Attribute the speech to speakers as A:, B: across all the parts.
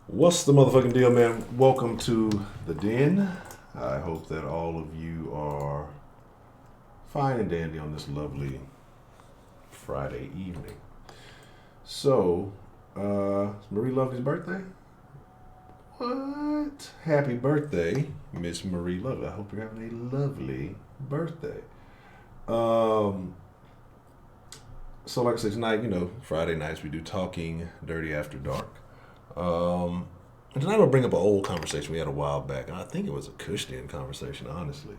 A: What's the motherfucking deal, man? Welcome to the den. I hope that all of you are fine and dandy on this lovely Friday evening. So, it's Marie Lovely's birthday? What? Happy birthday, Miss Marie Lovely. I hope you're having a lovely birthday. Um, so like I said, tonight, Friday nights we do Talking Dirty After Dark. Um, and tonight I'll bring up an old conversation we had a while back, and I think it was a Cushnian conversation, honestly.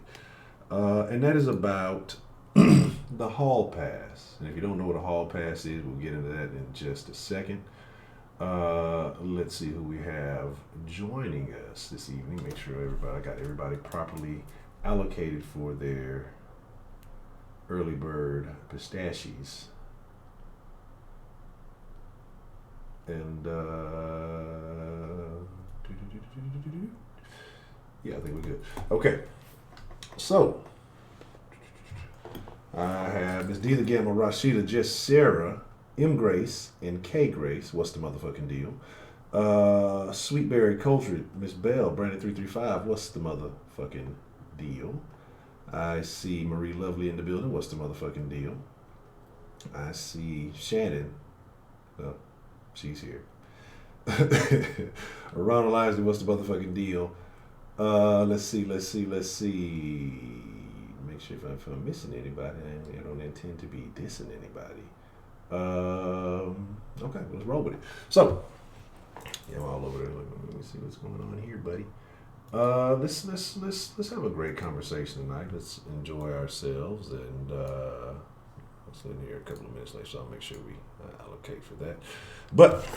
A: And that is about the hall pass. And if you don't know what a hall pass is, we'll get into that in just a second. Let's see who we have joining us this evening. Make sure I got everybody properly allocated for their early bird pistachios. And yeah, I think we're good. Okay, so I have Miss D the Gamma, Rashida, Just Sarah, M Grace, and K Grace. What's the motherfucking deal? Sweetberry Culture, Miss Bell, Brandon 335. What's the motherfucking deal? I see Marie Lovely in the building. What's the motherfucking deal? I see Shannon. Well, she's here. Ronald Isley, what's the motherfucking deal? Let's see. Make sure if I'm missing anybody, I don't intend to be dissing anybody. Okay, let's roll with it. So, yeah, I'm all over there. Let me see what's going on here, buddy. Let's have a great conversation tonight. Let's enjoy ourselves, and let's in here a couple of minutes later, so I'll make sure we allocate for that. But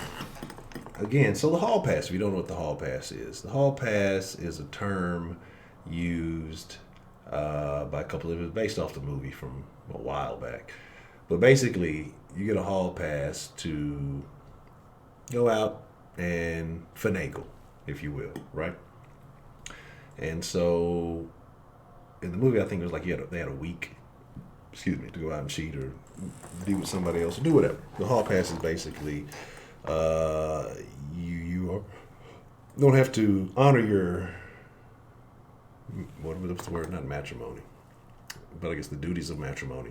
A: again, so the hall pass. If you don't know what the hall pass is, the hall pass is a term used by a couple of it based off the movie from a while back. But basically, you get a hall pass to go out and finagle, if you will, right? And so in the movie, I think it was like they had a week, to go out and cheat or be with somebody else or do whatever. The hall pass is basically you don't have to honor your what's the word? Not matrimony, but I guess the duties of matrimony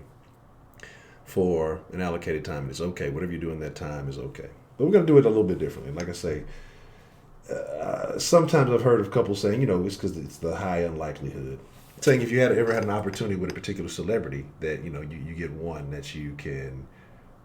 A: for an allocated time. And it's okay. Whatever you do in that time is okay. But we're gonna do it a little bit differently. Like I say, sometimes I've heard of couples saying, it's because it's the high unlikelihood. Saying if you ever had an opportunity with a particular celebrity that, you get one that you can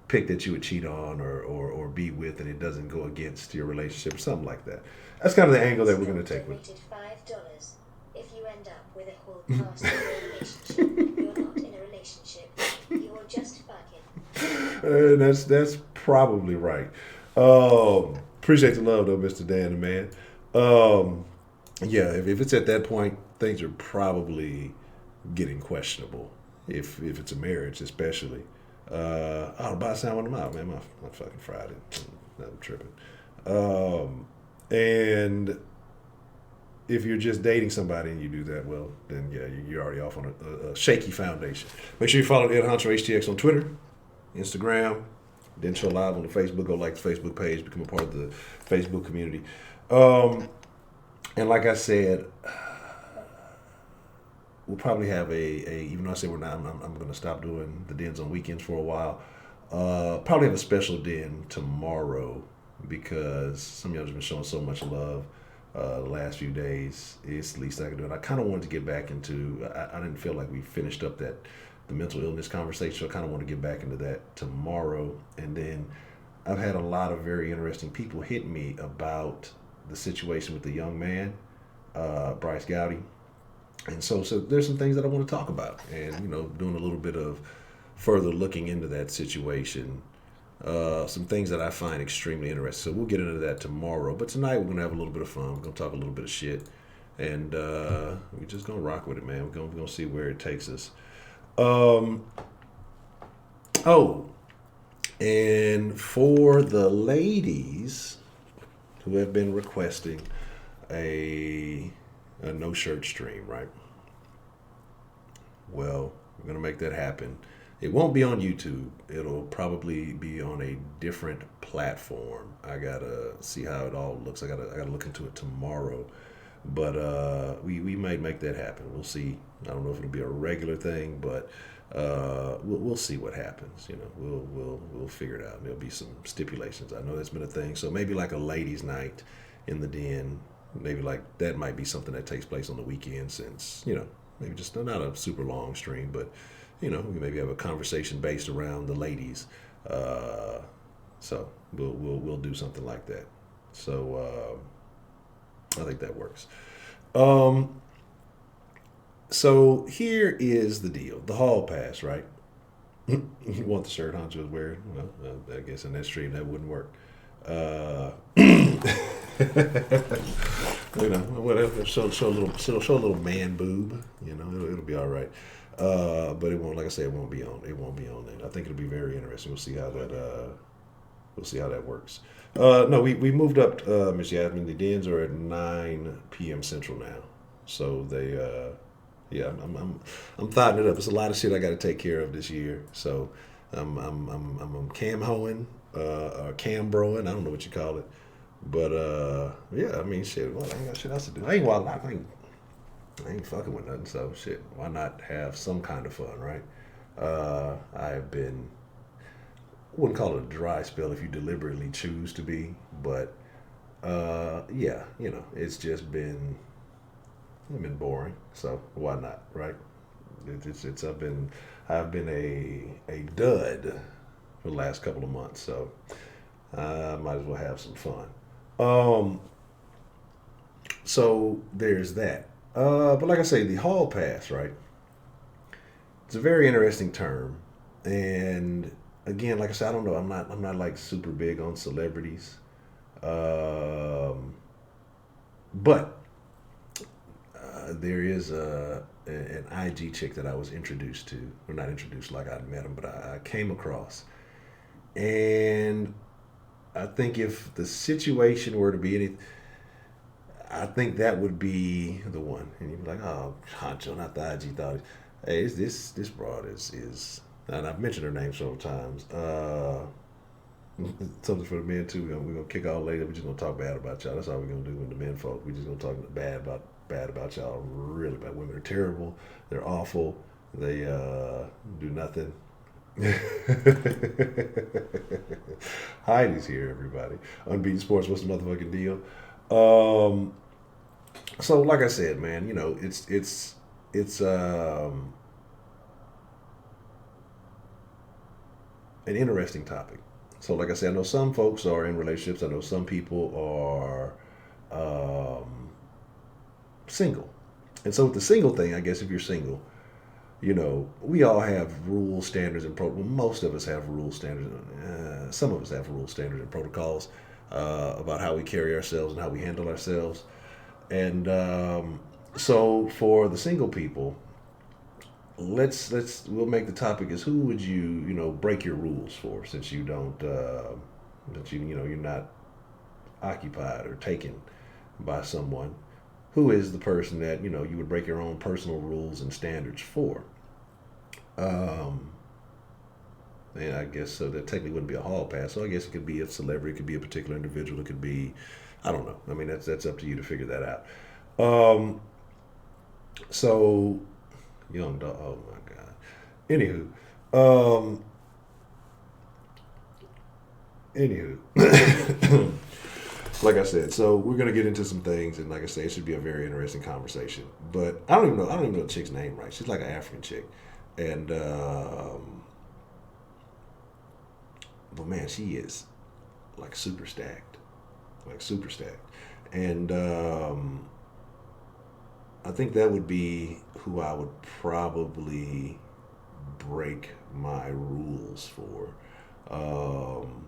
A: pick that you would cheat on or be with and it doesn't go against your relationship or something like that. That's kind of the angle that we're going to take with it.
B: $5. If you end up with a whole past in a relationship, you're not in a relationship. You're just fucking.
A: That's probably right. Appreciate the love though, Mr. Dan the man. Yeah, if it's at that point, things are probably getting questionable. If it's a marriage, especially. I'll buy sound one of them out, man. My fucking Friday. I'm tripping. And if you're just dating somebody and you do that, well, then yeah, you're already off on a shaky foundation. Make sure you follow Ed Honcho HTX on Twitter, Instagram, then show live on the Facebook. Go like the Facebook page, become a part of the Facebook community. And like I said, we'll probably have even though I say we're not, I'm going to stop doing the dens on weekends for a while. Probably have a special den tomorrow because some of y'all have been showing so much love the last few days. It's the least I can do. And I kind of wanted to get back into, I didn't feel like we finished up the mental illness conversation. So I kind of want to get back into that tomorrow. And then I've had a lot of very interesting people hit me about the situation with the young man, Bryce Gowdy. And so there's some things that I want to talk about and, doing a little bit of further looking into that situation. Some things that I find extremely interesting. So we'll get into that tomorrow. But tonight we're going to have a little bit of fun. We're going to talk a little bit of shit. And we're just going to rock with it, man. We're going to see where it takes us. And for the ladies who have been requesting a no shirt stream, right? Well, we're going to make that happen It won't be on YouTube. It'll probably be on a different platform. I gotta see how it all looks. I gotta look into it tomorrow. But we might make that happen. We'll see. I don't know if it'll be a regular thing, but we'll see what happens. You know, we'll figure it out. There'll be some stipulations. I know that's been a thing. So maybe like a ladies' night in the den. Maybe like that might be something that takes place on the weekend, since maybe just not a super long stream, but we maybe have a conversation based around the ladies. Uh, so we'll do something like that. So I think that works. Um, so here is the deal: the hall pass, right? You want the shirt Honcho is wearing? Well, I guess in that stream that wouldn't work. You know, whatever. Show a little man boob. It'll be all right. But it won't. Like I said, it won't be on. It won't be on there. I think it'll be very interesting. We'll see how that. We'll see how that works. No, we moved up, Miss Yasmin. The dens are at 9 p.m. Central now, so they. Yeah, I'm thotting it up. It's a lot of shit I got to take care of this year. So I'm cam hoeing, or cam broing. I don't know what you call it, but yeah. I mean, shit. Well, I ain't got shit else to do. I ain't wild. I ain't fucking with nothing. So shit. Why not have some kind of fun, right? I've been. Wouldn't call it a dry spell if you deliberately choose to be, but yeah. It's just been boring. So why not, right? It's I've been a dud for the last couple of months, so I might as well have some fun. Um, so there's that. But like I say, the hall pass, right? It's a very interesting term, and again, like I said, I don't know. I'm not like super big on celebrities, um, but there is an IG chick that I was introduced to, or not introduced like I met him, but I came across, and I think if the situation were to be any, I think that would be the one. And you'd be like, oh, Honcho, not the IG thought. Hey, this broad is, and I've mentioned her name several times. Something for the men too. We're gonna kick all later. We're just gonna talk bad about y'all. That's all we're gonna do with the men folk. We're just gonna talk bad about y'all. Really bad. Women are terrible. They're awful. They do nothing. Heidi's here, everybody. Unbeaten Sports. What's the motherfucking deal? Um, so like I said, man, it's an interesting topic. So like I said, I know some folks are in relationships. I know some people are single. And so with the single thing, I guess if you're single, we all have rules, standards, and well, most of us have rules, standards. Some of us have rules, standards, and protocols about how we carry ourselves and how we handle ourselves. And so for the single people, we'll make the topic is who would you break your rules for, since you don't that you're not occupied or taken by someone. Who is the person that you would break your own personal rules and standards for? Um, and I guess so that technically wouldn't be a hall pass. So I guess it could be a celebrity, it could be a particular individual, it could be, I don't know. I mean, that's up to you to figure that out. Um, so young dog. Oh my god. Anywho, um, anywho. Like I said, so we're gonna get into some things, and like I say, it should be a very interesting conversation. But I don't even know. I don't even know the chick's name right. She's like an African chick, and but man, she is like super stacked, and I think that would be who I would probably break my rules for. Um,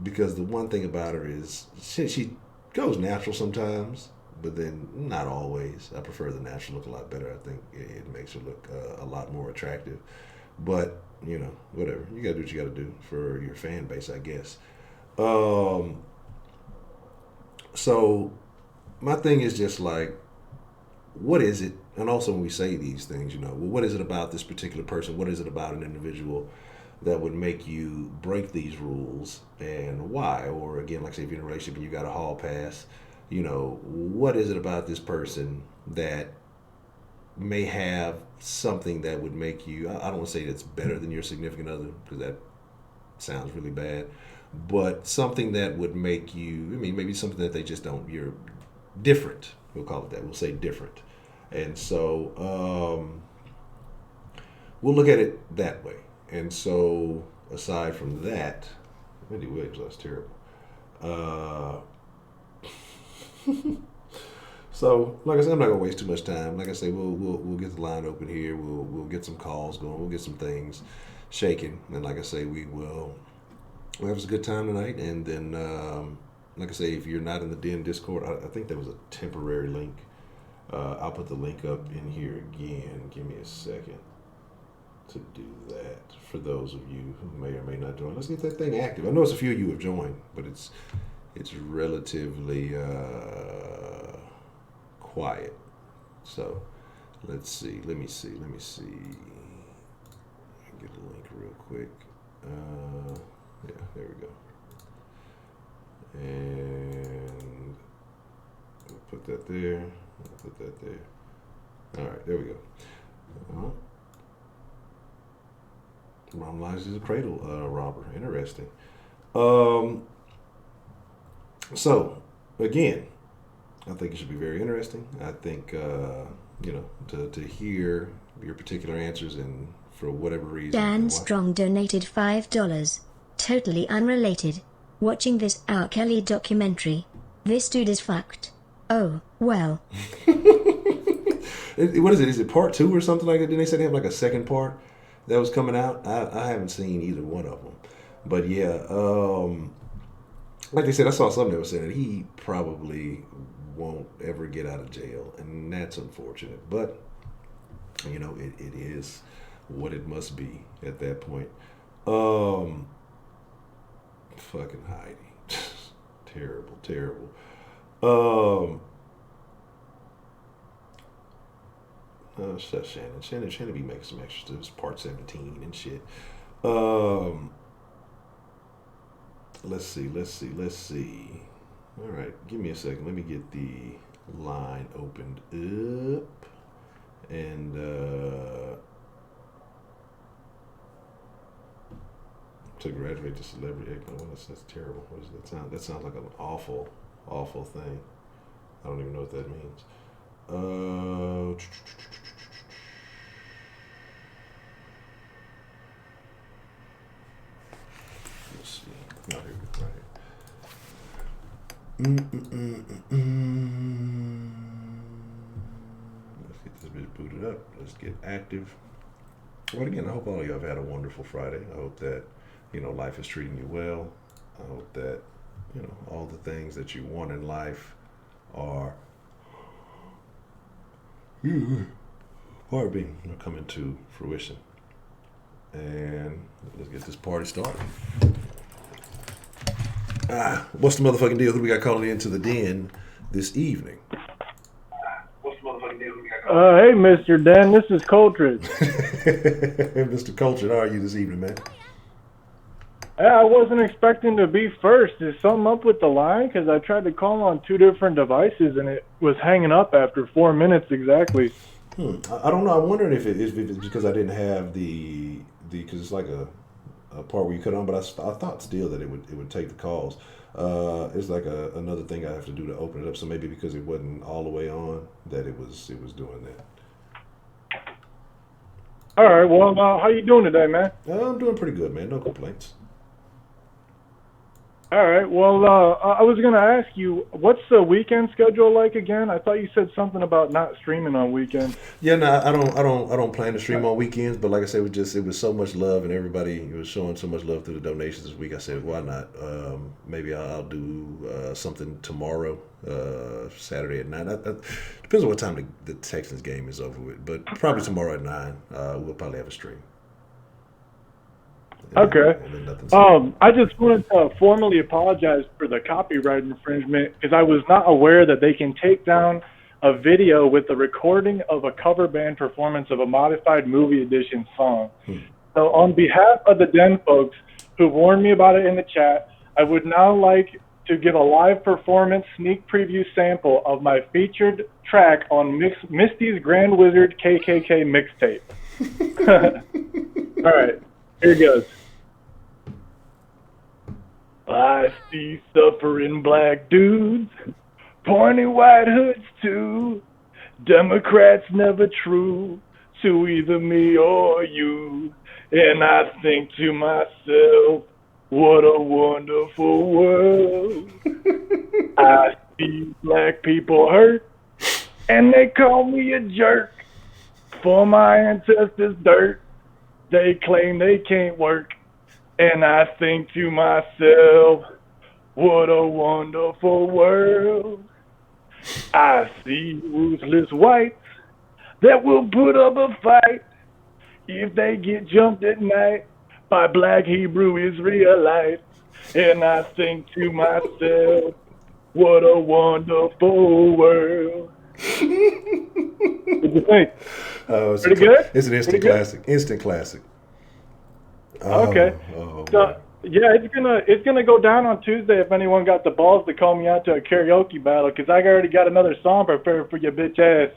A: because the one thing about her is she goes natural sometimes, but then not always. I prefer the natural look a lot better. I think it makes her look a lot more attractive. But whatever, you gotta do what you gotta do for your fan base, I guess. Um, so my thing is just like, what is it? and also when we say these things, well, what is it about this particular person? What is it about an individual that would make you break these rules, and why? Or again, like say if you're in a relationship and you got a hall pass, what is it about this person that may have something that would make you, I don't want to say it's better than your significant other, because that sounds really bad, but something that would make you, maybe something that they just don't, you're different, we'll call it that, we'll say different. And so we'll look at it that way. And so aside from that, Wendy Williams, that's terrible. So, like I said, I'm not gonna waste too much time. Like I say, we'll get the line open here. We'll get some calls going. We'll get some things shaking. And like I say, we'll have a good time tonight. And then, like I say, if you're not in the Den Discord, I think there was a temporary link. I'll put the link up in here again. Give me a second to do that for those of you who may or may not join. Let's get that thing active. I know it's a few of you have joined, but it's relatively quiet. So let's see. Let me see. Get a link real quick. Yeah, there we go. And we'll put that there. Put that there. All right, there we go. Mom lies is a cradle robber. Interesting. So again, I think it should be very interesting. I think to hear your particular answers, and for whatever reason.
C: Dan Strong donated $5. Totally unrelated. Watching this R. Kelly documentary. This dude is fucked. Oh, well.
A: What is it? Is it part 2 or something like that? Didn't they say they have like a second part that was coming out? I haven't seen either one of them. But yeah, like they said, I saw something that was saying that he probably won't ever get out of jail. And that's unfortunate. But, it is what it must be at that point. Fucking Heidi. Terrible. Shut Shannon. Shannon be making some extra stuff. Part 17 and shit. Let's see. All right, give me a second. Let me get the line opened up. And to graduate to celebrity. That's terrible. What does that sound? That sounds like an awful thing. I don't even know what that means. Let's see. No, here we go. Right here. Let's get this bitch booted up. Let's get active. Well, again, I hope all of you have had a wonderful Friday. I hope that, life is treating you well. I hope that, all the things that you want in life are being coming to fruition. And let's get this party started. What's the motherfucking deal? Who we got calling into the Den this evening?
D: Hey, Mr. Dan, this is Coltrane.
A: Mr. Coltrane, how are you this evening, man?
D: I wasn't expecting to be first. Is something up with the line? Because I tried to call on 2 different devices and it was hanging up after 4 minutes exactly.
A: I don't know. I'm wondering if it's because I didn't have the because it's like a part where you cut on, but I thought still that it would take the calls. It's like another thing I have to do to open it up. So maybe because it wasn't all the way on, that it was doing that.
D: All right. Well, how you doing today, man?
A: I'm doing pretty good, man. No complaints.
D: All right. Well, I was gonna ask you, what's the weekend schedule like again? I thought you said something about not streaming on weekends.
A: Yeah, no, I don't plan to stream on weekends. But like I said, it was so much love, and everybody was showing so much love through the donations this week. I said, why not? Maybe I'll do something tomorrow, Saturday at 9. Depends on what time the Texans game is over with. But probably tomorrow at 9, we'll probably have a stream.
D: Okay. I just wanted to formally apologize for the copyright infringement because I was not aware that they can take down a video with the recording of a cover band performance of a modified movie edition song. So on behalf of the Den folks who warned me about it in the chat, I would now like to give a live performance sneak preview sample of my featured track on Misty's Grand Wizard KKK mixtape. All right, here it goes. I see suffering black dudes, pointy white hoods too. Democrats never true to either me or you. And I think to myself, what a wonderful world. I see black people hurt, and they call me a jerk. For my ancestors' dirt, they claim they can't work. And I think to myself, what a wonderful world. I see ruthless whites that will put up a fight if they get jumped at night by black Hebrew Israelites. And I think to myself, what a wonderful world. What do you think? Pretty good?
A: It's an instant classic. Instant classic.
D: Okay. So, yeah, it's gonna go down on Tuesday if anyone got the balls to call me out to a karaoke battle, because I already got another song prepared for your bitch ass.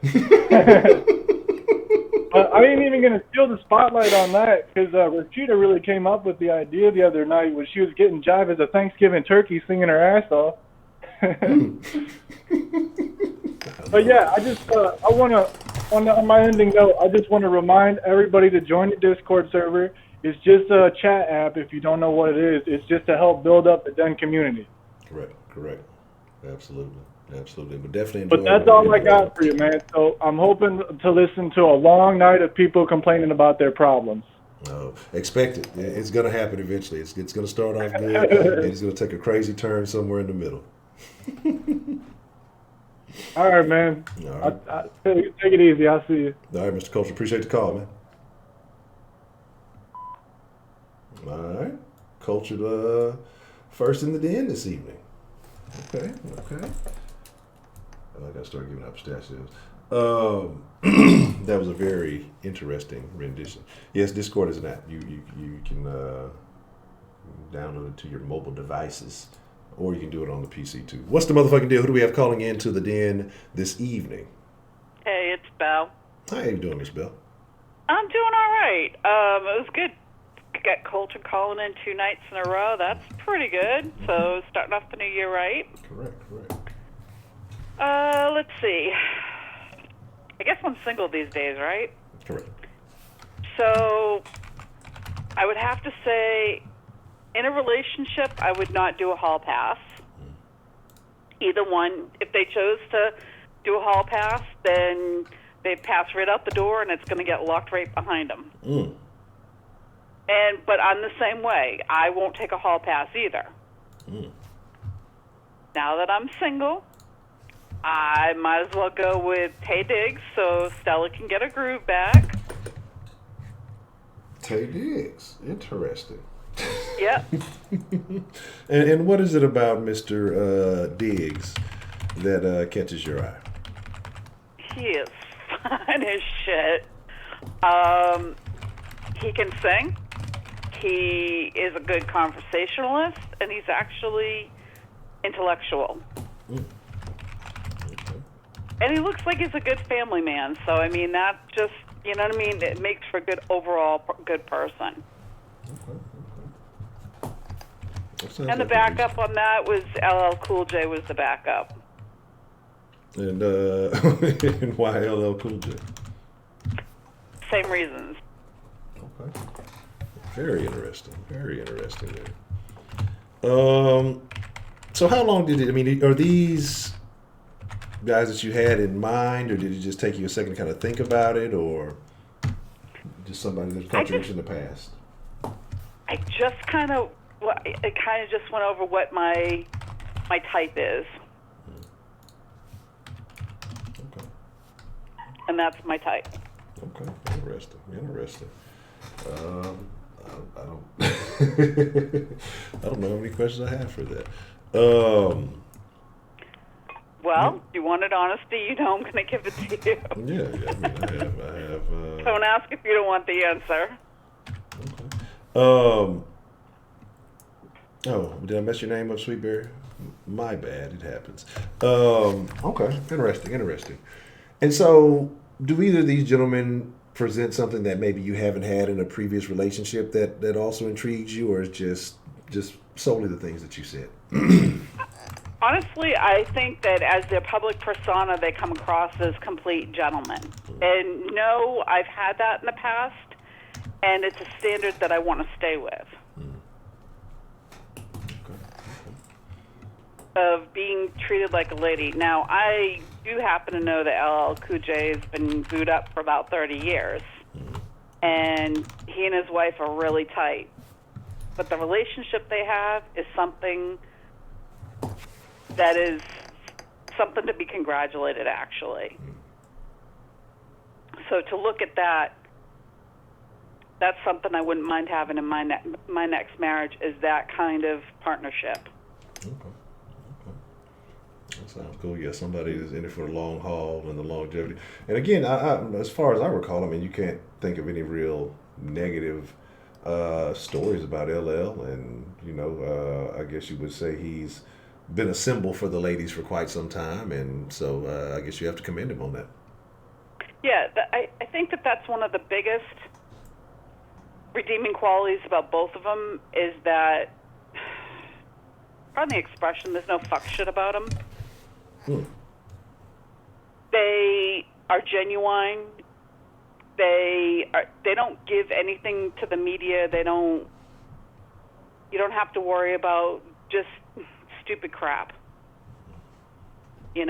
D: I ain't even gonna steal the spotlight on that, because Rashida really came up with the idea the other night when she was getting jive as a Thanksgiving turkey, singing her ass off. But yeah, I just I wanna on my ending note, I just want to remind everybody to join the Discord server. It's just a chat app. If you don't know what it is, it's just to help build up the Den community.
A: Correct. Absolutely. But definitely.
D: But that's all I got for you, man. So I'm hoping to listen to a long night of people complaining about their problems.
A: Expect it. It's going to happen eventually. It's going to start off good, and it's going to take a crazy turn somewhere in the middle.
D: All right, man. All right. Take it easy. I'll see you.
A: All right, Mr. Culture. Appreciate the call, man. All right. Cultured first in the den this evening. Okay. I got to start giving out pistachios. That was a very interesting rendition. Yes, Discord is an app. You can download it to your mobile devices, or you can do it on the PC too. What's the motherfucking deal? Who do we have calling in to the den this evening?
E: Hey, it's Belle.
A: How you doing, Miss Belle?
E: I'm doing all right. It was good. Got Colter calling in 2 nights in a row. That's pretty good. So starting off the new year right.
A: Correct.
E: Let's see. I guess I'm single these days, right?
A: Correct.
E: So I would have to say, in a relationship, I would not do a hall pass. Either one. If they chose to do a hall pass, then they pass right out the door, and it's going to get locked right behind them. But I'm the same way. I won't take a hall pass either. Now that I'm single, I might as well go with Tay Diggs so Stella can get her groove back.
A: Tay Diggs. Interesting.
E: Yep.
A: And what is it about Mr. Diggs that catches your eye?
E: He is fun as shit. He can sing. He is a good conversationalist, and he's actually intellectual.
A: Okay.
E: And he looks like he's a good family man. So, I mean, that just, you know what I mean? It makes for a good overall good person.
A: Okay.
E: And the backup on that was LL Cool J was the backup.
A: And and why LL Cool J?
E: Same reasons.
A: Okay. Very interesting there. So how long did it, I mean, are these guys that you had in mind, or did it just take you a second to kind of think about it, or just somebody that's contributed in the past?
E: I just kind of just went over what my type is.
A: Okay.
E: And that's my type.
A: Okay. Interesting. I don't I don't know how many questions I have for that.
E: Well, you wanted honesty, you know I'm going to give it to you.
A: Yeah, I mean, I have.
E: Don't ask if you don't want the answer.
A: Okay. Oh, did I mess your name up, Sweetberry? My bad. It happens. Okay. Interesting. And so, do either of these gentlemen present something that maybe you haven't had in a previous relationship that also intrigues you, or is just solely the things that you said?
E: Honestly, I think that as their public persona, they come across as complete gentlemen. And no, I've had that in the past, and it's a standard that I want to stay with. Of being treated like a lady. Now, I do happen to know that LL Cool J has been booed up for about 30 years, and he and his wife are really tight. But the relationship they have is something that is something to be congratulated, actually. So to look at that, that's something I wouldn't mind having in my next marriage, is that kind of partnership.
A: Okay. That sounds cool. Yeah, somebody that's in it for the long haul and the longevity. And again, I as far as I recall, I mean, you can't think of any real negative stories about LL. And, I guess you would say he's been a symbol for the ladies for quite some time. And so I guess you have to commend him on that. Yeah,
E: I think that's one of the biggest redeeming qualities about both of them is that, pardon the expression, there's no fuck shit about them. They are genuine. They don't give anything to the media. You don't have to worry about just stupid crap. They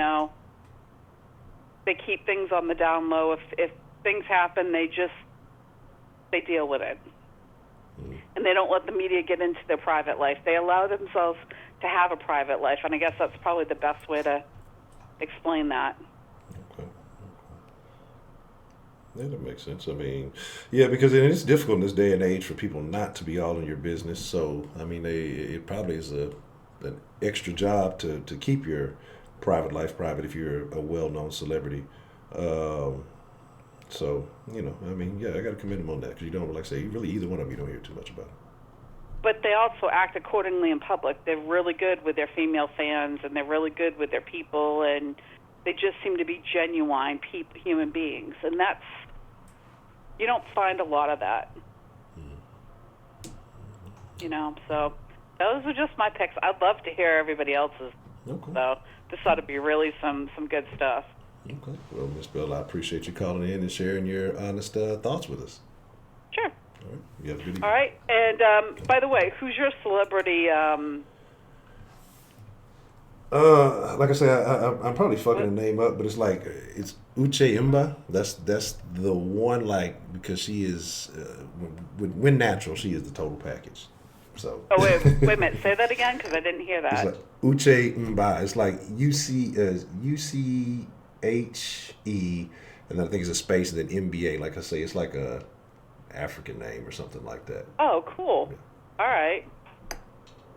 E: keep things on the down low. If things happen, they deal with it. And they don't let the media get into their private life. They allow themselves to have a private life, and I guess that's probably the best way to explain that.
A: Okay. Yeah, that makes sense. I mean, yeah, because it's difficult in this day and age for people not to be all in your business. So, I mean, it probably is an extra job to keep your private life private if you're a well-known celebrity. So, I mean, yeah, I got to commend them on that because you don't, like I say, really either one of them, you don't hear too much about it.
E: But they also act accordingly in public. They're really good with their female fans, and they're really good with their people, and they just seem to be genuine human beings. And you don't find a lot of that. So those are just my picks. I'd love to hear everybody else's.
A: Okay.
E: So this ought to be really some good stuff.
A: Okay. Well, Ms. Bell, I appreciate you calling in and sharing your honest thoughts with us.
E: Sure.
A: All right. You have a good evening.
E: All right. And by the way, who's your celebrity?
A: Like I say, I'm probably fucking the name up, but it's Uche Imba. That's the one, because she is when natural, she is the total package. So.
E: Oh wait a minute. Say that again, because I didn't hear that.
A: It's like Uche Mba. It's like UCHE, and then I think it's a space and then MBA. Like I say, it's like a African name or something like that.
E: Oh, cool. Yeah. All right.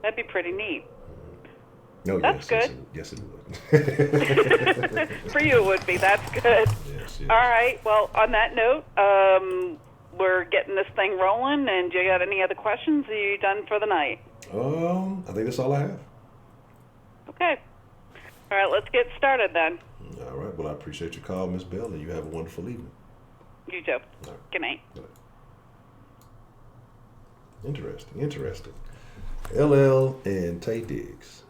E: That'd be pretty neat.
A: No,
E: that's good.
A: Yes, it would.
E: For you, it would be. That's good.
A: Yes.
E: All right. Well, on that note, we're getting this thing rolling. And do you got any other questions? Are you done for the night?
A: I think that's all I have.
E: Okay. All right. Let's get started then.
A: All right. Well, I appreciate your call, Miss Bell, and you have a wonderful evening.
E: You too. Right. Good night.
A: Good night. Interesting. LL and Tay Diggs.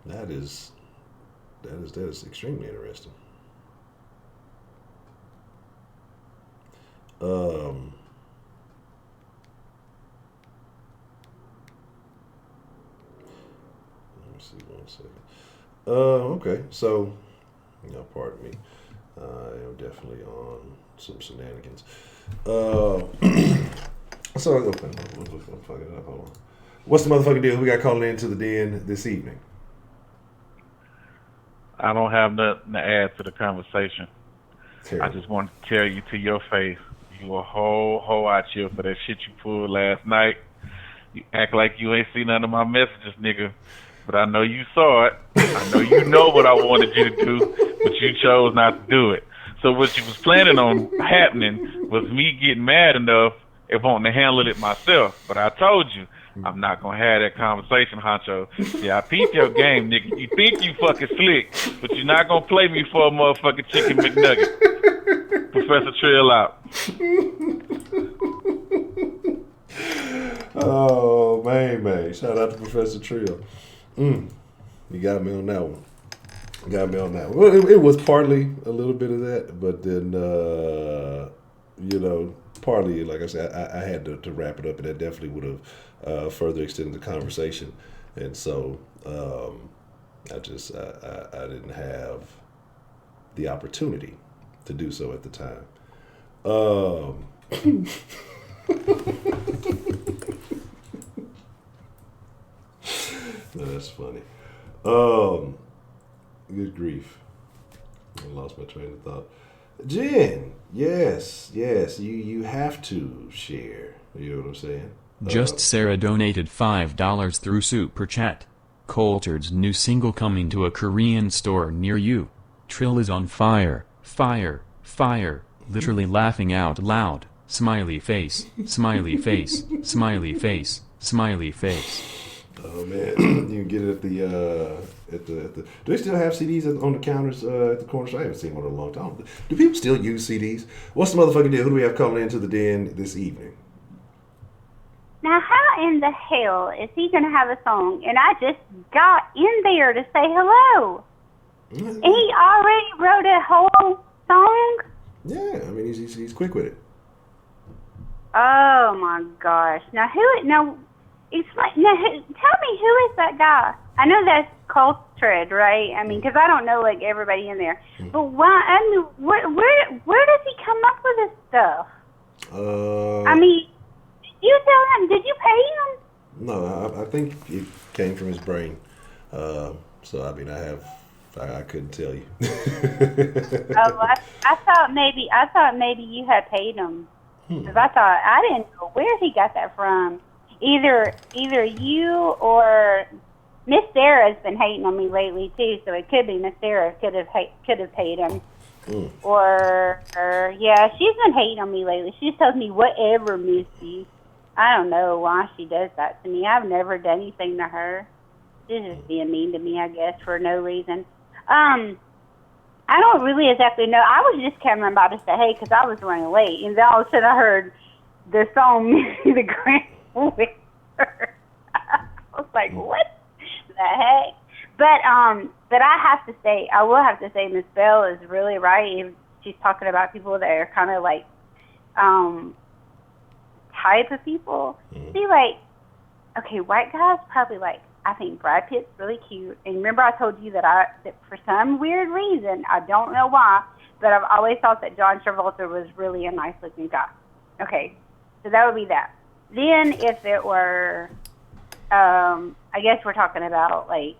A: That is extremely interesting. Let me see 1 second. Okay, so pardon me. I am definitely on some shenanigans. So okay, I'm fucking it up. Hold on. What's the motherfucking deal? Who we got calling into the den this evening?
F: I don't have nothing to add to the conversation.
A: Terrible.
F: I just want to tell you to your face, you a whole out here for that shit you pulled last night. You act like you ain't seen none of my messages, nigga. But I know you saw it. I know you know what I wanted you to do, but you chose not to do it. So what you was planning on happening was me getting mad enough and wanting to handle it myself. But I told you, I'm not going to have that conversation, Honcho. Yeah, I peeped your game, nigga. You think you fucking slick, but you're not going to play me for a motherfucking chicken McNugget. Professor Trill out.
A: Oh, man. Shout out to Professor Trill. You got me on that one. Well, it was partly a little bit of that, but then, partly, like I said, I had to wrap it up, and that definitely would have further extended the conversation. And so I didn't have the opportunity to do so at the time. No, that's funny. Good grief. I lost my train of thought. Jen, yes, you have to share. You know what I'm saying?
G: Just Sarah donated $5 through Super Chat. Coulter's new single coming to a Korean store near you. Trill is on fire, fire, fire, literally laughing out loud. Smiley face, smiley face, smiley face, smiley face.
A: Oh man, you can get it at the. Do they still have CDs on the counters at the corner store? I haven't seen one in a long time. Do people still use CDs? What's the motherfucking deal? Who do we have calling into the den this evening?
H: Now, how in the hell is he going to have a song? And I just got in there to say hello. And he already wrote a whole song?
A: Yeah, I mean, he's quick with it.
H: Oh, my gosh. Now, tell me, who is that guy? I know that's Coulter, right? I mean, because I don't know, like, everybody in there. But why? I mean, where does he come up with this stuff? I mean, you tell him, did you pay him?
A: No, I think it came from his brain. So, I mean, I couldn't tell you.
H: I thought maybe you had paid him. Because I didn't know where he got that from. Either you or Miss Sarah's been hating on me lately too, so it could be Miss Sarah could have paid him. Or yeah, she's been hating on me lately. She tells me whatever, Missy. I don't know why she does that to me. I've never done anything to her. She's just being mean to me, I guess, for no reason. I don't really exactly know. I was just coming by to say hey because I was running late, and then all of a sudden I heard the song "The Grand Wizard." I was like, "What the heck?" But I have to say, I will have to say, Miss Bell is really right. She's talking about people that are kind of like type of people. See, like, okay, white guys probably like. I think Brad Pitt's really cute. And remember I told you that for some weird reason, I don't know why, but I've always thought that John Travolta was really a nice-looking guy. Okay, so that would be that. Then if it were, I guess we're talking about, like,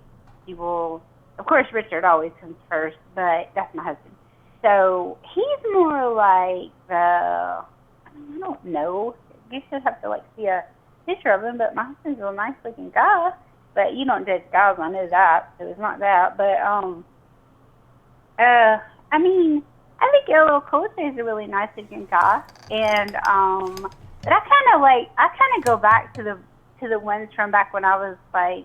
H: people, of course Richard always comes first, but that's my husband. So he's more like I don't know. I guess you'd have to, like, see a picture of him, but my husband's a nice-looking guy. But you don't judge guys, I know that, so it's not that. But, I mean, I think LL Cool J is a really nice-looking guy. And, but I kind of go back to the ones from back when I was, like,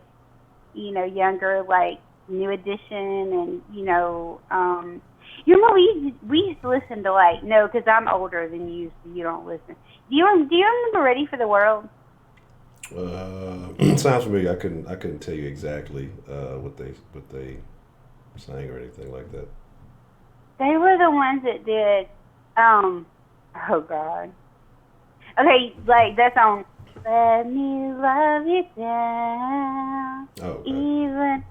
H: you know, younger, like New Edition and, you know, we used to listen to, like, no, because I'm older than you, so you don't listen. Do you remember Ready for the World?
A: Sounds familiar. I couldn't tell you exactly what they sang or anything like that.
H: They were the ones that did. Oh God. Okay, like that song. Let me love you down.
A: Oh. Okay.
H: Even.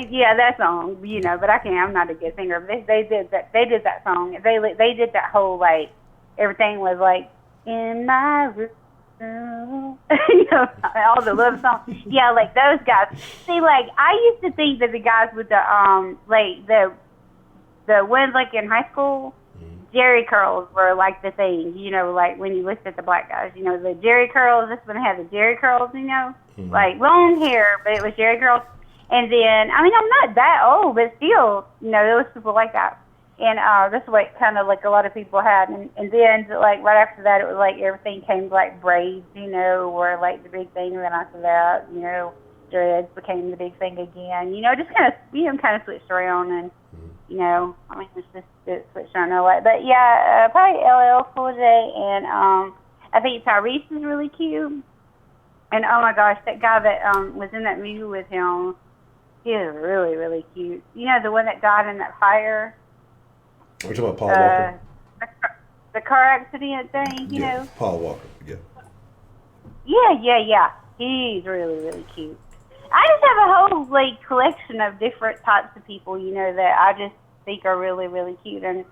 H: Yeah, that song. You know, but I can't. I'm not a good singer. They did that. They did that song. They did that whole like everything was like in my room. You know, all the love songs. Yeah, like those guys. See, like I used to think that the guys with the like the ones like in high school, Jerry curls were like the thing. You know, like when you looked at the black guys, you know, the Jerry curls. This one had the Jerry curls. You know, like long hair, but it was Jerry curls. And then, I mean, I'm not that old, but still, there was people like that. And that's what kind of like a lot of people had. And then, like, right after that, it was like everything came like braids, were like the big thing. And then after that, dreads became the big thing again. Just kind of, kind of switched around. And, I mean, it's just it switched around a lot. But yeah, probably LL Cool J. And I think Tyrese is really cute. And oh my gosh, that guy that was in that movie with him, he is really, really cute. The one that died in that fire?
A: We're talking about Paul Walker?
H: The car accident thing,
A: Yeah, Paul Walker, yeah.
H: Yeah. He's really, really cute. I just have a whole, like, collection of different types of people, that I just think are really, really cute. And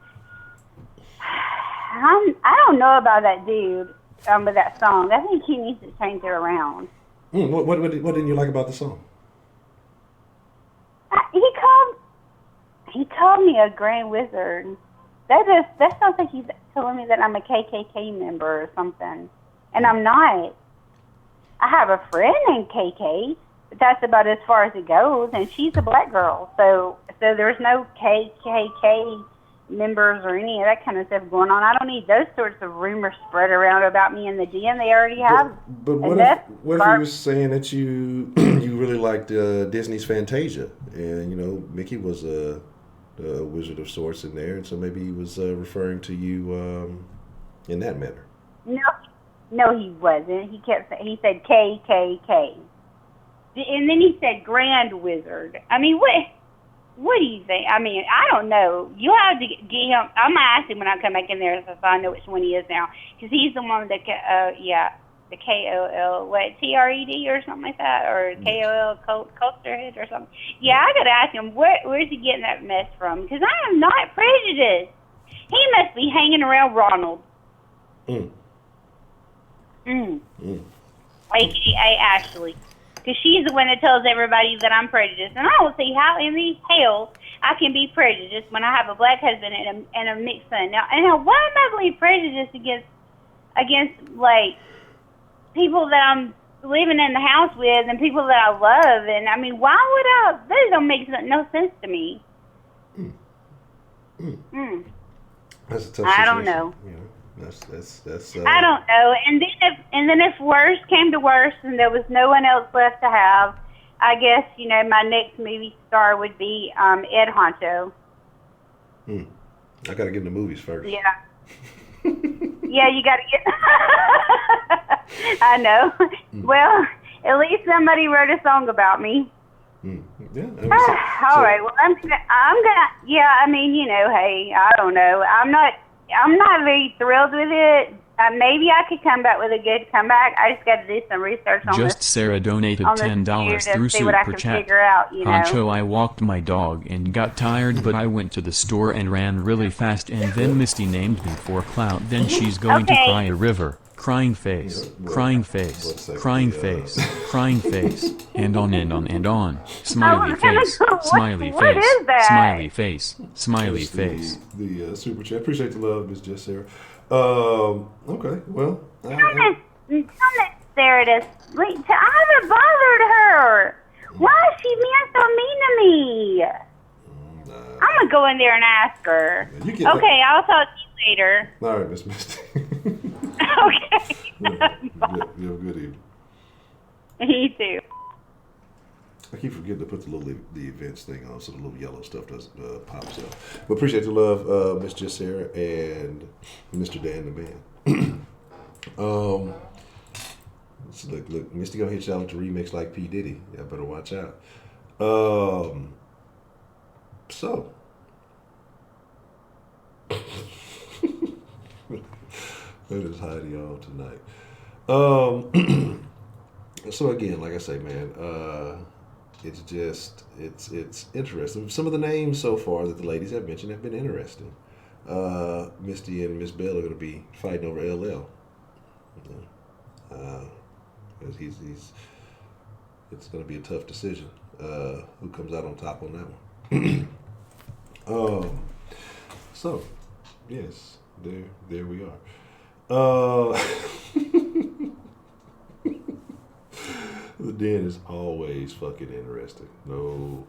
H: I don't know about that dude with that song. I think he needs to change it around.
A: What didn't you like about the song?
H: He called me a grand wizard. That sounds like he's telling me that I'm a KKK member or something, and I'm not. I have a friend named KK, but that's about as far as it goes, and she's a black girl. So there's no KKK members or any of that kind of stuff going on. I don't need those sorts of rumors spread around about me in the den. They already have.
A: But what if you were saying that you you really liked Disney's Fantasia, and Mickey was a wizard of sorts in there, and so maybe he was referring to you in that manner.
H: No, he wasn't. He said KKK, and then he said Grand Wizard. I mean, what do you think? I mean, I don't know. You have to get him. I'm gonna ask him when I come back in there, so I know which one he is now, because he's the one that the KOL, TRED or something like that, or KOL culture head or something. Yeah, I gotta ask him where's he getting that mess from? Because I am not prejudiced. He must be hanging around Ronald. AKA Ashley, because she's the one that tells everybody that I'm prejudiced, and I don't see how in the hell I can be prejudiced when I have a black husband and a mixed son. Now, why am I going to be prejudiced against like people that I'm living in the house with and people that I love? And I mean, why would I? That don't make no sense to me.
A: That's a tough situation.
H: I don't know.
A: That's.
H: I don't know. And then if worse came to worse and there was no one else left to have, I guess my next movie star would be Ed Honcho.
A: I gotta get in the movies first.
H: Yeah. Yeah, you gotta get. I know. Well, at least somebody wrote a song about me.
A: Yeah.
H: All right. Well, I'm gonna. Yeah. I mean, hey, I don't know. I'm not very thrilled with it. Maybe I could come back with a good comeback. I just got to do some research on this.
G: Just Sarah donated $10 through Super Chat. Honcho, I walked my dog and got tired, but I went to the store and ran really fast, and then Misty named me for clout. Then she's going to cry a river. Crying face, crying face, crying face, crying face, and on and on and on. Smiley face, smiley face, smiley face, smiley face.
A: The super chat. Appreciate the love, Miss Jess Sarah. Okay, well.
H: Tell Miss Sarah to sleep. I haven't bothered her. Why is she being so mean to me? I'm going to go in there and ask her. Okay, I'll talk to you later.
A: All right, Miss Misty.
H: Okay.
A: You have a good evening.
H: You too.
A: I keep forgetting to put the events thing on so the little yellow stuff pops up. But appreciate the love, Miss Jess Sarah and Mr. Dan the Man. So look, Misty gonna hit y'all with the remix like P. Diddy. Y'all better watch out. So. That is Heidi on tonight. So again, like I say, man, it's interesting. Some of the names so far that the ladies have mentioned have been interesting. Misty and Miss Bell are going to be fighting over LL. It's going to be a tough decision. Who comes out on top on that one? So, yes, there we are. The den is always fucking interesting. No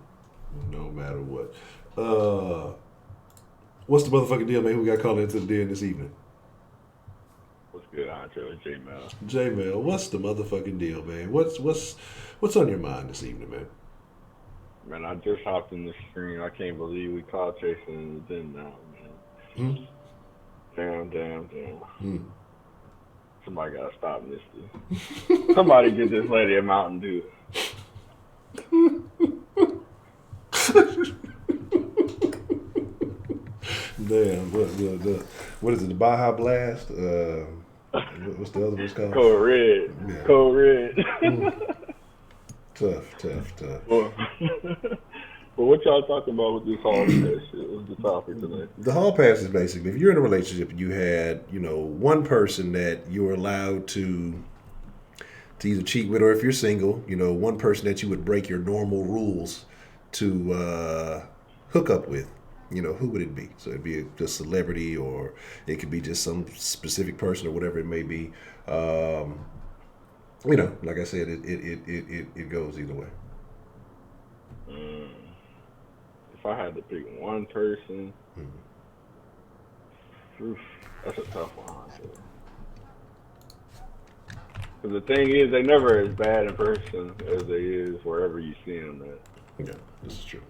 A: matter what. What's the motherfucking deal, man? Who got called into the den this evening?
I: What's good, Honcho? It's J-Mel.
A: J-Mel, what's the motherfucking deal, man? What's on your mind this evening, man?
I: Man, I just hopped in the stream. I can't believe we caught chasing in the den now, man. Damn. Somebody gotta stop this. Somebody get this lady a Mountain Dew.
A: Damn, what is it? The Baja Blast? What's the other one called?
I: Code Red.
A: Yeah.
I: Code Red.
A: Tough.
I: Well, what y'all talking about with this hall pass shit? What's the topic tonight?
A: The hall pass is basically if you're in a relationship and you had, one person that you're allowed to either cheat with, or if you're single, one person that you would break your normal rules to hook up with. Who would it be? So it'd be a celebrity, or it could be just some specific person, or whatever it may be. Like I said, it goes either way.
I: If I had to pick one person, that's a tough one. Because the thing is, they never as bad in person as they is wherever you see them at.
A: Yeah, this is true.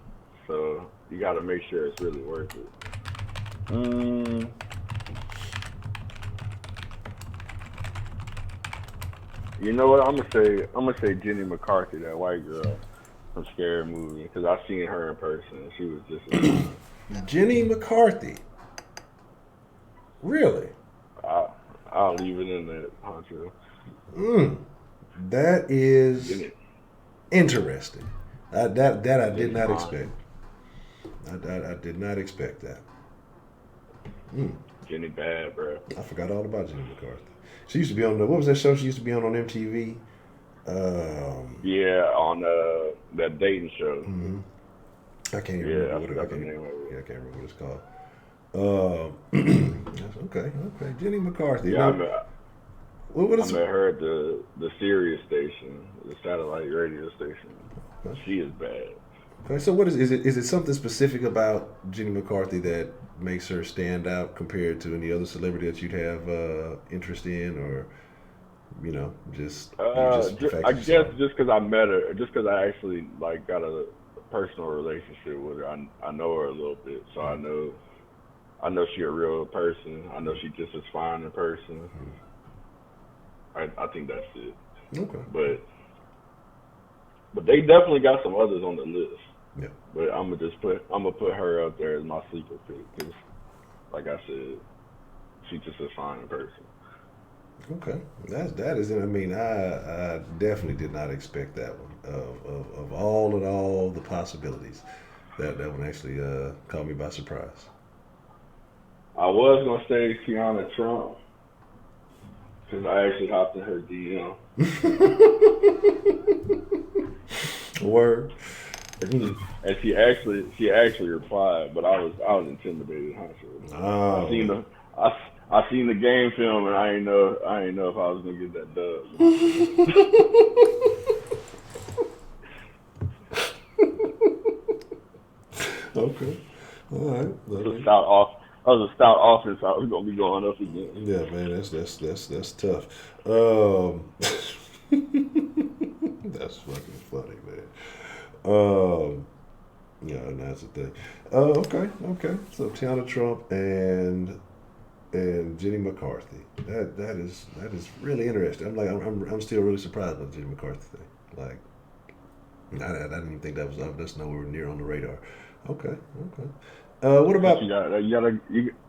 I: So you got to make sure it's really worth it. You know what? I'm gonna say Jenny McCarthy, that white girl from Scary Movie, because I seen her in person. She was just
A: Jenny McCarthy. Really?
I: I'll leave it in that, Honcho.
A: That is interesting. That I did not expect. I did not expect that.
I: Jenny bad, bro.
A: I forgot all about Jenny McCarthy. She used to be on what was that show she used to be on MTV?
I: Yeah, on that dating show.
A: Mm-hmm. I can't even remember what I can't remember what it's called. Okay. Jenny McCarthy.
I: Yeah,
A: I met
I: her at the Sirius station, the satellite radio station. Okay. She is bad.
A: Okay, so what is it something specific about Jenny McCarthy that makes her stand out compared to any other celebrity that you'd have interest in, or just
I: I guess just because I met her, just because I actually got a personal relationship with her, I know her a little bit, so I know she a real person. I know she just as fine in person. I think that's it.
A: Okay.
I: But they definitely got some others on the list.
A: Yeah.
I: But I'm gonna put her up there as my sleeper pick, because, like I said, she's just as fine in person.
A: Okay, that is. I mean, I definitely did not expect that one. Of all the possibilities, that one actually caught me by surprise.
I: I was gonna say Tiana Trump, because I actually hopped in her DM.
A: Word.
I: And she actually replied, but I was intimidated.
A: Oh.
I: I seen the game film, and I ain't know if I was gonna get that dub.
A: Okay. All right.
I: That was a stout offense. I was gonna be going up against.
A: Yeah, man, that's tough. That's fucking funny, man. Yeah, that's the thing. Okay. So Tiana Trump and Jenny McCarthy. That is really interesting. I'm still really surprised by the Jenny McCarthy thing. Like, I didn't even think that's nowhere near on the radar. Okay. What about
I: you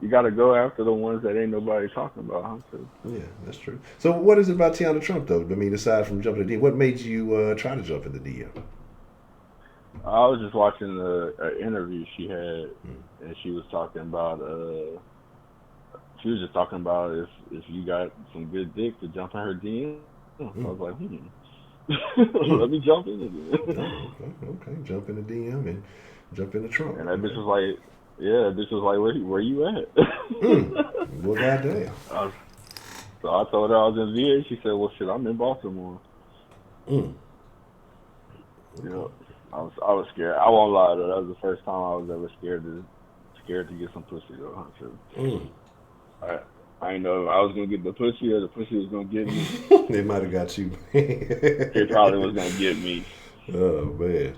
I: gotta go after the ones that ain't nobody talking about, huh?
A: Yeah, that's true. So what is it about Tiana Trump though? I mean, aside from jumping the DM, what made you try to jump in the DM?
I: I was just watching an interview she had, and she was talking about if you got some good dick to jump in her DM. I was like, let me jump in again.
A: Okay, jump in the DM and jump in the trunk.
I: And that bitch was like, where you at?
A: Well, goddamn.
I: So I told her I was in VA. She said, well, shit, I'm in Baltimore. Yeah, I was scared. I won't lie though. That was the first time I was ever scared to get some pussy though. I ain't know if I was gonna get the pussy or the pussy was gonna get me.
A: They might have got you.
I: It probably was gonna get me.
A: Oh man.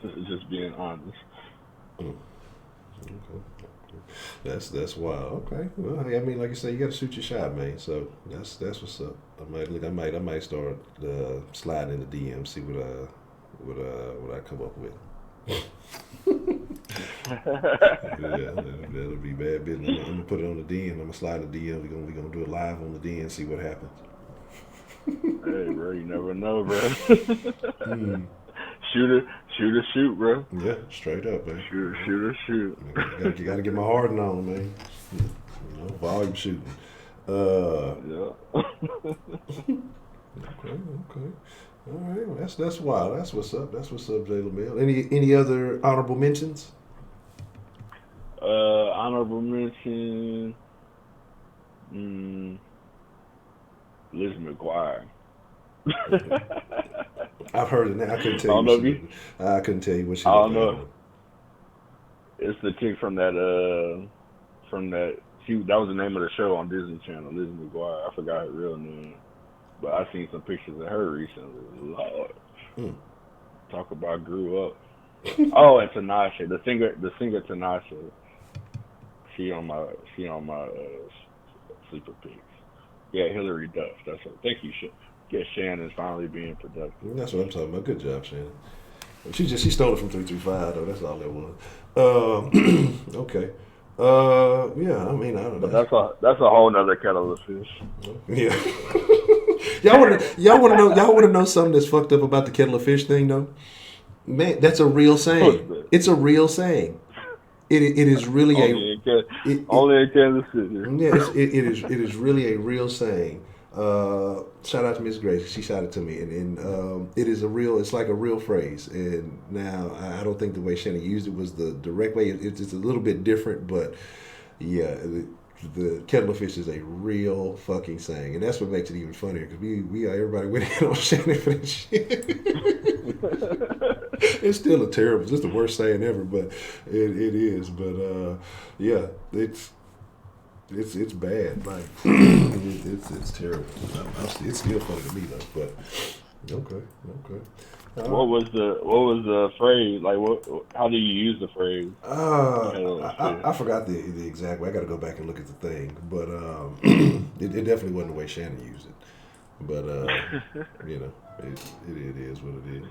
I: Just being honest.
A: Okay. That's wild. Okay. Well, I mean, like you say, you got to shoot your shot, man. So that's what's up. I might start sliding in the DM, see what I come up with. Yeah, that'll be bad business. I'm gonna put it on the DM. I'm gonna slide in the DM. We gonna do it live on the DM, see what happens.
I: Hey, bro, you never know, bro. Shoot, bro.
A: Yeah, straight up, man.
I: Shoot.
A: You gotta get my heart on, man. You know, volume shooting.
I: Yeah.
A: Okay. All right, well, that's wild. That's what's up. That's what's up, Jay LaMille. Any other honorable mentions?
I: Honorable mention. Liz McGuire.
A: I've heard it now. I couldn't tell you. I couldn't tell you what she.
I: I don't know. It's the chick from that. That was the name of the show on Disney Channel. Liz McGuire. I forgot her real name, but I seen some pictures of her recently. Lord, talk about grew up. Oh, and Tinashe, the singer Tinashe. She on my sleeper picks. Yeah, Hillary Duff. That's her. Thank you, Shannon's finally being productive.
A: That's what I'm talking about. Good job, Shannon. She stole it from 335 though. That's all that was. Okay. Yeah. I mean, I don't know.
I: But that's a whole nother kettle of fish.
A: Yeah. y'all want to know something that's fucked up about the kettle of fish thing though? Man, that's a real saying. It's a real saying. It is really
I: only in Kansas City.
A: Yeah, it is really a real saying. Shout out to Miss Grace. She shot it to me, and it is it's like a real phrase. And now I don't think the way Shannon used it was the direct way. It's a little bit different, but yeah, the kettle of fish is a real fucking saying, and that's what makes it even funnier because everybody went in on Shannon for that shit. It's still it's the worst saying ever, but it is. But yeah, it's bad. Like it's terrible. It's still funny to me though. But okay.
I: What was the phrase? Like how do you use the phrase?
A: I forgot the exact way. I got to go back and look at the thing. But it definitely wasn't the way Shannon used it. But you know, it is what it is.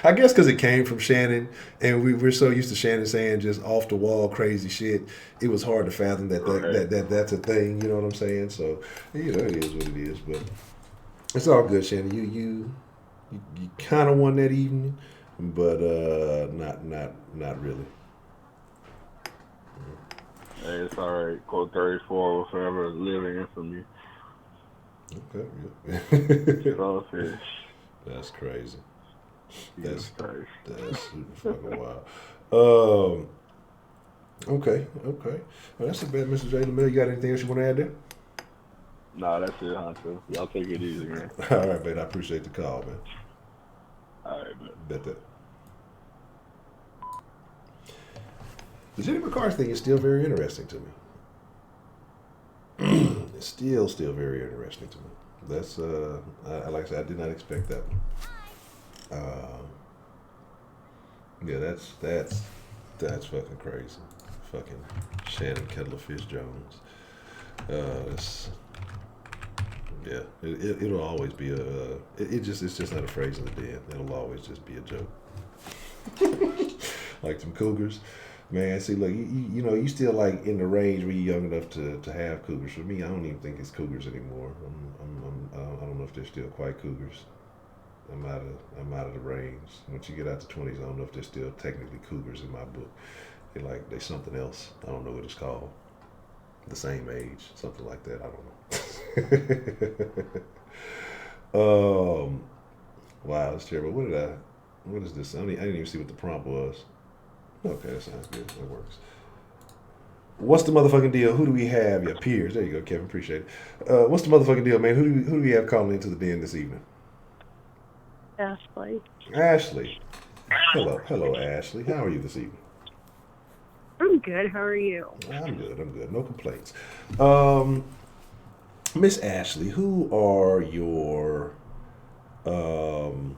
A: I guess because it came from Shannon, and we're so used to Shannon saying just off the wall crazy shit. It was hard to fathom that that's a thing. You know what I'm saying? So you know, it is what it is. But it's all good, Shannon. You kind of won that evening, but not really.
I: Hey, it's all right. Quote 34 will forever live in infamy.
A: Okay. Yeah.
I: Fish.
A: That's crazy. That's super fucking wild. Okay. Well, that's a bad, Mr. J. LaMille. You got anything else you want to add there?
I: Nah, that's it, Honcho. Y'all take it easy, man.
A: All right, man. I appreciate the call, man.
I: All right, man.
A: Bet that. The Jenny McCarthy thing is still very interesting to me. It's still very interesting to me. That's like I said, I did not expect that one. Yeah, that's fucking crazy. Fucking Shannon Kettle of Fish Jones. Yeah, it'll always be it's just not a phrase in the den. It'll always just be a joke. Like them cougars. Man, see, look, you know, you still like in the range where you're young enough to have cougars. For me, I don't even think it's cougars anymore. I don't know if they're still quite cougars. I'm out of the range. Once you get out to 20s, I don't know if they're still technically cougars in my book. They're something else. I don't know what it's called. The same age, something like that. I don't know. Wow, that's terrible. What is this? I didn't even see what the prompt was. Okay, that sounds good. That works. What's the motherfucking deal? Who do we have? Yeah, peers. There you go, Kevin. Appreciate it. What's the motherfucking deal, man? Who do we have calling into the den this evening?
J: Ashley.
A: Ashley. Hello, Ashley. How are you this evening?
J: I'm good. How are you?
A: I'm good. No complaints. Miss Ashley, who are your who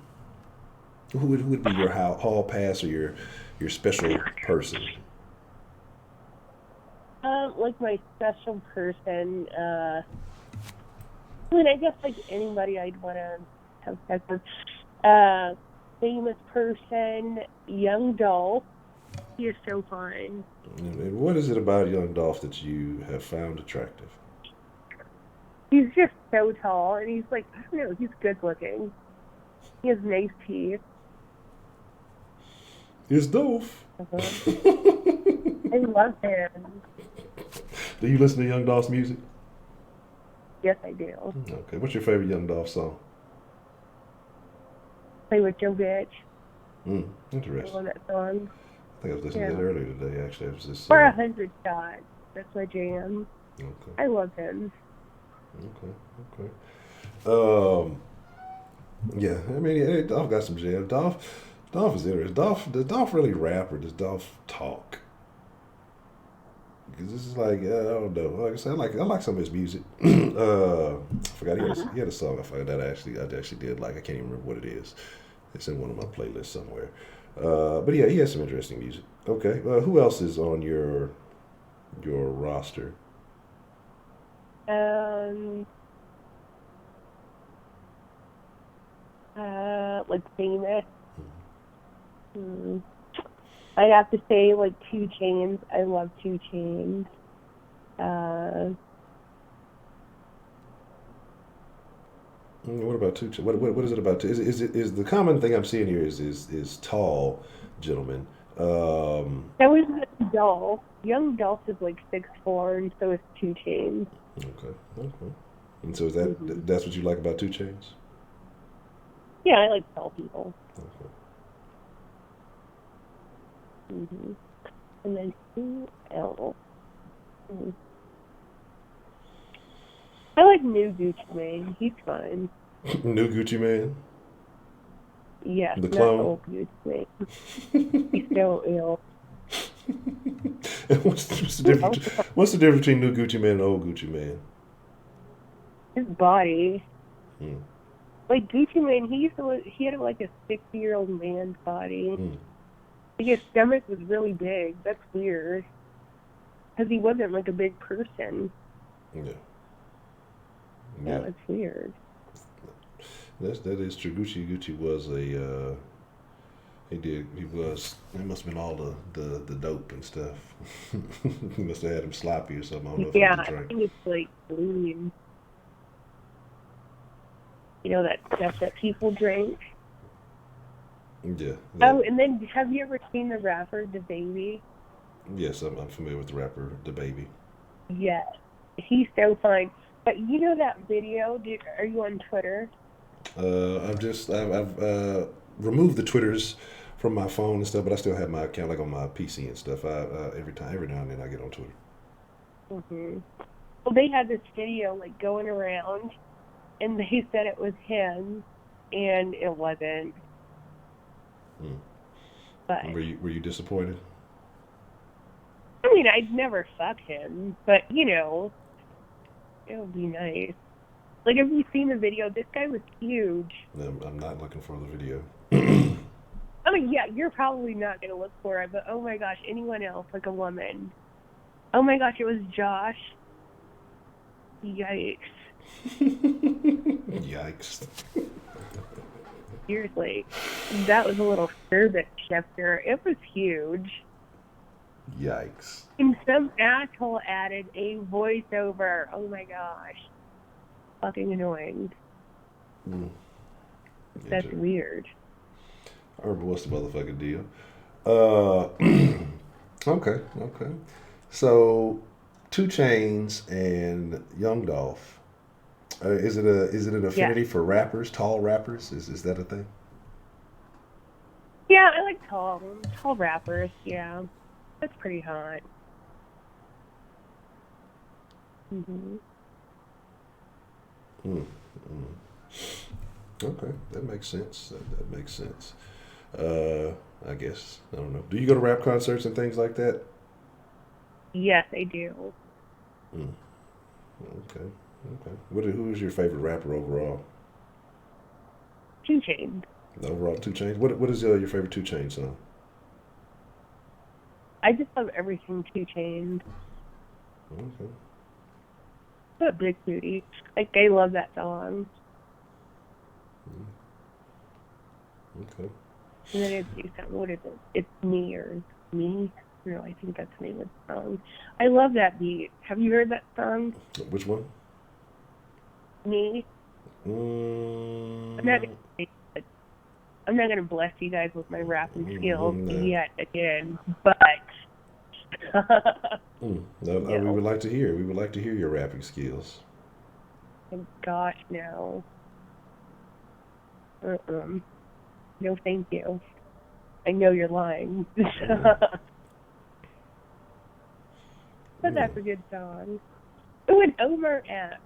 A: would be your hall pass or your special person?
J: Like my special person, I mean, I guess like anybody I'd want to have sex with. Famous person, Young Dolph. He is so fun.
A: And what is it about young Dolph that you have found attractive?
J: He's just so tall, and he's like, I don't know, he's good looking. He has nice teeth.
A: It's Dolph.
J: I love him.
A: Do you listen to Young Dolph's music?
J: Yes, I do.
A: Okay. What's your favorite Young Dolph song?
J: Play with your bitch. I
A: Interesting.
J: love that song.
A: I think I was listening to that earlier today, actually. I was just
J: Or 100 Shots. That's my jam.
A: Okay.
J: I love him.
A: Okay. Yeah, I mean, Dolph got some jam. Dolph is interesting. Does Dolph really rap or does Dolph talk? Because this is like, I don't know. Like I said, I like some of his music. I forgot he had a song I actually did like. I can't even remember what it is. It's in one of my playlists somewhere. But yeah, he has some interesting music. Okay, who else is on your roster?
J: Like famous. I'd have to say like 2 Chainz. I love 2 Chainz.
A: What about two? What is it about? Is the common thing I'm seeing here is tall gentlemen?
J: That was Dolph. Young Dolph is like 6'4", and so is 2 Chainz.
A: Okay. And so is that that's what you like about 2 Chainz?
J: Yeah, I like tall people.
A: Okay.
J: And then who else? I like New Gucci Mane. He's fine.
A: New Gucci Mane?
J: Yes,
A: the
J: not
A: clone?
J: old Gucci Mane. He's so ill.
A: What's the difference? What's the difference between New Gucci Mane and old Gucci Mane?
J: His body. Like Gucci Mane, he had like a 60-year-old man's body. Like his stomach was really big. That's weird. Because he wasn't like a big person.
A: Yeah.
J: Yeah, that's weird.
A: That is true. Gucci was a he must have been all the dope and stuff. He must have had him sloppy or something. I don't know if he was a drink.
J: I think it's like lean. You know that stuff that people drink?
A: Yeah.
J: Oh, and then have you ever seen the rapper DaBaby?
A: Yes, I'm familiar with the rapper DaBaby.
J: Yes. He's so fine. But you know that video? Are you on Twitter?
A: I've removed the Twitters from my phone and stuff, but I still have my account like on my PC and stuff. Every now and then I get on Twitter.
J: Well, they had this video like going around, and they said it was him, and it wasn't. But
A: were you disappointed?
J: I mean, I'd never fuck him, but you know, it would be nice. Like, have you seen the video? This guy was huge.
A: No, I'm not looking for the video.
J: I mean, yeah, you're probably not going to look for it, but oh my gosh, anyone else, like a woman. Oh my gosh, it was Josh. Yikes.
A: Yikes.
J: Seriously. That was a little service shifter. It was huge.
A: Yikes.
J: And some asshole added a voiceover. Oh my gosh. Fucking annoying. That's weird.
A: I remember what's the motherfucking deal. Okay. So, 2 Chainz and Young Dolph. Is it an affinity for rappers, tall rappers? Is that a thing?
J: Yeah, I like tall rappers. Yeah, that's pretty hot.
A: Okay, that makes sense. That makes sense. I guess I don't know. Do you go to rap concerts and things like that?
J: Yes, I do.
A: Mm. Okay. Okay. Who is your favorite rapper overall?
J: 2 Chainz.
A: Overall, Two Chainz. What is your favorite Two Chainz song?
J: I just love everything 2 Chainz.
A: Okay.
J: But Big Booty. Like, I love that song.
A: Okay.
J: And then it's what is it? It's Me or Me? No, I think that's the name of the song. I love that beat. Have you heard that song?
A: Which one?
J: Me? I'm not gonna bless you guys with my rapping skills yet again, but
A: No, we would like to hear. We would like to hear your rapping skills.
J: Oh, gosh, no. No, thank you. I know you're lying. But that's a good song. Oh, and Omar Epps.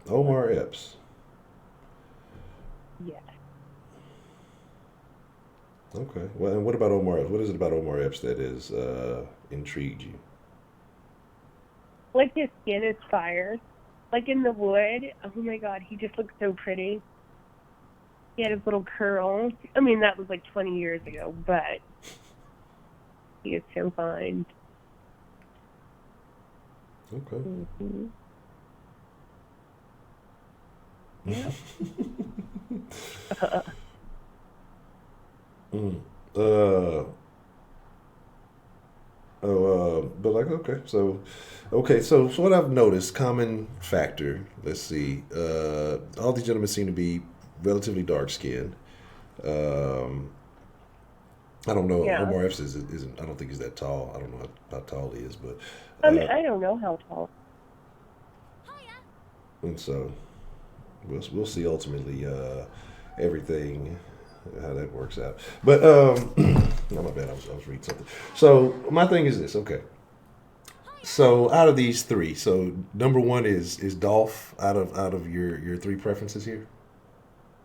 A: Omar Epps.
J: Yes.
A: Okay. Well, and what about Omar Epps? What is it about Omar Epps that is intrigued you?
J: Like his skin is fire. Like in the wood. Oh my God, he just looks so pretty. He had his little curls. I mean, that was like 20 years ago, but he is so fine.
A: Okay.
J: Mm-hmm. Yeah.
A: But like, okay, so what I've noticed, common factor, let's see, all these gentlemen seem to be relatively dark skinned. I don't know.
J: Yeah.
A: Omar Epps isn't. I don't think he's that tall. I don't know how tall he is, but
J: I mean, I don't know how tall.
A: and so we'll see ultimately everything how that works out. But no, my bad. I was reading something. So my thing is this. Okay. So out of these three, so number one is Dolph out of your three preferences here.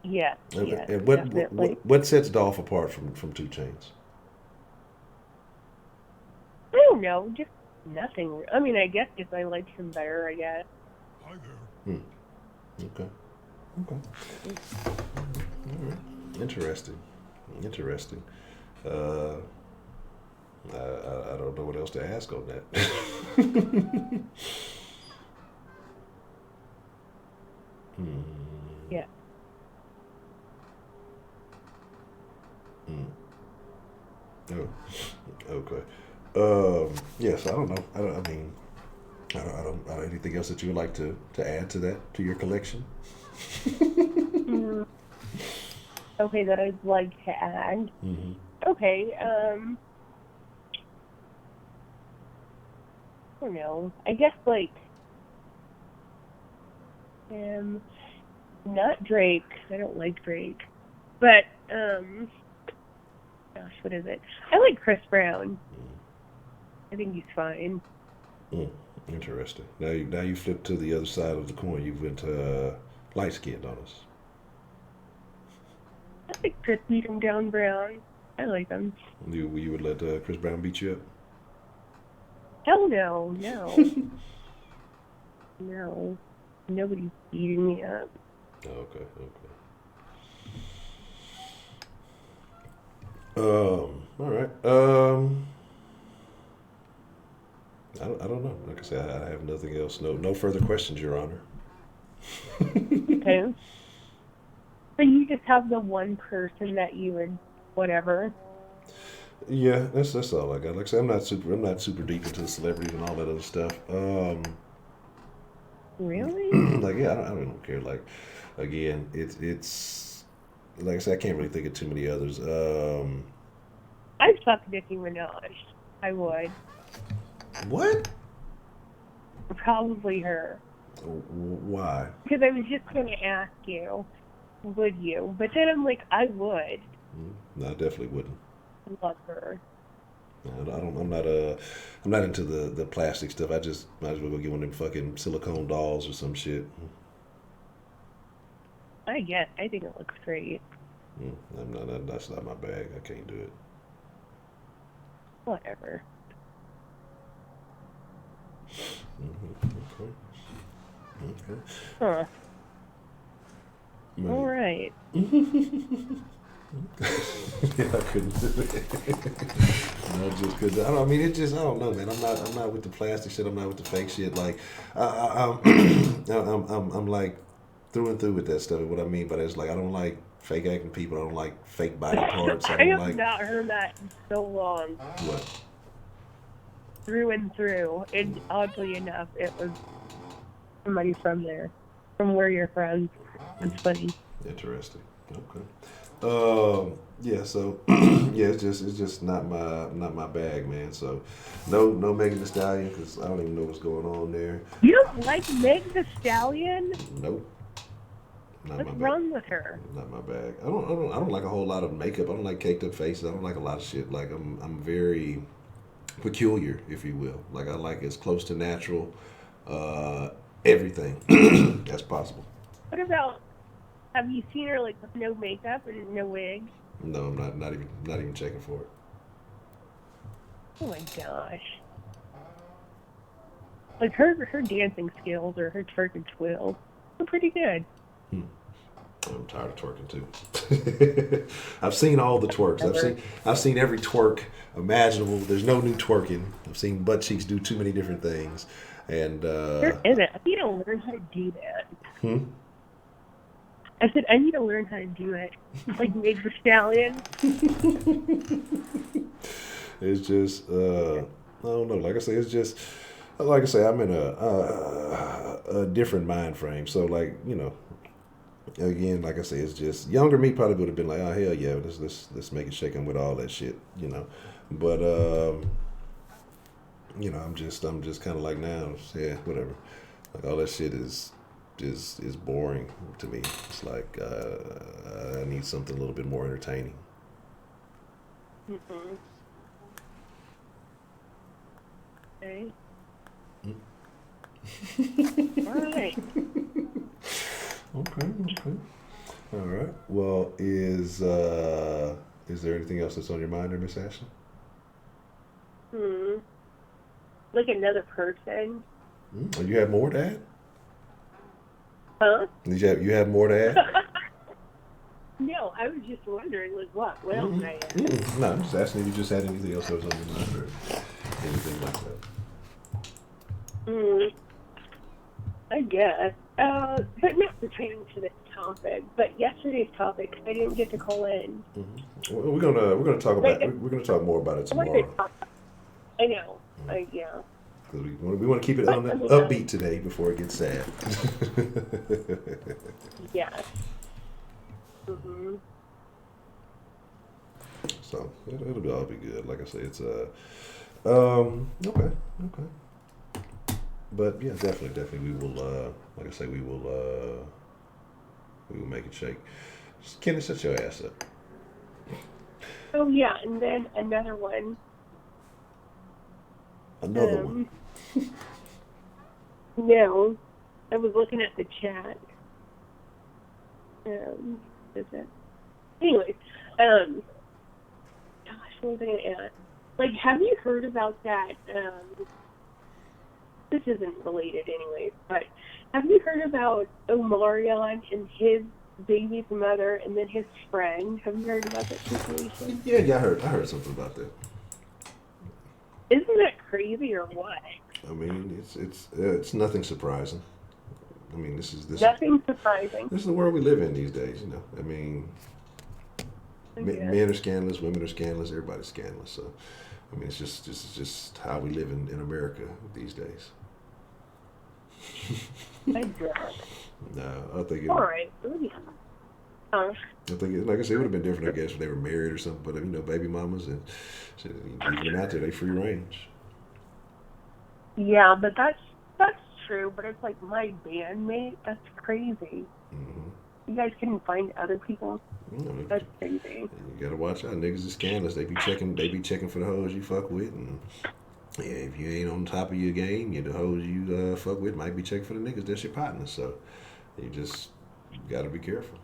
J: Yeah.
A: And
J: Definitely.
A: what sets Dolph apart from Two Chainz?
J: I don't know, just nothing. I mean, I guess if I liked him better, I guess.
A: Okay. All right. Interesting. I don't know what else to ask on that.
J: Yeah.
A: Oh, okay. Yes, I don't know. I mean, I don't anything else that you would like to add to that, to your collection?
J: Okay, that I'd like to add.
A: Mm-hmm.
J: Okay, I don't know. I guess like, not Drake. I don't like Drake, but gosh, what is it? I like Chris Brown. I think he's fine.
A: Interesting. Now you flip to the other side of the coin. You went light skinned on us.
J: I think Chris beat him down Brown. I like him.
A: You would let Chris Brown beat you up?
J: Hell no. No. Nobody's beating me up.
A: Okay. All right. I don't know. Like I said, I have nothing else. No further questions, Your Honor.
J: Okay. So you just have the one person that you would whatever.
A: Yeah, that's all I got. Like I said, I'm not super deep into the celebrities and all that other stuff.
J: Really?
A: Like yeah, I don't care. Like again, it's like I said, I can't really think of too many others.
J: I'd fuck Nicki Minaj. I would.
A: What?
J: Probably her.
A: Why?
J: Because I was just going to ask you, would you? But then I'm like, I would.
A: No, I definitely wouldn't.
J: I love her.
A: I'm not into the plastic stuff. I just might as well go get one of them fucking silicone dolls or some shit.
J: I think it looks great.
A: That's not my bag. I can't do it.
J: Whatever.
A: Okay.
J: Huh.
A: Right.
J: All right.
A: Yeah, I couldn't do it. No, just because I mean, it just I don't know, man. I'm not with the plastic shit. I'm not with the fake shit. Like, I'm like through and through with that stuff. What I mean by that is like I don't like fake acting people. I don't like fake body parts.
J: I have not heard that in so long.
A: What?
J: Through and through. And oddly enough, it was somebody from there, from where you're from. It's funny.
A: Interesting. Okay. Yeah. So yeah, it's just not my bag, man. So no Megan Thee Stallion because I don't even know what's going on there.
J: You don't like Meg the Stallion?
A: Nope. Not
J: What's
A: my bag.
J: wrong with her?
A: Not my bag. I don't like a whole lot of makeup. I don't like caked up faces. I don't like a lot of shit. Like I'm very peculiar, if you will. Like I like as close to natural, everything as possible.
J: What about? Have you seen her like with no makeup and no wig?
A: No, I'm not even checking for it.
J: Oh my gosh! Like her dancing skills or her twerk and twirl are pretty good.
A: I'm tired of twerking too. I've seen all the twerks. I've seen every twerk imaginable. There's no new twerking. I've seen butt cheeks do too many different things, and
J: There isn't. I need to learn how to do that. I said I need to learn how to do it, like Meg the Stallion.
A: It's just I don't know. Like I say, it's just like I say. I'm in a different mind frame. So like again, like I say, it's just younger me probably would have been like, oh hell yeah, let's make it shaking with all that shit, But I'm just kind of like now, yeah, whatever. Like all that shit is boring to me. It's like I need something a little bit more entertaining.
J: Okay. All right.
A: Okay. All right. Well, is there anything else that's on your mind, there, Miss Ashley?
J: Like another person.
A: Oh, you have more to add?
J: Huh?
A: You have more to add?
J: No, I was just wondering, like, what? What else I add?
A: No, I'm just asking if you just had anything else that was on your mind or anything like that.
J: I guess. But not pertaining to this topic. But yesterday's topic, I didn't get to call in.
A: Well, we're gonna talk about we're gonna talk more about it tomorrow.
J: I know. Yeah.
A: Because we want to keep it on the upbeat today before it gets sad.
J: Yeah.
A: So it'll all be good. Like I say, it's okay. But yeah, definitely we will. Like I say, we will make it shake. Just Kenny, shut your ass up.
J: Oh yeah, and then another one.
A: Another one.
J: No, I was looking at the chat. Is it? Anyway, gosh, what was I going to ask? Like, have you heard about that? This isn't related anyway, but have you heard about Omarion and his baby's mother and then his friend? Have you heard about that situation?
A: Yeah, I heard something about that.
J: Isn't that crazy or what?
A: I mean, it's nothing surprising. I mean, this is
J: Nothing surprising.
A: This is the world we live in these days. I mean, men are scandalous, women are scandalous, everybody's scandalous. So, I mean, it's just how we live in America these days.
J: I guess.
A: No, I think
J: All right.
A: I think, like I said, it would have been different, I guess, if they were married or something. But baby mamas and shit, even out there, they free range.
J: Yeah, but that's true. But it's like my bandmate. That's crazy. You guys couldn't find other people. That's crazy.
A: You gotta watch out. Niggas is scandalous. They be checking for the hoes you fuck with, and yeah, if you ain't on top of your game, the hoes you fuck with might be checking for the niggas that's your partner. So you just Got to be careful.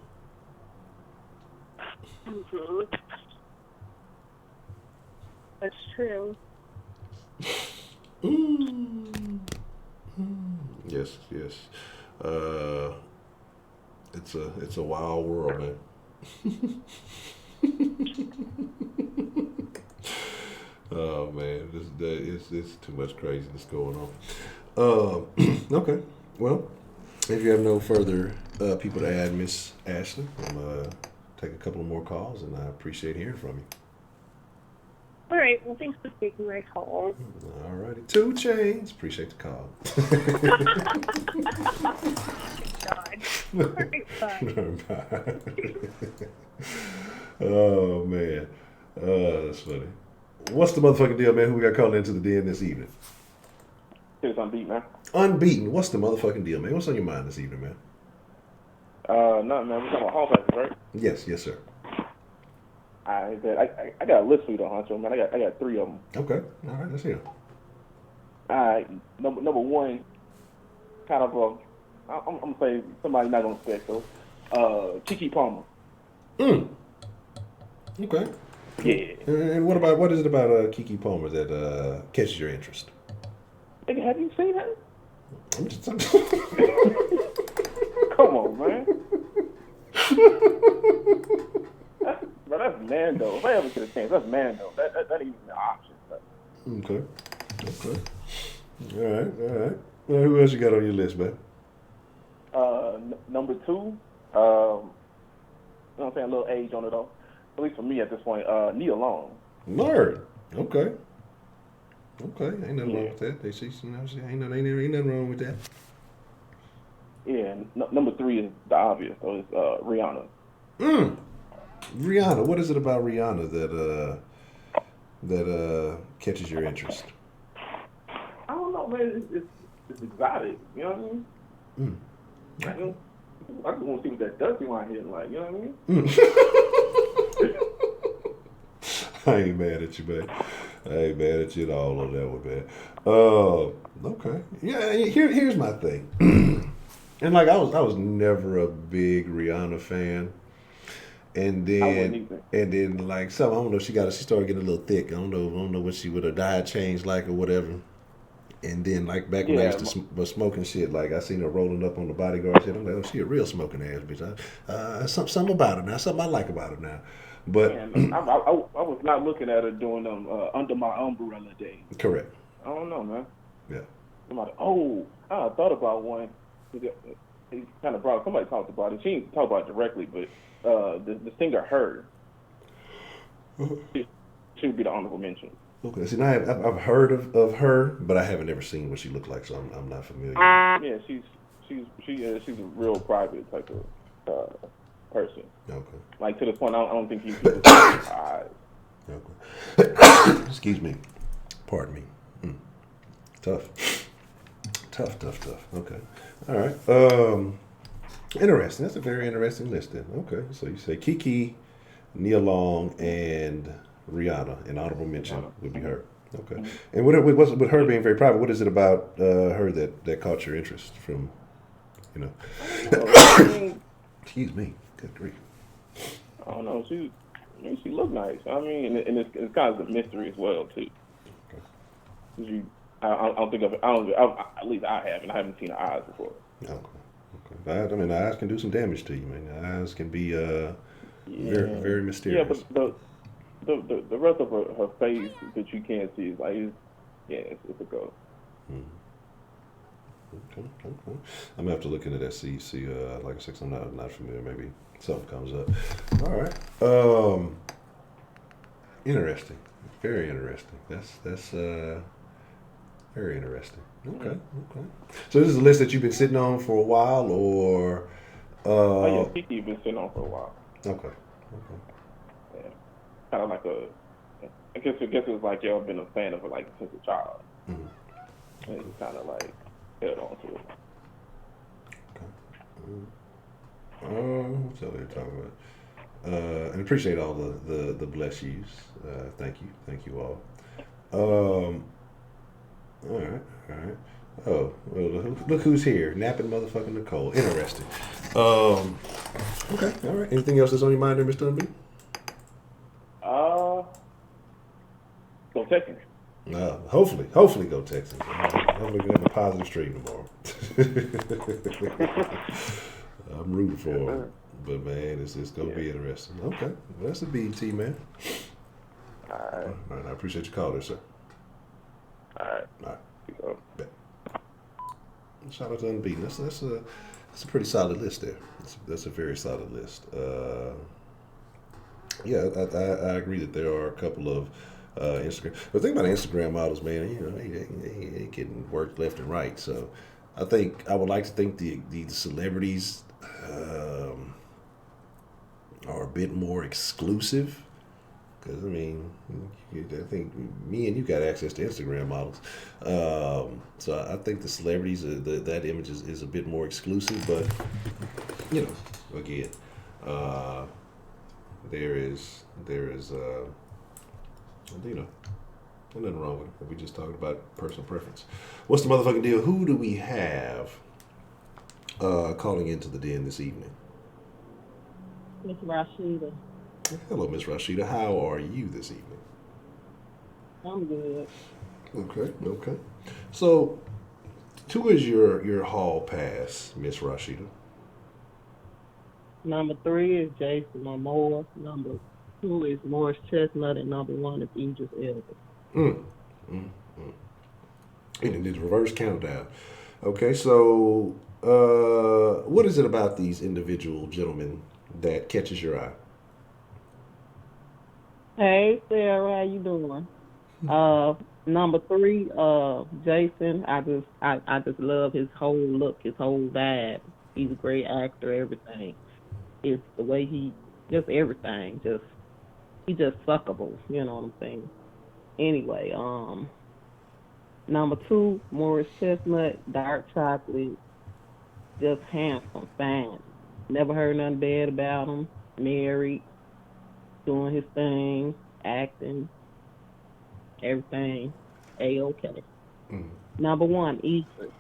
J: That's true.
A: Yes, yes. It's a wild world, man. Oh man, it's too much craziness going on. Okay, well, if you have no further people to add, Miss Ashley, I'm gonna take a couple of more calls, and I appreciate hearing from you.
J: All right. Well, thanks for taking my call.
A: All righty, 2 Chainz. Appreciate the call.
J: God. All right, bye.
A: Oh man, that's funny. What's the motherfucking deal, man? Who we got calling into the den this evening?
K: It's Unbeat, man.
A: Unbeaten. What's the motherfucking deal, man? What's on your mind this evening, man?
K: Nothing, man. We're talking about hall passes, right?
A: Yes, sir.
K: I got a list for you, though, Honcho, man. I got 3 of them.
A: Okay. All right. Let's hear.
K: All right. Number one, kind of I'm gonna say somebody not gonna expect though. Keke Palmer.
A: Okay.
K: Yeah.
A: And what is it about Keke Palmer that catches your interest?
K: Nigga, have you seen her?
A: I'm just.
K: Come on, man. That's Mando. If I ever get a chance, that's Mando. That ain't even an option. But.
A: Okay. All right. Well, who else you got on your list, man?
K: Number 2, you know what I'm saying, a little age on it though. At least for me at this point, Nia Long.
A: Lord. Okay. Ain't nothing wrong with that. They see, ain't nothing wrong with that.
K: Yeah. Number 3 is the obvious. So it's Rihanna.
A: Rihanna. What is it about Rihanna that catches your interest?
K: I don't know, man. It's exotic. You know what I mean? I just want to see what that does to my head, like, you know what I mean?
A: I ain't mad at you, man. I ain't mad at you at all on that one, man. Okay. Yeah, here's my thing. And like I was never a big Rihanna fan. And then like I don't know, she started getting a little thick. I don't know what her diet changed like or whatever. And then, like, back when I used to was smoking shit, like, I seen her rolling up on the bodyguard shit. I'm like, oh, she a real smoking ass bitch. Something about her now. Something I like about her now. But
K: man, I was not looking at her doing them under my umbrella days.
A: Correct.
K: I don't know, man.
A: Yeah.
K: Somebody, I thought about one. He kind of brought, somebody talked about it. She didn't talk about it directly, but the singer Her. She would be the honorable mention.
A: Okay, see, now I've heard of her, but I haven't ever seen what she looked like, so I'm not familiar.
K: Yeah, she's a real private type of person.
A: Okay.
K: Like to the point, I don't think you see her eyes.
A: Okay. Excuse me. Pardon me. Tough. Okay. All right. Interesting. That's a very interesting list then. Okay. So you say Keke, Nia Long, and Rihanna, an honorable mention would be her. Okay. And with her being very private, what is it about her that caught your interest from, Excuse me. Good grief.
K: I don't know. She looked nice. I mean, and it's kind of a mystery as well too. Okay. I don't think at least I haven't seen her eyes before.
A: Okay. I mean, the eyes can do some damage to you, man. The eyes can be very, very mysterious.
K: Yeah, but the rest of her face that you can't see is like, it's a go.
A: Okay. I'm gonna have to look into that. See, like I said, I'm not familiar. Maybe something comes up. All right. Interesting. Very interesting. That's very interesting. Okay. So this is a list that you've been sitting on for a while, or?
K: Yeah, Keke been sitting on for a while.
A: Okay.
K: Yeah. Kind of like I guess it was like y'all been a fan of her like since a child. And it's kind of like held on to it.
A: Okay. What's else are talking about? And appreciate all the bless yous. Thank you all. All right. Oh, well, look who's here. Napping motherfucking Nicole. Interesting. Okay, all right. Anything else that's on your mind there, Mr. Unbeat?
K: Go Texans.
A: Hopefully go Texans. Hopefully we have a positive stream tomorrow. I'm rooting for them. But, man, it's going to be interesting. Okay. Well, that's a BET, man. All right. I appreciate your call there, sir.
I: All right.
A: All right. Bet. Shout out to Unbeaten. That's a pretty solid list there. That's a very solid list. Yeah, I agree that there are a couple of Instagram. The thing about Instagram models, man, you know, they getting work left and right. So I would like to think the celebrities are a bit more exclusive. Because, I mean, I think me and you got access to Instagram models. So I think the celebrities, that image is a bit more exclusive. But, you know, again, there is you know, nothing wrong with it. We just talking about personal preference. What's the motherfucking deal? Who do we have calling into the den this evening?
L: Miss Rashida.
A: Hello, Miss Rashida. How are you this evening?
L: I'm good.
A: Okay. So, who is your hall pass, Miss Rashida?
L: Number 3 is Jason Momoa. Number 2 is Morris Chestnut, and number 1 is Idris Elba.
A: And it's reverse countdown. Okay, so what is it about these individual gentlemen that catches your eye?
L: Hey Sarah, how you doing? Number 3, Jason. I just love his whole look, his whole vibe. He's a great actor, everything. It's the way just everything. He just suckable, you know what I'm saying? Anyway, number 2, Morris Chestnut, dark chocolate, just handsome, fine. Never heard nothing bad about him. Married, doing his thing, acting, everything, A-okay. Number 1, Ethan,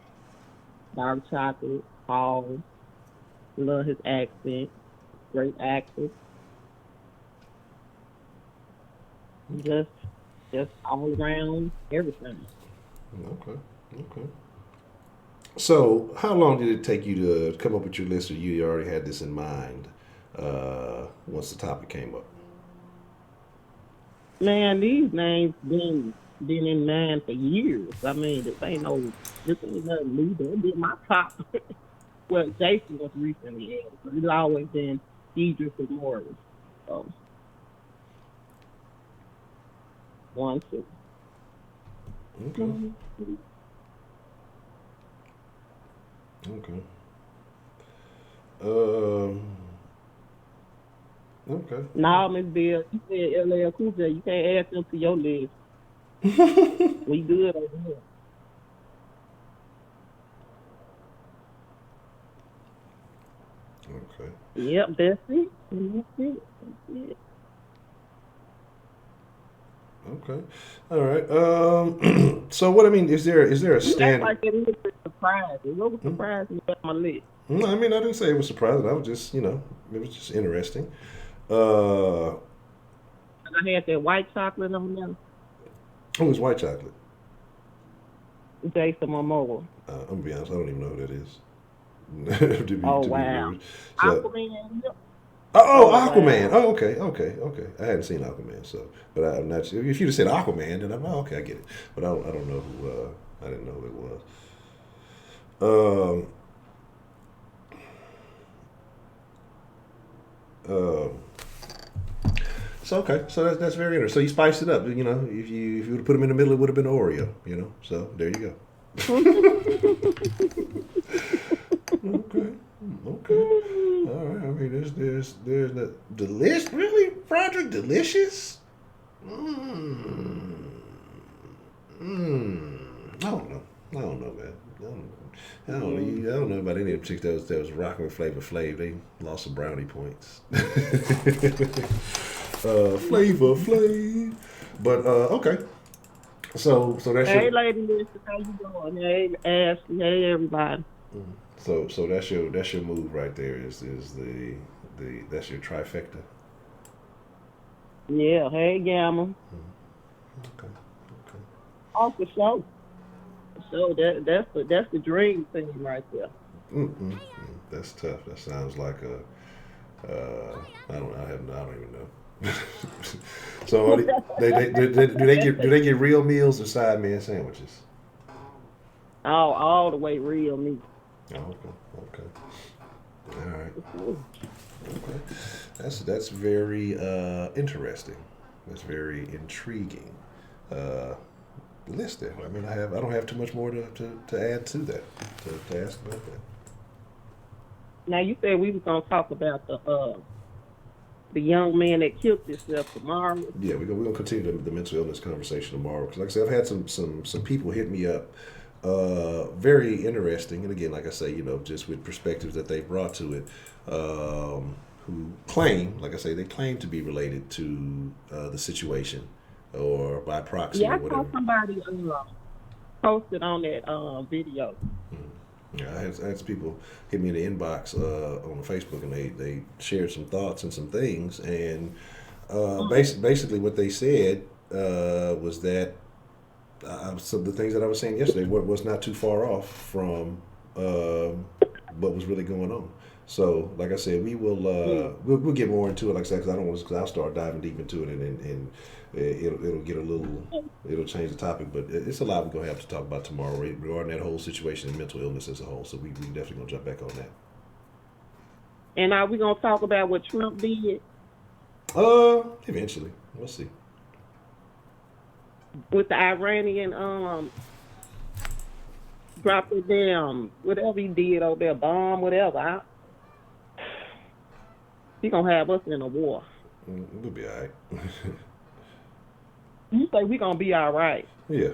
L: dark chocolate, tall, love his accent, great actor. Just all around everything.
A: Okay. So, how long did it take you to come up with your list, or you already had this in mind once the topic came up?
L: Man, these names been in mind for years. I mean, this ain't nothing new. They did my top. Well, Jason was recently added, but it's always been Idris and Morris. So, 1, 2.
A: Okay. Okay.
L: Nah, Miss Bill, you said LL Cool J. You can't add them to your list. We good over here.
A: Okay.
L: Yep, that's it.
A: Okay. All right. So what I mean is there a standard?
L: Like it is a surprise. It was a surprise me on my list.
A: No, I mean I didn't say it was surprising. I was just it was just interesting.
L: I had that white chocolate on there.
A: Who is white chocolate?
L: Jason Momoa.
A: I'm gonna be honest. I don't even know who that is.
L: Wow. Aquaman.
A: Aquaman. Oh, okay. I hadn't seen Aquaman, so but I'm not sure. If you'd have said Aquaman, then I'm okay. I get it, but I don't know who. I didn't know who it was. So okay, so that's very interesting. So you spiced it up, you know. If you would have put them in the middle, it would have been Oreo, you know. So there you go. Okay. All right. I mean, there's the delicious. Really, Frederick, delicious. I don't know, man. I don't know about any of the chicks that was rocking with Flavor Flav. They lost some brownie points. Flavor Flav. But okay. So that's
L: Hey,
A: your
L: Lady Lisa, how you doing? Hey, Ashley. Hey, everybody.
A: so that's your move right there. Is the that's your trifecta.
L: Yeah. Hey, Gamma.
A: Okay. Okay.
L: Oh, for sure. So that's the dream thing right there.
A: Mm-mm. That's tough. That sounds like a. I don't even know. So are do they get real meals or side man sandwiches?
L: All the way real me.
A: Oh, okay. All right. Okay. That's very interesting. That's very intriguing. Uh, List there. I mean, I don't have too much more to add to that. To ask about that.
L: Now you said we was gonna talk about the young man that killed himself tomorrow.
A: Yeah, we're gonna continue the mental illness conversation tomorrow because, like I said, I've had some people hit me up, very interesting, and again, like I say, just with perspectives that they brought to it, who claim, like I say, they claim to be related to the situation or by proxy
L: Yeah,
A: or
L: I saw
A: whatever.
L: somebody posted on that video.
A: Yeah, I had some people hit me in the inbox on Facebook, and they shared some thoughts and some things, and basically what they said was that some of the things that I was saying yesterday was not too far off from what was really going on. So, like I said, we will we'll get more into it. Like I said, because I don't want to, because I'll start diving deep into it, and it'll get a little, it'll change the topic. But it's a lot we're gonna have to talk about tomorrow regarding that whole situation and mental illness as a whole. So we definitely gonna jump back on that.
L: And are we gonna talk about what Trump did
A: Eventually, we'll see.
L: with the Iranian dropped it down, whatever he did over there, bomb, whatever. He gonna have us in a war.
A: We'll be all right.
L: You say we gonna be all right.
A: Yeah.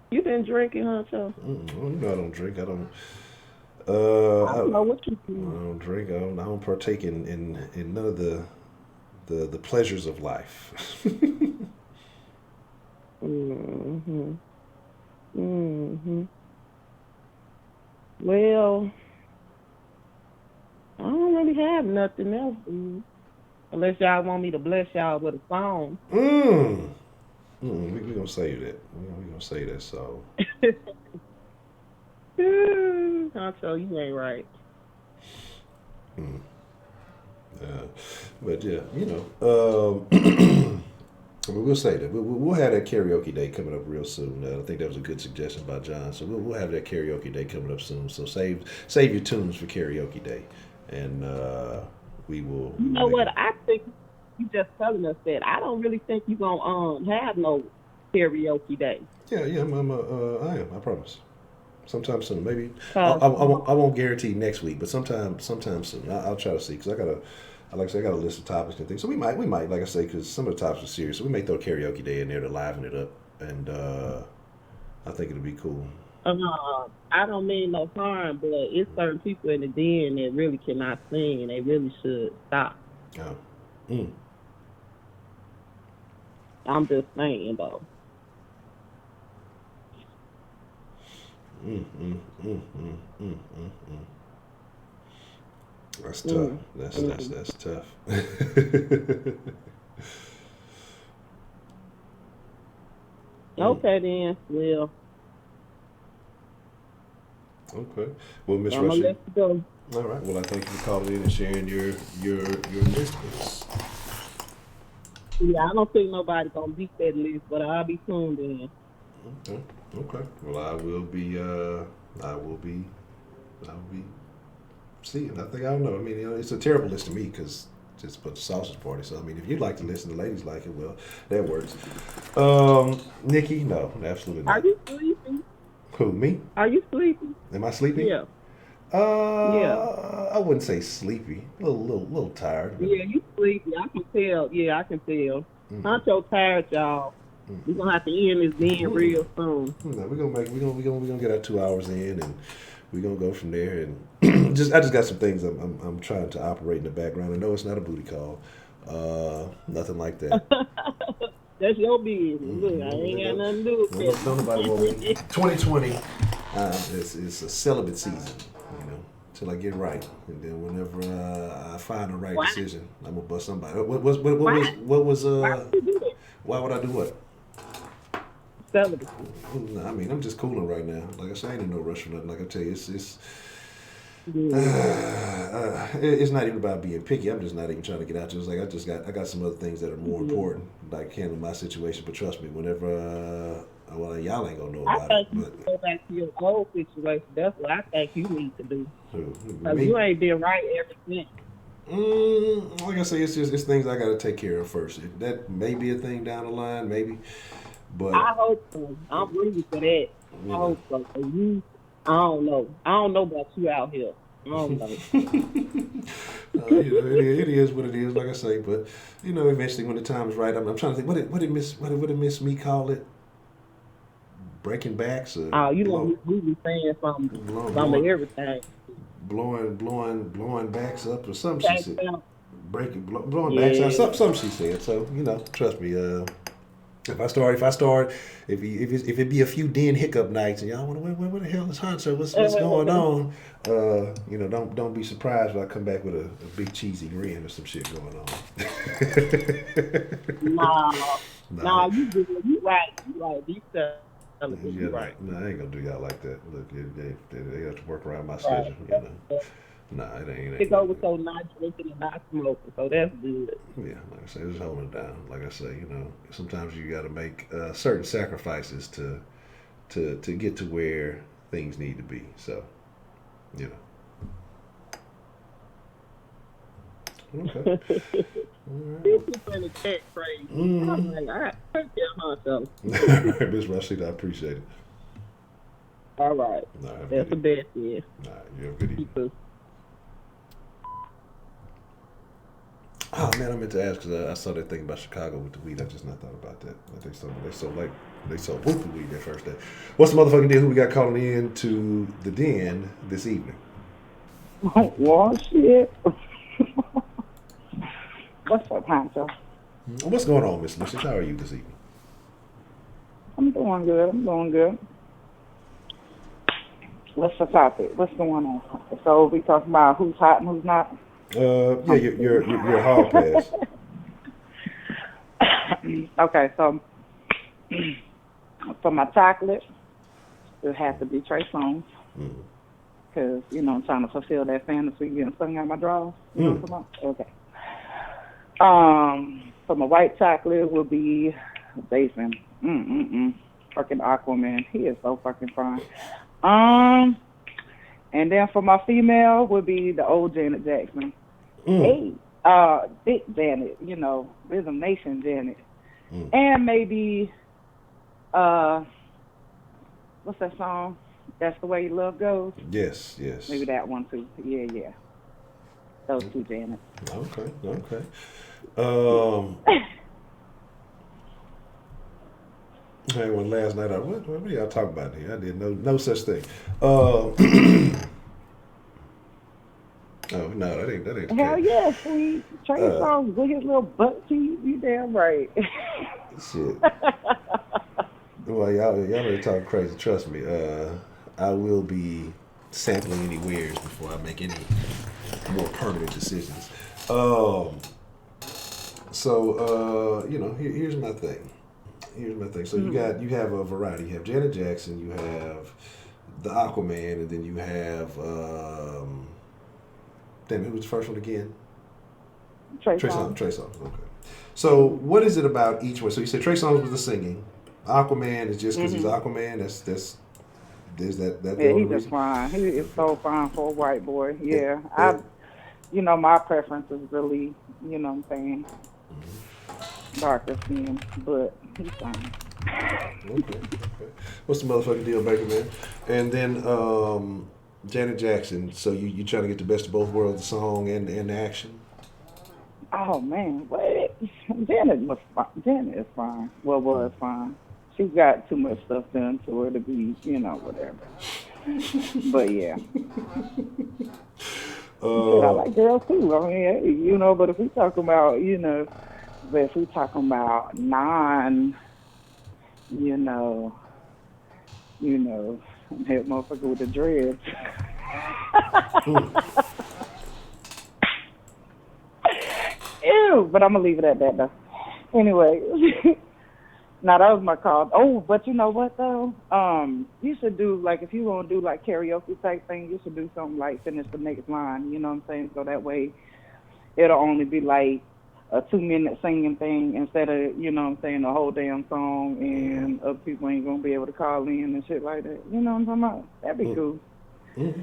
L: You been drinking, Honcho?
A: I don't drink. I don't.
L: I don't know what you
A: I
L: do.
A: don't drink. I don't partake in none of the pleasures of life.
L: Well, I don't really have nothing else, unless y'all want me to bless y'all with a song.
A: We gonna save that. We gonna save that. So.
L: Honcho, you ain't right.
A: But yeah, we'll say that we'll have that karaoke day coming up real soon. I think that was a good suggestion by John. So we'll have that karaoke day coming up soon. So save your tunes for karaoke day, and we will.
L: You know what? I think you just telling us that. I don't really think you gonna have no karaoke day.
A: Yeah, I am. I promise. Sometime soon, maybe. I won't guarantee next week, but sometime soon. I'll try to see, because I got a list of topics and things. So we might, like I say, because some of the topics are serious. So we may throw karaoke day in there to liven it up, and I think it'll be cool.
L: I don't mean no harm, but it's certain people in the den that really cannot sing, and they really should stop.
A: Oh.
L: I'm just saying, though.
A: That's tough. That's tough.
L: Okay then. Well.
A: Okay. Well, Miss
L: I'm gonna
A: Russia.
L: let you go.
A: All right. Well, I thank you for calling in and sharing your list with us.
L: Yeah, I don't think nobody gonna beat that list, but I'll be tuned in.
A: Okay. Well, I will be seeing. I don't know. I mean, it's a terrible list to me because it's a bunch of sausage party. So I mean, if you'd like to listen, the ladies like it. Well, that works. Nikki, no, absolutely not.
L: Are you sleepy?
A: Who, me?
L: Are you sleepy?
A: Am I sleepy?
L: Yeah.
A: I wouldn't say sleepy. A little tired.
L: Yeah, you sleepy. I can tell. Yeah, I can tell. Honcho tired, y'all. We're gonna have to end this den real soon.
A: No, we're gonna get our 2 hours in, and we're gonna go from there. And I just got some things I'm trying to operate in the background. I know it's not a booty call, Nothing like that.
L: That's your business. Look, I ain't got nothing to do with that.
A: Don't nobody want me. 2020 it's a celibate season, till I get right, and then whenever I find the right decision, I'm gonna bust somebody. What was why would I do what?
L: Celibacy.
A: I mean, I'm just cooling right now. Like I said, I ain't in no rush for nothing. Like I tell you, it's not even about being picky. I'm just not even trying to get out there. It's like I got some other things that are more important, like handling my situation. But trust me, whenever well, y'all ain't gonna know about it.
L: You go back to your old situation. That's what I think you need to do. Because
A: Me?
L: you ain't been right ever since.
A: Like I say, it's things I got to take care of first. That may be a thing down the line, maybe. But
L: I hope so. I'm ready for that. I hope so. I don't know. I don't know about you out here. I don't know.
A: It is what it is. Like I say, but eventually when the time is right, I'm trying to think. What did Miss Me call it? Breaking backs?
L: We be saying some of everything.
A: Blowing backs up or something she said. Blowing backs out. Something she said. So trust me. If it be a few Den hiccup nights and y'all wonder what the hell is Honcho? What's going on? Don't be surprised when I come back with a big cheesy grin or some shit going on.
L: Nah, you right. These stuff. Right.
A: No, I ain't gonna do y'all like that. Look, they have to work around my schedule. Nah, it ain't.
L: It's over so not drinking and not smoking, so that's good.
A: Yeah, like I say, just holding it down. Like I say, sometimes you got to make certain sacrifices to get to where things need to be. So, Okay.
L: This is in the chat crazy. I'm like, all right, take care of myself.
A: All right, Miss Rashida, I appreciate it.
L: All right. That's the best, yeah.
A: All right, you have a good evening. Oh man, I meant to ask because I saw that thing about Chicago with the weed. I just not thought about that. They sold whoopie weed that first day. What's the motherfucking deal? Who we got calling in to the den this evening?
M: Well, shit. What's up, Honcho?
A: What's going on, Miss Lucius? How are you this evening?
M: I'm doing good. What's the topic? What's going on? So we talking about who's hot and who's not?
A: Yeah, your hall pass.
M: Okay, so for my chocolate, it has to be Trey Songz. Because, I'm trying to fulfill that fantasy getting sung out my drawers. You know what I'm talking about? Okay. For my white chocolate will be Jason. Fucking Aquaman. He is so fucking fine. And then for my female would be the old Janet Jackson. Hey, big Janet, Rhythm Nation Janet. And maybe, what's that song? That's the Way Love Goes?
A: Yes.
M: Maybe that one too. Yeah. Those two Janets.
A: Okay. Hey, when last night what are y'all talking about here? I did no such thing. Oh no, that ain't the
M: Hell
A: case.
M: yeah, sweet. Trey Songz with his little butt cheeks. You damn right.
A: Shit. Well, y'all are talking crazy. Trust me. I will be sampling any wares before I make any more permanent decisions. Here's my thing. So you have a variety. You have Janet Jackson, you have the Aquaman, and then you have who was the first one again?
M: Trey Songz.
A: Okay. So what is it about each one? So you said Trey Songz was the singing. Aquaman is just because he's Aquaman. That's he's
M: just fine. He is so fine for a white boy. Yeah. My preference is really, what I'm saying, darker skin, but he's fine.
A: Okay. What's the motherfucking deal, Baker, man? And then Janet Jackson. So you trying to get the best of both worlds, the song and the action?
M: Oh man, what? Janet is fine. Well, was fine. She's got too much stuff done to her to be, whatever. But yeah. Shit, I like girls too. I mean, hey, you know, but if we talking about, but if we talking about you know, that motherfucker with the dreads. Ew, but I'm gonna leave it at that though. Anyway, now that was my call. Oh, but you know what though? You should do like if you want to do like karaoke type thing, you should do something like finish the next line. You know what I'm saying? So that way it'll only be like a 2 minute singing thing instead of you know what I'm saying the whole damn song, and other people ain't gonna be able to call in and shit like that. You know what I'm talking about? That'd be cool.
A: Mm-hmm.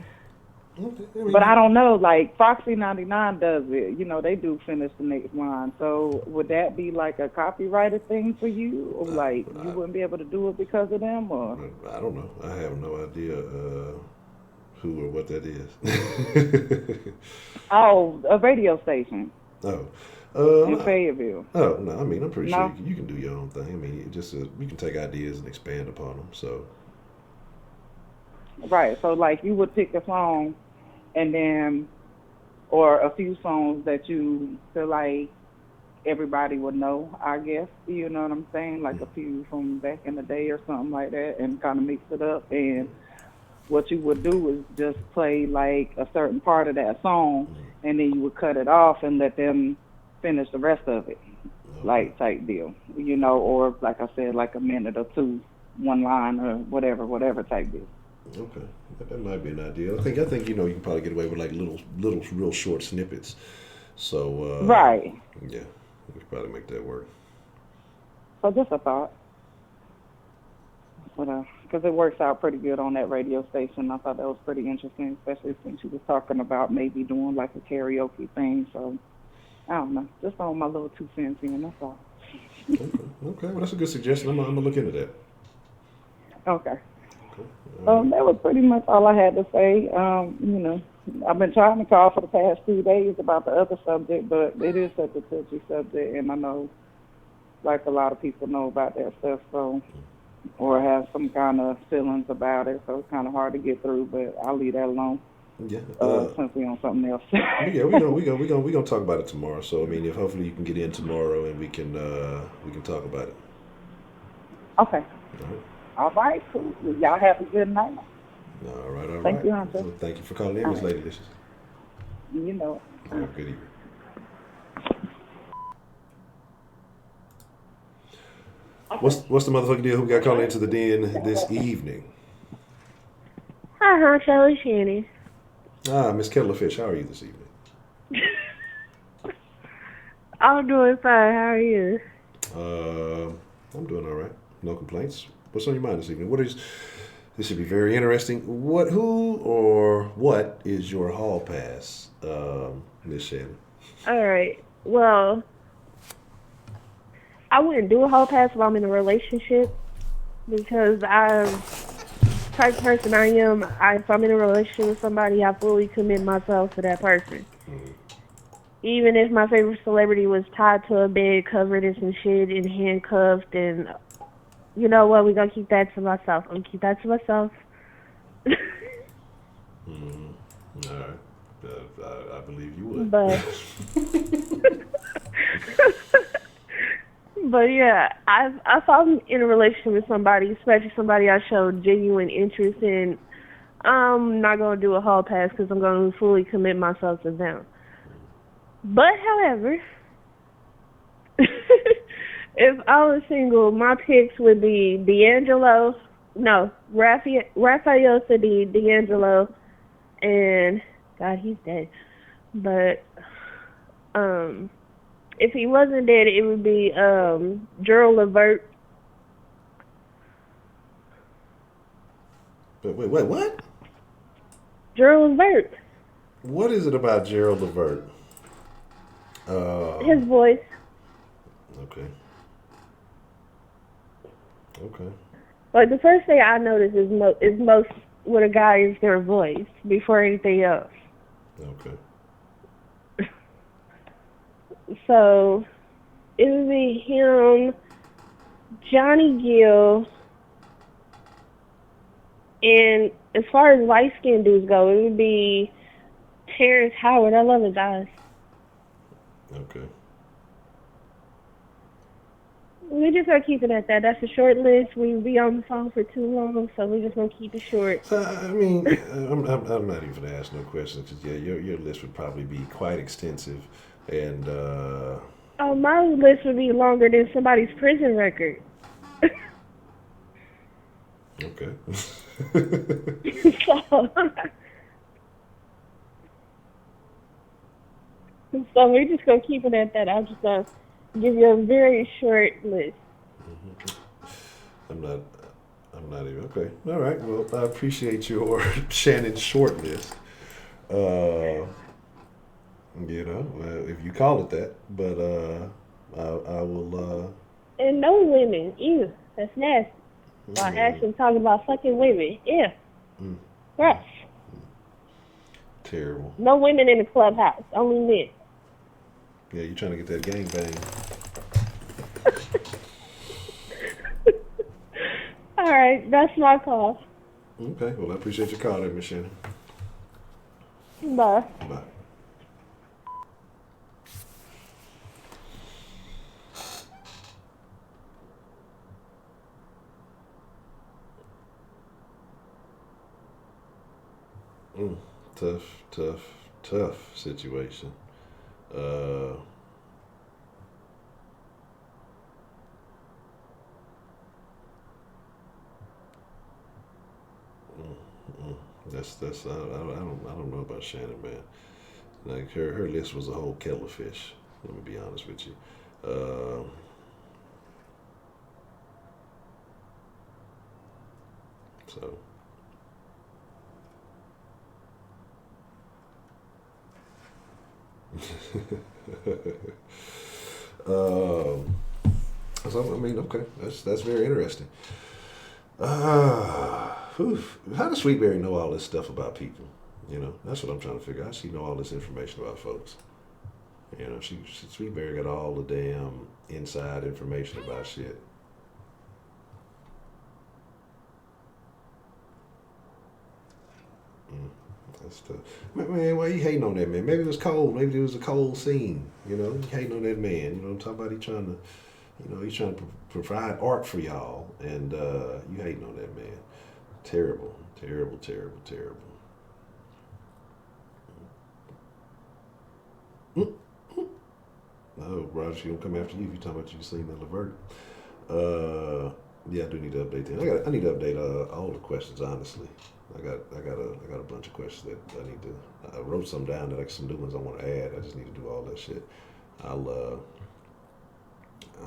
A: Okay.
M: But I don't know, like Foxy 99 does it. You know, they do finish the next line. So would that be like a copyrighted thing for you? Or like you wouldn't be able to do it because of them? Or
A: I don't know. I have no idea who or what that is.
M: oh, a radio station.
A: Oh.
M: In Fayetteville.
A: Oh, no. I mean, I'm pretty
M: No?
A: sure you can do your own thing. I mean, you just you can take ideas and expand upon them. So.
M: Right. So like you would pick a song and then or a few songs that you feel like everybody would know, I guess. You know what I'm saying? Like a few from back in the day or something like that, and kind of mix it up. And what you would do is just play like a certain part of that song, and then you would cut it off and let them finish the rest of it, like type deal. You know, or like I said, like a minute or two, one line or whatever type deal.
A: Okay, that might be an idea. I think you can probably get away with like little real short snippets. So
M: right.
A: Yeah, we could probably make that work.
M: So just a thought, but because it works out pretty good on that radio station. I thought that was pretty interesting, especially since you was talking about maybe doing like a karaoke thing. So I don't know, just on my little 2 cents in. That's all.
A: Okay. Well, that's a good suggestion. I'm gonna look into that.
M: Okay. That was pretty much all I had to say. I've been trying to call for the past 2 days about the other subject, but it is such a touchy subject, and I know, like, a lot of people know about that stuff, so, or have some kind of feelings about it, so it's kind of hard to get through, but I'll leave that alone.
A: Yeah.
M: Since we're on something else.
A: Yeah, we gonna talk about it tomorrow. So I mean, if hopefully you can get in tomorrow and we can talk about it.
M: Okay. All right, cool. Y'all have a good night.
A: All right.
M: Thank you, Honcho.
A: So thank you for calling in, Miss Lady Licious.
M: You know it.
A: Have a good evening. What's the motherfucking deal? Who got called into the den this evening?
N: Hi, Honcho. It's Shannon.
A: Miss Kettlefish, how are you this evening?
N: I'm doing fine. How are you?
A: I'm doing all right. No complaints. What's on your mind this evening? This should be very interesting. Who or what is your hall pass, Miss Shannon?
N: All right. Well, I wouldn't do a hall pass if I'm in a relationship because I'm the type of person I am. If I'm in a relationship with somebody, I fully commit myself to that person. Even if my favorite celebrity was tied to a bed, covered in some shit, and handcuffed, and you know what? We're going to keep that to myself. I'm going to keep that to myself.
A: All right. I believe you would.
N: But yeah, if I'm in a relationship with somebody, especially somebody I showed genuine interest in, I'm not going to do a hall pass because I'm going to fully commit myself to them. But, however, if I was single, my picks would be Raphael Sadi, D'Angelo, and God, he's dead. But if he wasn't dead, it would be Gerald Levert.
A: Wait, what?
N: Gerald Levert.
A: What is it about Gerald Levert?
N: His voice.
A: Okay.
N: Like the first thing I notice is most with a guy is their voice before anything else.
A: Okay.
N: So it would be him, Johnny Gill, and as far as light skinned dudes go, it would be Terrence Howard. I love his eyes.
A: Okay.
N: We're just gonna keep it at that. That's a short list. We be on the phone for too long, so we're just gonna keep it short.
A: I mean, I'm not even gonna ask no questions because your list would probably be quite extensive, and
N: Oh, my list would be longer than somebody's prison record.
A: okay.
N: So we're just gonna keep it at that. I'm just gonna give you a very short list.
A: I'm not even okay. All right. Well, I appreciate your Shannon short list. If you call it that, but I will.
N: And no women. Ew, that's nasty. While actually talking about fucking women. Ew. Gross.
A: Terrible.
N: No women in the clubhouse. Only men.
A: Yeah, you trying to get that gangbang.
N: All right, that's my call.
A: Okay, well, I appreciate your call there, Miss Shannon.
N: Bye.
A: Bye. Tough situation. That's I don't know about Shannon, man. Like her list was a whole kettle of fish. Let me be honest with you. So. So I mean, okay, that's very interesting. How does Sweetberry know all this stuff about people? You know, that's what I'm trying to figure out. How does she know all this information about folks? You know, Sweetberry got all the damn inside information about shit. That's tough. Man, why you hating on that man? Maybe it was cold. Maybe it was a cold scene. You know, you hating on that man. You know what I'm talking about? He's trying to provide art for y'all, and you hating on that man. Terrible, terrible, terrible, terrible. No, Roger, she gonna come after you if you talking about you seen that Levert. Yeah, I do need to update that. I need to update all the questions. Honestly, I got a bunch of questions that I need to. I wrote some down that some new ones I want to add. I just need to do all that shit. I'll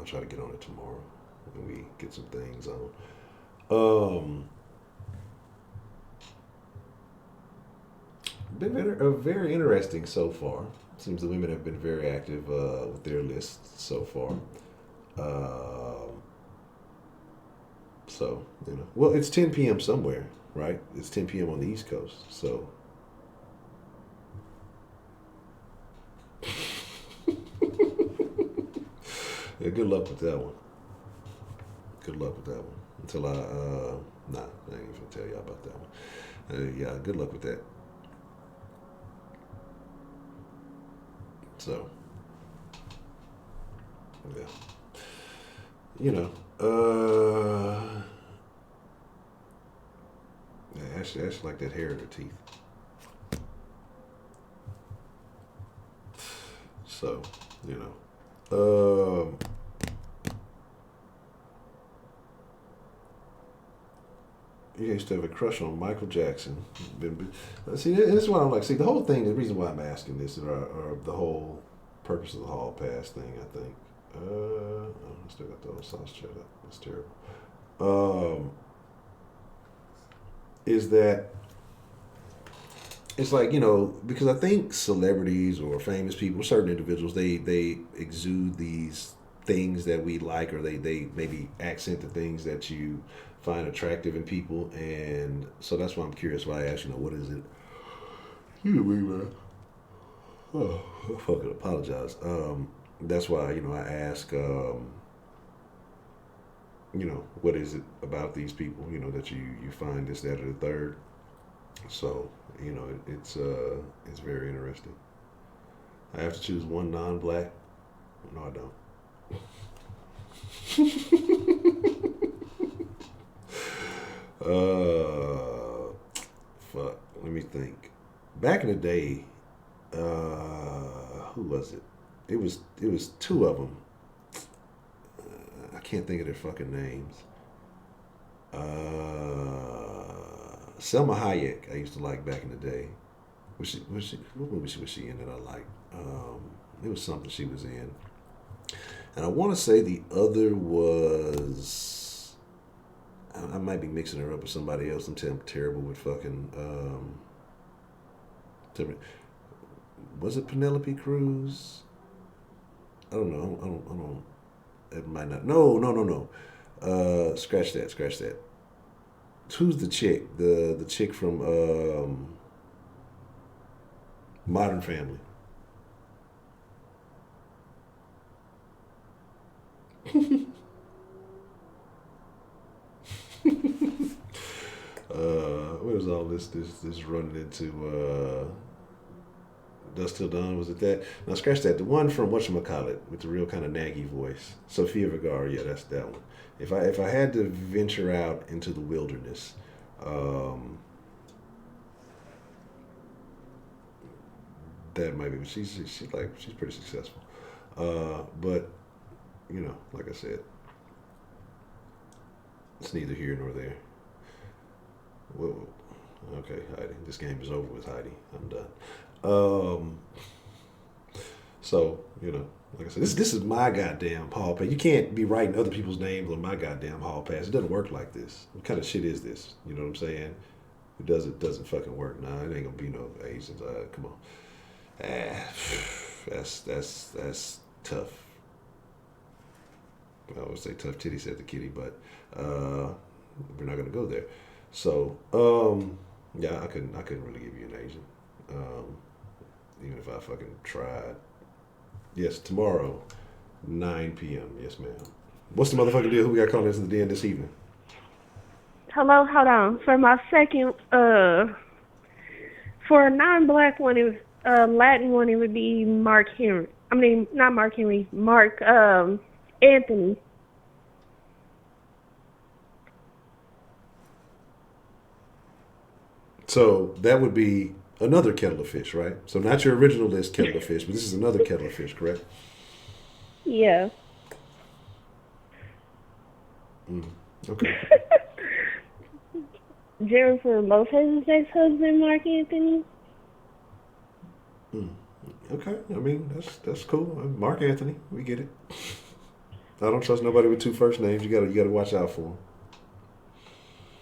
A: try to get on it tomorrow when we get some things on. Been very interesting so far. Seems the women have been very active with their lists so far. So, well, it's 10 p.m. somewhere, right? It's 10 p.m. on the East Coast, so. Yeah, good luck with that one. Good luck with that one. Until I ain't even gonna tell y'all about that one. Yeah, good luck with that. So, yeah. Yeah, Ashley like that hair in her teeth. So, you used to have a crush on Michael Jackson. See, this is what I'm like. See, the whole thing, the reason why I'm asking this, or the whole purpose of the hall pass thing, I think. I still got the old sauce chat up. That's terrible. Is that it's like, because I think celebrities or famous people, certain individuals, they exude these things that we like, or they maybe accent the things that you find attractive in people, and so that's why I'm curious why I ask, what is it? You man. Oh, I fucking apologize. That's why, I ask, what is it about these people, that you find this, that, or the third. So, you know, it's very interesting. I have to choose one non-black. No, I don't. Fuck. Let me think. Back in the day, who was it? It was two of them. I can't think of their fucking names. Selma Hayek, I used to like back in the day. What movie was she in that I liked? It was something she was in. And I want to say the other was, I might be mixing her up with somebody else. I'm terrible with fucking, was it Penelope Cruz? I don't know. I don't. It might not. No. Scratch that. Who's the chick? The chick from Modern Family. What was all this running into? Dust Till Dawn, was it that? Now scratch that. The one from whatchamacallit with the real kind of naggy voice. Sofia Vergara, yeah, that's that one. If I had to venture out into the wilderness, that might be. She's pretty successful. But you know, like I said, it's neither here nor there. Whoa. Okay, Heidi. This game is over with, Heidi. I'm done. So, you know, like I said, this is my goddamn hall pass. You can't be writing other people's names on my goddamn hall pass. It doesn't work like this. What kind of shit is this? You know what I'm saying? It doesn't fucking work. Nah, it ain't gonna be no Asians. Come on. That's tough. I would say tough titty, said the kitty, but we're not gonna go there. So, yeah, I couldn't really give you an Asian. Even if I fucking tried. Yes, tomorrow, 9 p.m. Yes, ma'am. What's the motherfucking deal? Who we got calling into the den this evening?
N: Hello, hold on. For my second, for a non-black one, it was, Latin one, it would be Mark Henry. I mean, not Mark Henry, Mark, Anthony.
A: So that would be another kettle of fish, right? So not your original list kettle of fish, but this is another kettle of fish, correct?
N: Yeah.
A: Okay.
N: Jennifer Lopez's ex-husband, Mark Anthony.
A: Okay. I mean, that's cool. Mark Anthony, we get it. I don't trust nobody with two first names. You gotta watch out for them.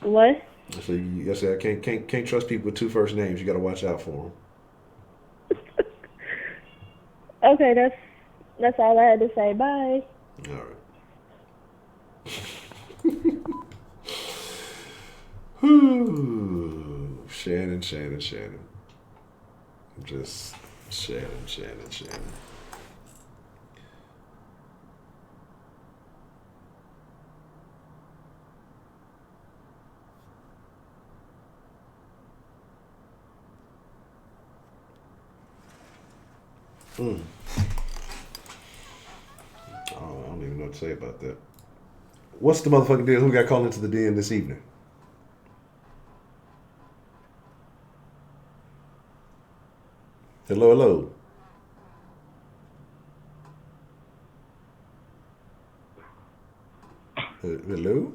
N: What?
A: So yes, I can't trust people with two first names. You gotta watch out for them.
N: Okay, that's all I had to say. Bye.
A: All right. Whew. Shannon. Just Shannon. I don't even know what to say about that. What's the motherfucking deal? Who got called into the den this evening? Hello. Hello?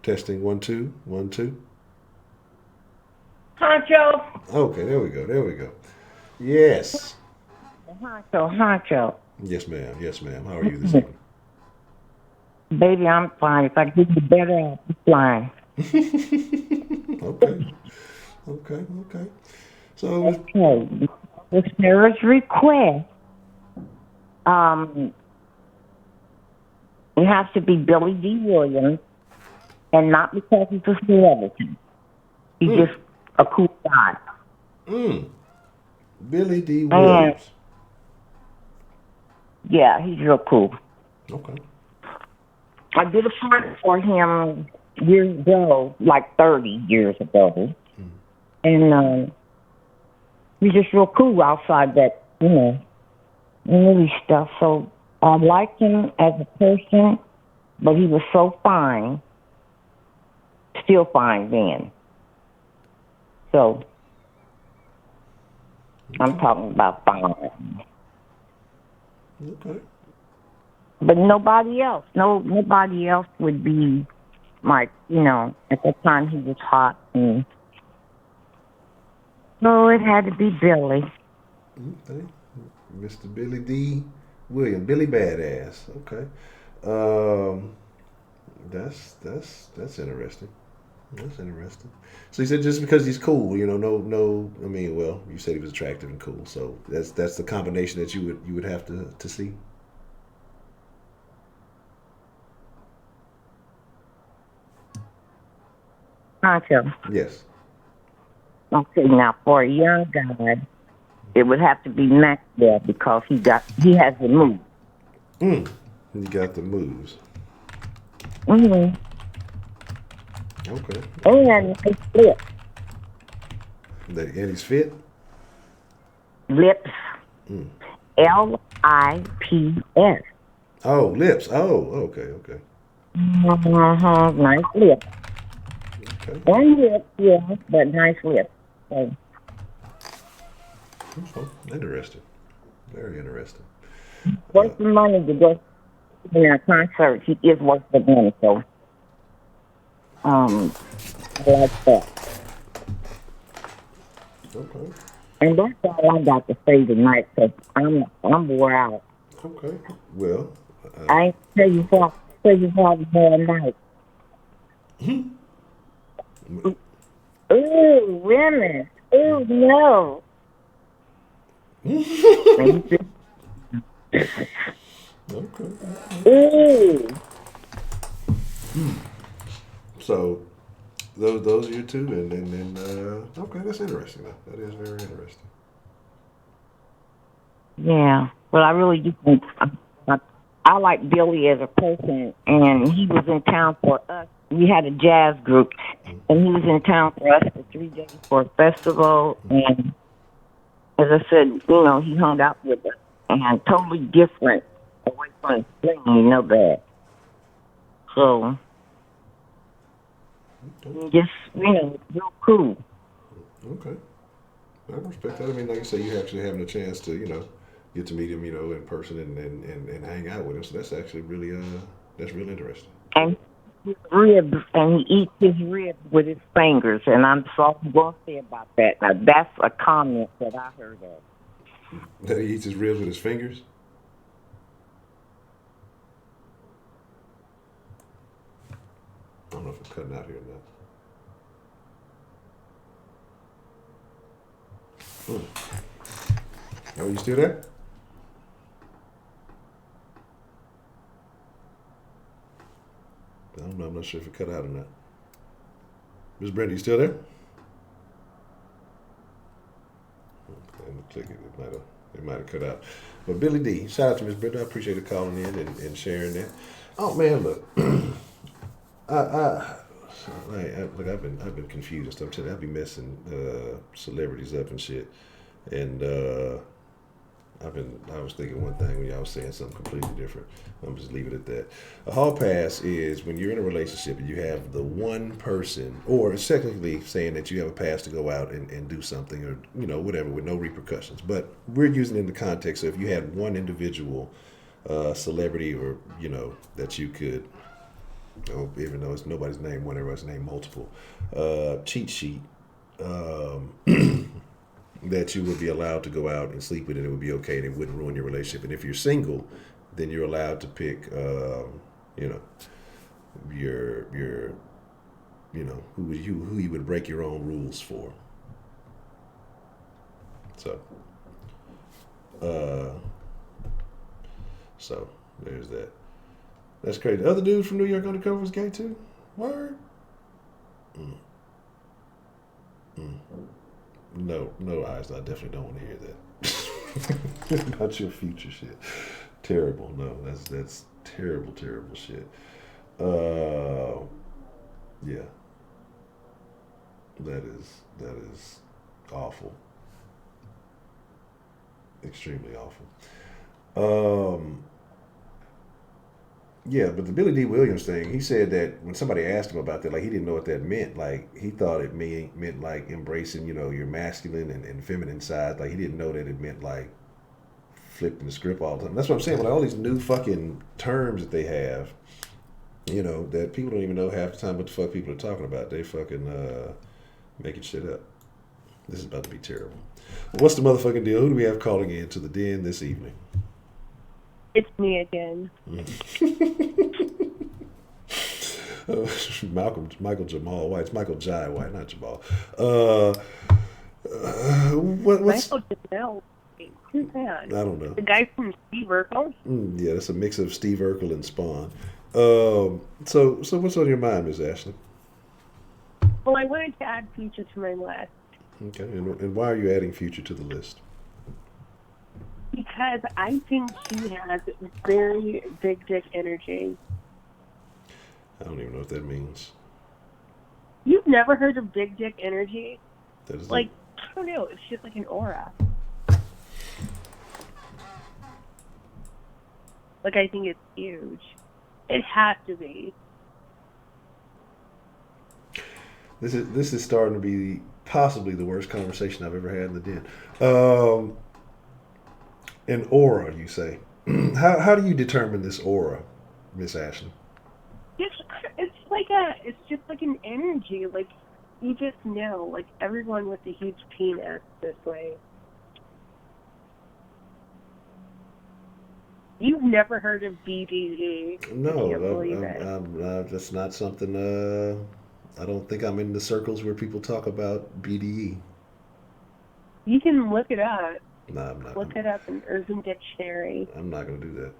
A: Testing 1 2 1 2.
O: Honcho.
A: Okay, there we go. Yes.
O: Honcho.
A: Yes, ma'am. How are you this evening?
O: Baby, I'm fine. If I give you better, I'll be flying.
A: Okay. So
O: okay. Listener's request. It has to be Billy D. Williams, and not because he's a celebrity. He's just a cool guy.
A: Billy D. Williams.
O: Yeah, he's real cool.
A: Okay.
O: I did a part for him years ago, like 30 years ago. And he's just real cool outside that, movie stuff. So I liked him as a person, but he was so fine, still fine then. So I'm talking about fine.
A: Okay.
O: But nobody else. Nobody else would be like, at that time he was hot. And no, it had to be Billy.
A: Okay. Mr. Billy D. Williams. Billy Badass. Okay. That's interesting. That's interesting. So you said just because he's cool, no. I mean, well, you said he was attractive and cool, so that's the combination that you would have to see.
O: Honcho.
A: Yes.
O: Okay, now for a young guy, it would have to be Maxwell because he has the moves.
A: He got the moves.
O: Mm-hmm.
A: Okay.
O: And his lips.
A: And he's fit?
O: Lips. Lips.
A: Oh, lips. Oh, okay.
O: Mm-hmm. Nice lips.
A: Okay.
O: One lip, yeah, but nice lips. So.
A: Interesting. Very interesting.
O: Worth the money to go to a concert. He is worth the money, so I like that.
A: Okay.
O: And that's all I got to say tonight, because I'm wore out.
A: Okay. Well,
O: I ain't tell you what tomorrow night. Ooh, women. Ooh, no.
A: Okay.
O: Ooh.
A: So those are your two, and then okay, that's interesting. That is very interesting.
O: Yeah, but I really do think I like Billy as a person, and he was in town for us. We had a jazz group, and he was in town for us for 3 days for a festival, and as I said, he hung out with us, and totally different away from his thing, that. So, just, real cool.
A: Okay. I respect that. I mean, like you say, you actually having a chance to, get to meet him, in person and hang out with him. So that's actually really, that's real interesting.
O: And his ribs, and he eats his ribs with his fingers, and I'm so going to say about that. Now, that's a comment that I heard of.
A: That he eats his ribs with his fingers? I don't know if I'm cutting out here or not. Oh, you still there? I don't know. I'm not sure if it cut out or not. Miss Brenda, you still there? Okay, I'm gonna click it. It might have cut out. But Billy D, shout out to Miss Brenda. I appreciate her calling in and sharing that. Oh man, look, look, I've been confused and stuff. I'll be messing celebrities up and shit, and I was thinking one thing when y'all was saying something completely different. I'm just leave it at that. A hall pass is when you're in a relationship and you have the one person, or it's technically saying that you have a pass to go out and do something, or whatever, with no repercussions. But we're using it in the context of if you had one individual celebrity, or that you could, even though it's nobody's name, one everybody's name multiple, cheat sheet. That you would be allowed to go out and sleep with, and it would be okay, and it wouldn't ruin your relationship. And if you're single, then you're allowed to pick, who you would break your own rules for. So there's that. That's crazy. The other dude from New York Undercover was gay too? Word? No, eyes. I definitely don't want to hear that. About your future shit. Terrible. No, that's terrible shit. Yeah. That is awful. Extremely awful. Um, yeah, but the Billy D. Williams thing, he said that when somebody asked him about that, like he didn't know what that meant. Like he thought it meant like embracing, your masculine and feminine side. Like he didn't know that it meant like flipping the script all the time. That's what I'm saying. With all these new fucking terms that they have, that people don't even know half the time what the fuck people are talking about. They fucking making shit up. This is about to be terrible. What's the motherfucking deal? Who do we have calling in to the den this evening?
J: It's me again.
A: Michael Jamal White. It's Michael Jai White, not Jamal. What's
J: Michael Jamal? Who's that?
A: I don't know.
J: The guy from Steve Urkel?
A: Yeah, that's a mix of Steve Urkel and Spawn. So what's on your mind, Miss Ashley?
J: Well, I wanted to add Future to my list.
A: Okay, and why are you adding Future to the list?
J: Because I think he has very big dick energy.
A: I don't even know what that means.
J: You've never heard of big dick energy?
A: That is
J: I don't know. It's just like an aura. I think it's huge. It has to be.
A: This is starting to be possibly the worst conversation I've ever had in the den. An aura, you say? How do you determine this aura, Miss Ashley?
J: It's just like an energy. Like you just know. Like everyone with a huge penis this way. You've never heard of BDE?
A: No,
J: I can't believe it.
A: that's not something. I don't think I'm in the circles where people talk about BDE.
J: You can look it up.
A: No, I'm not.
J: Look it up in Urban Dictionary.
A: I'm not going to do that.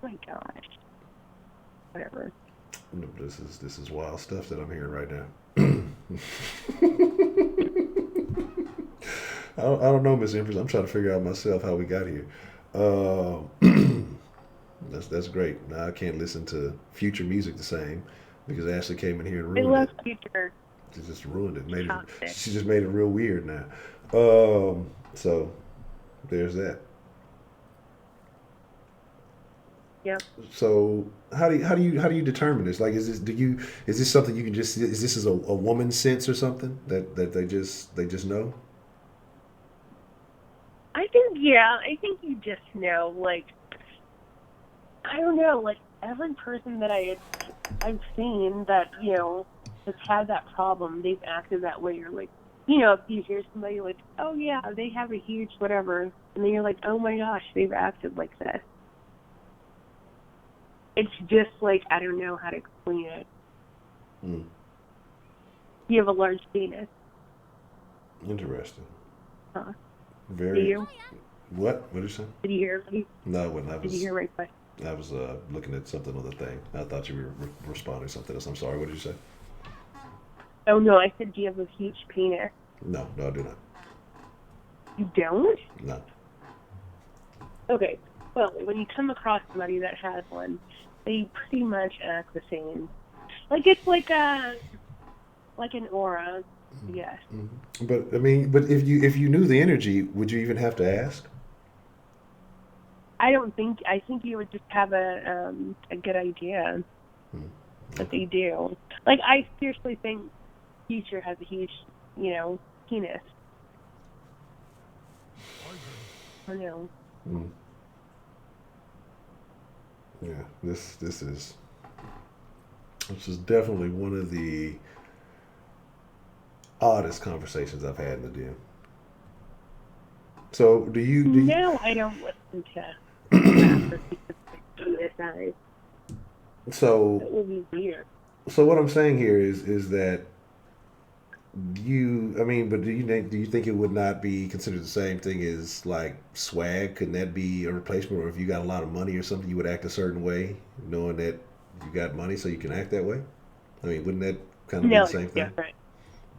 J: Oh my gosh. Whatever.
A: No, this is wild stuff that I'm hearing right now. I don't know, Miss Empress. I'm trying to figure out myself how we got here. That's great. Now I can't listen to Future music the same because Ashley came in here and ruined it.
J: I love Future.
A: She just ruined it. She just made it real weird now. So there's that.
J: Yep.
A: So how do you determine this? Like, is this something you can just, is this a woman's sense or something that they just know?
J: I think you just know, I don't know, every person that I've seen that, has had that problem, they've acted that way, or if you hear somebody oh yeah, they have a huge whatever, and then you're like, oh my gosh, they've acted like this. It's just I don't know how to explain it. You have a large penis.
A: Interesting.
J: Huh?
A: Very.
J: Do you?
A: What? What did you say?
J: Did you hear me?
A: No, I wasn't.
J: Did you hear my question?
A: I was looking at something on the thing. I thought you were responding to something else. I'm sorry. What did you say?
J: Oh no, I said do you have a huge penis?
A: No, I do not.
J: You don't?
A: No.
J: Okay. Well, when you come across somebody that has one, they pretty much act the same. It's like an aura. Yes.
A: Mm-hmm. But if you knew the energy, would you even have to ask?
J: I think you would just have a good idea that they do. I seriously think Future has a huge, penis. I know.
A: Yeah, this is definitely one of the oddest conversations I've had in the den. So do you?
J: No, I don't listen to penis size.
A: So
J: it would be weird.
A: So what I'm saying here is that but do you think it would not be considered the same thing as swag? Couldn't that be a replacement? Or if you got a lot of money or something, you would act a certain way, knowing that you got money, so you can act that way? Wouldn't that kind of be the same thing?
J: No, it's different.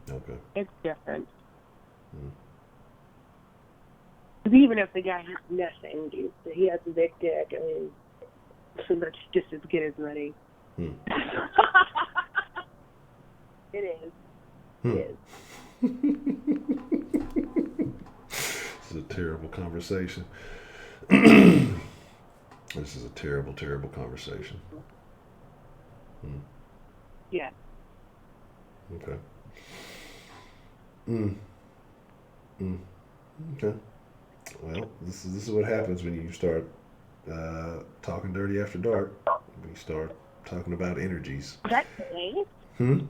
A: Okay.
J: It's different. Because even if the guy has nothing, he has a big dick, That's just as good as money.
A: Hmm.
J: It is.
A: Hmm.
J: It is.
A: This is a terrible conversation. This is a terrible, terrible conversation. Hmm.
J: Yeah.
A: Okay. Mm. Mm. Okay. Well, this is what happens when you start talking dirty after dark. When you start talking about energies.
J: Is that today?
A: Hmm?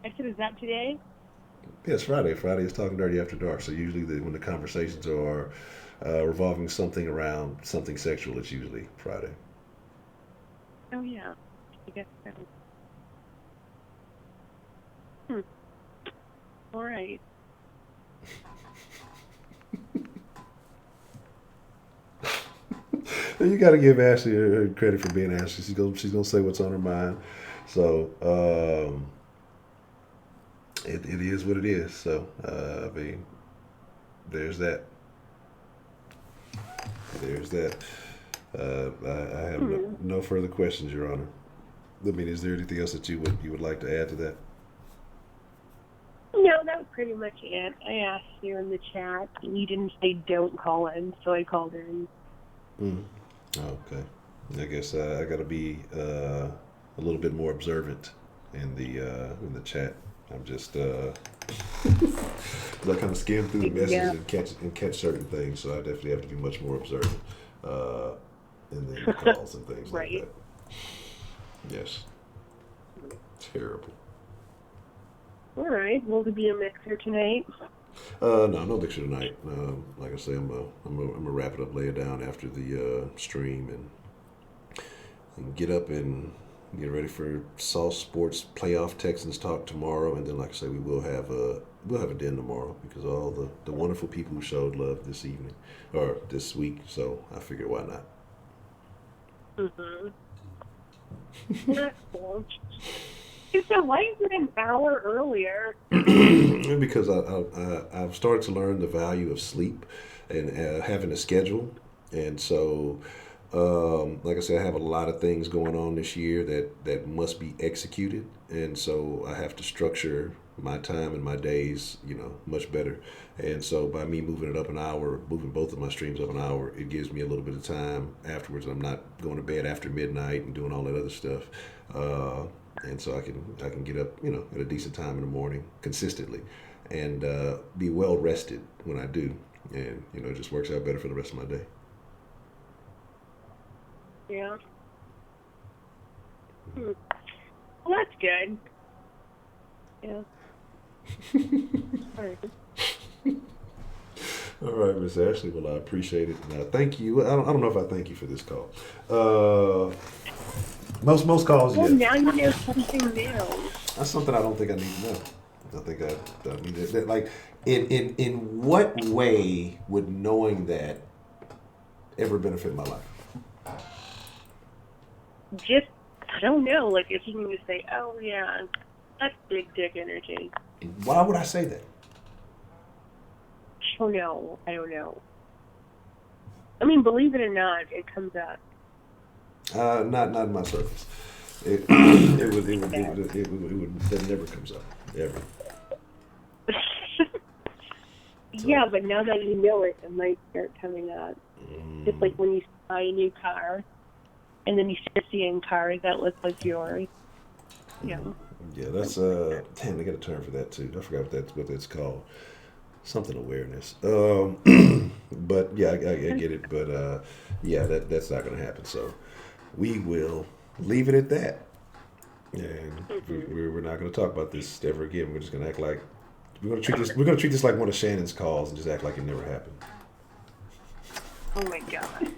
J: I said, is that today?
A: Yeah, it's Friday. Friday is talking dirty after dark. So usually when the conversations are revolving something around something sexual, it's usually Friday.
J: Oh, yeah. I guess so. All right.
A: You got to give Ashley her credit for being Ashley. She's gonna say what's on her mind. So it is what it is. So I mean, there's that. There's that. I have no further questions, Your Honor. I mean, is there anything else that you would like to add to that?
J: No, that was pretty much it. I asked you in the chat, and you didn't say don't call in, so I called in.
A: Okay. I guess I got to be a little bit more observant in the chat. I'm just I kind of skim through the messages and catch certain things, so I definitely have to be much more observant in the calls and things like that. Yes. Terrible.
J: All right. Will there be a mixer tonight?
A: No mixer tonight. Like I say, I'm gonna wrap it up, lay it down after the stream, and get up and get ready for Sauce Sports Playoff Texans talk tomorrow. And then, like I say, we'll have a den tomorrow because of all the wonderful people who showed love this evening or this week. So I figured, why not?
J: That's cool. So why is it an hour earlier?
A: Because I've started to learn the value of sleep and having a schedule, and so like I said, I have a lot of things going on this year that must be executed, and so I have to structure my time and my days, much better. And so by me moving it up an hour, moving both of my streams up an hour, it gives me a little bit of time afterwards. I'm not going to bed after midnight and doing all that other stuff. And so I can get up, at a decent time in the morning consistently, and be well rested when I do, and it just works out better for the rest of my day.
J: Yeah. Well, that's good. Yeah. All right.
A: All right, Miss Ashley. Well, I appreciate it. Thank you. I don't know if I thank you for this call. Most calls,
J: well,
A: yeah.
J: Now you know something new.
A: That's something I don't think I need to know. I think I mean, like, in what way would knowing that ever benefit my life?
J: Just, I don't know. Like, if you can just say, oh, yeah, that's big dick energy.
A: Why would I say that?
J: I don't know. I mean, believe it or not, it comes up.
A: Not in my circles. It never comes up, ever.
J: Yeah, but now that you know it, it might start coming up. Just like when you buy a new car, and then you start seeing cars that look like yours. Yeah.
A: Yeah, that's damn, they got a term for that too. I forgot what that's called. Something awareness. But yeah, I get it. But yeah, that's not gonna happen. So we will leave it at that. And we're not gonna talk about this ever again. We're just gonna act like we're gonna treat this like one of Shannon's calls and just act like it never happened.
J: Oh my god.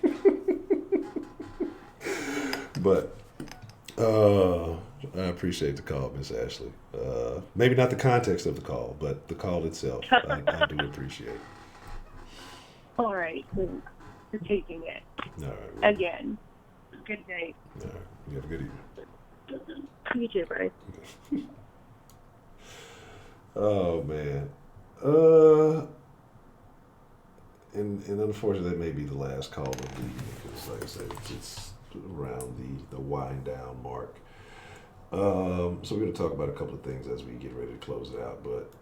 A: But I appreciate the call, Miss Ashley. Maybe not the context of the call, but the call itself, I do appreciate.
J: All right, for taking it.
A: All right.
J: Again. Good night.
A: All right. You have a good evening.
J: You too, Bryce.
A: Oh man. And unfortunately, that may be the last call of the evening because, like I said, it's around the wind down mark. So we're going to talk about a couple of things as we get ready to close it out. But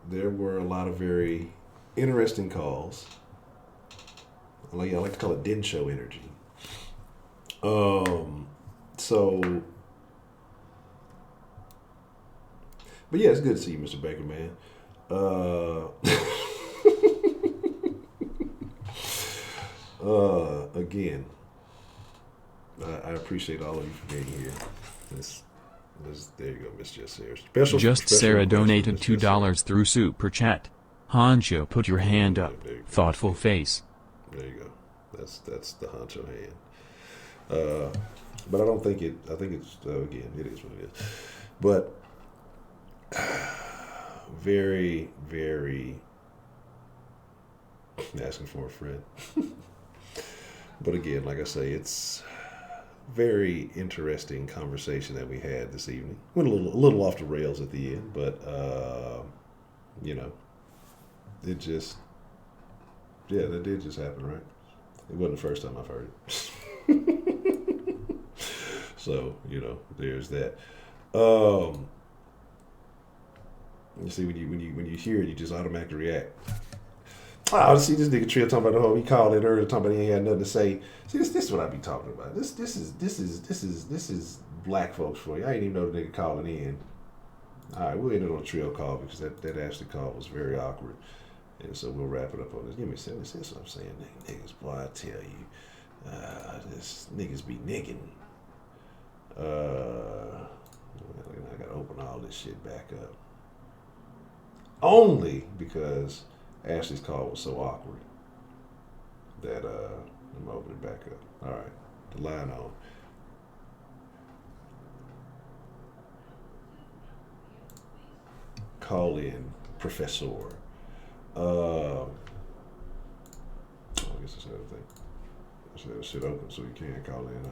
A: there were a lot of very interesting calls. I like to call it Den Show energy. But yeah, it's good to see you, Mr. Baker, man. Again, I appreciate all of you for being here. There you go, Miss Just Sarah.
G: Just Sarah donated $2 through Super Chat. Honcho, put your hand up. Thoughtful face.
A: There you go. That's the Honcho hand. But I don't think it. I think it's again. It is what it is. But very, very asking for a friend. But again, like I say, it's very interesting conversation that we had this evening. Went a little off the rails at the end, but it just that did just happen, right? It wasn't the first time I've heard it. So, there's that. You see, when you hear it, you just automatically react. Oh, see this nigga Trill talking about he called in earlier talking about he had nothing to say. See, this is what I be talking about. This is black folks for you. I didn't even know the nigga calling in. All right, we'll end it on a Trill call because that Ashley call was very awkward. And so we'll wrap it up on this. Give me a second. This is what I'm saying. Niggas, boy, I tell you. This niggas be nigging. I gotta open all this shit back up. Only because Ashley's call was so awkward that I'm opening it back up. All right, the line on. Call in, Professor. I guess that's another thing. I should have shit open so you can call in.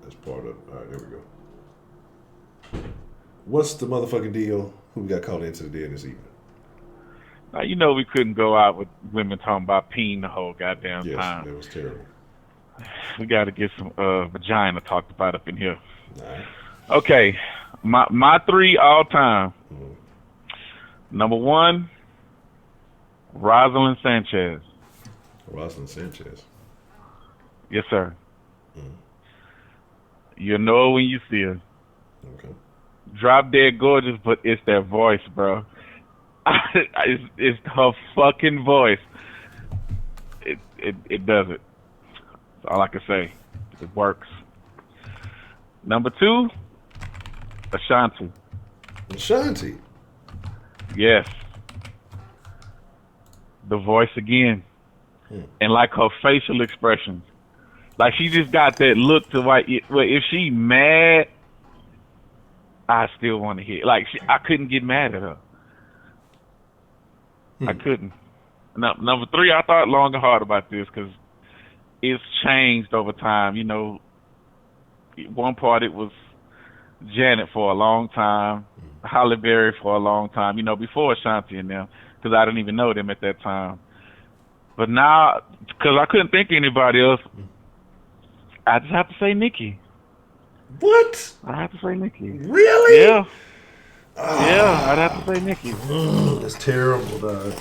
A: That's part of it. All right, there we go. What's the motherfucking deal? Who we got called into the den this evening?
F: Now, we couldn't go out with women talking about peeing the whole goddamn time.
A: Yes, that was terrible.
F: We got to get some vagina talked about up in here.
A: All right.
F: Okay, my 3 all time. Number 1, Rosalind Sanchez.
A: Rosalind Sanchez.
F: Yes, sir. You'll know when you see her.
A: Okay.
F: Drop dead gorgeous, but it's that voice, bro. It's her fucking voice. It does it. That's all I can say. It works. Number 2, Ashanti.
A: Ashanti.
F: Yes. The voice again. And like her facial expressions. Like she just got that look to like, if she mad, I still want to hear. Like I couldn't get mad at her. I couldn't. Number 3, I thought long and hard about this because it's changed over time. One part it was Janet for a long time, Halle Berry for a long time. Before Ashanti and them, because I didn't even know them at that time. But now, because I couldn't think of anybody else, I just have to say Nicki.
A: What?
F: I have to say Nicki.
A: Really?
F: Yeah. Yeah, I'd have to say Nicki.
A: That's terrible, dog.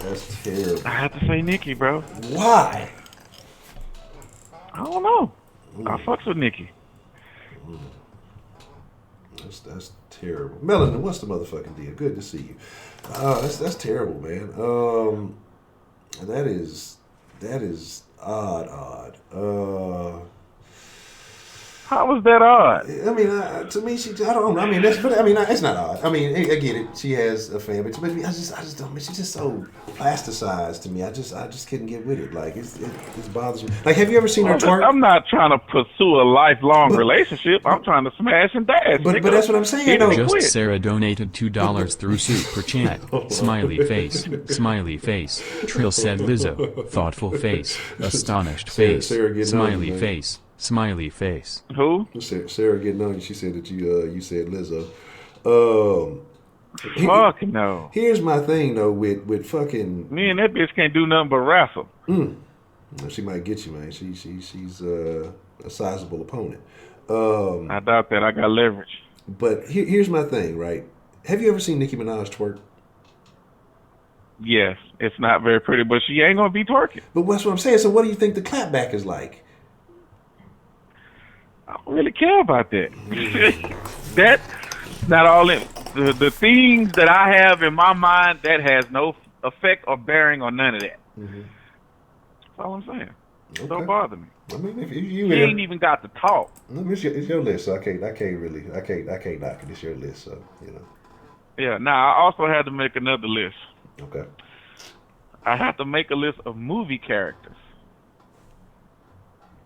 A: That's terrible.
F: I have to say Nicki, bro.
A: Why?
F: I don't know. I fucks with Nicki.
A: That's terrible. Melanin, what's the motherfucking deal? Good to see you. That's terrible, man. That is odd.
F: How was that odd?
A: I mean, to me, I don't know. I mean, it's not odd. I mean, I get it. She has a fan, but I just don't. She's just so plasticized to me. I just couldn't get with it. Like it bothers me. Like, have you ever seen her twerk?
F: I'm not trying to pursue a lifelong relationship. I'm trying to smash and dash.
A: But that's what I'm saying.
G: Just Sarah donated $2 through Super Chat. Smiley face. Smiley face. Trill said Lizzo. Thoughtful face. Astonished face. Smiley face. Smiley face.
F: Who?
A: Sarah getting on you. She said that you said Lizzo.
F: Fuck no.
A: Here's my thing though with fucking
F: me and that bitch can't do nothing but wrestle.
A: She might get you, man. She's a sizable opponent.
F: I doubt that. I got leverage.
A: But here's my thing, right? Have you ever seen Nicki Minaj twerk?
F: Yes, it's not very pretty, but she ain't gonna be twerking.
A: But that's what I'm saying. So what do you think the clapback is like?
F: I don't really care about that. That's not all in the things that I have in my mind. That has no effect or bearing on none of that.
A: Mm-hmm.
F: That's all I'm saying.
A: Okay.
F: Don't you
A: I mean, if you
F: ain't even got to talk.
A: It's your list, so I can't knock it. It's your list, so you know.
F: Yeah. Now I also had to make another list.
A: Okay.
F: I have to make a list of movie characters,